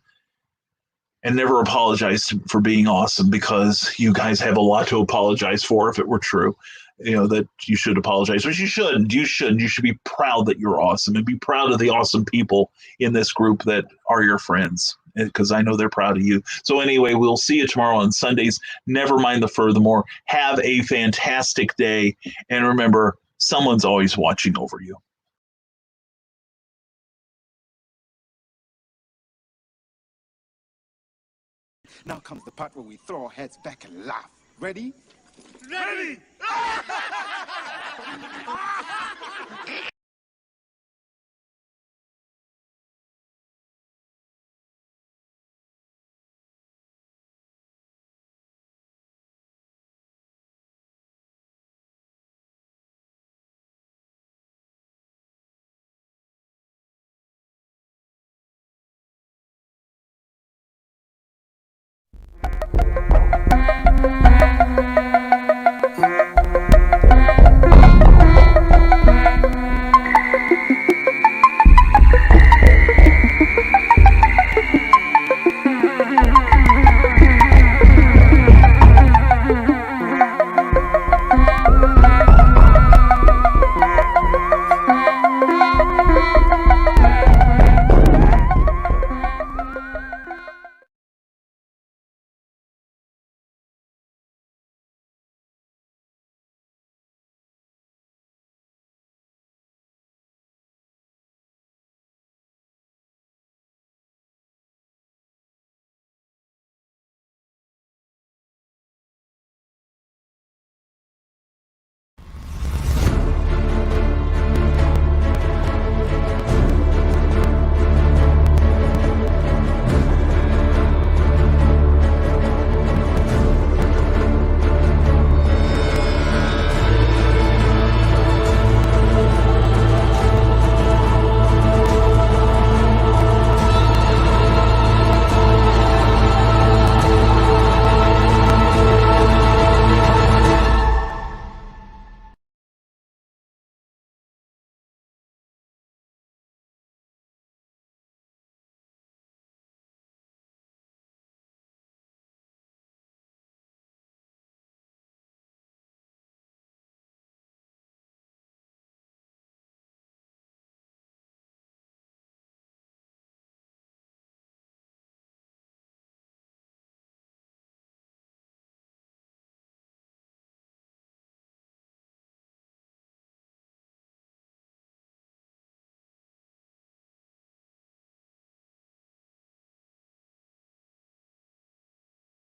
and never apologize for being awesome, because you guys have a lot to apologize for if it were true. You know, that you should apologize, but you shouldn't. You shouldn't. You should be proud that you're awesome, and be proud of the awesome people in this group that are your friends. because I know they're proud of you. So anyway, we'll see you tomorrow on Sundays. Never mind the furthermore. Have a fantastic day. And remember, someone's always watching over you. Now comes the part where we throw our heads back and laugh. Ready? Ready!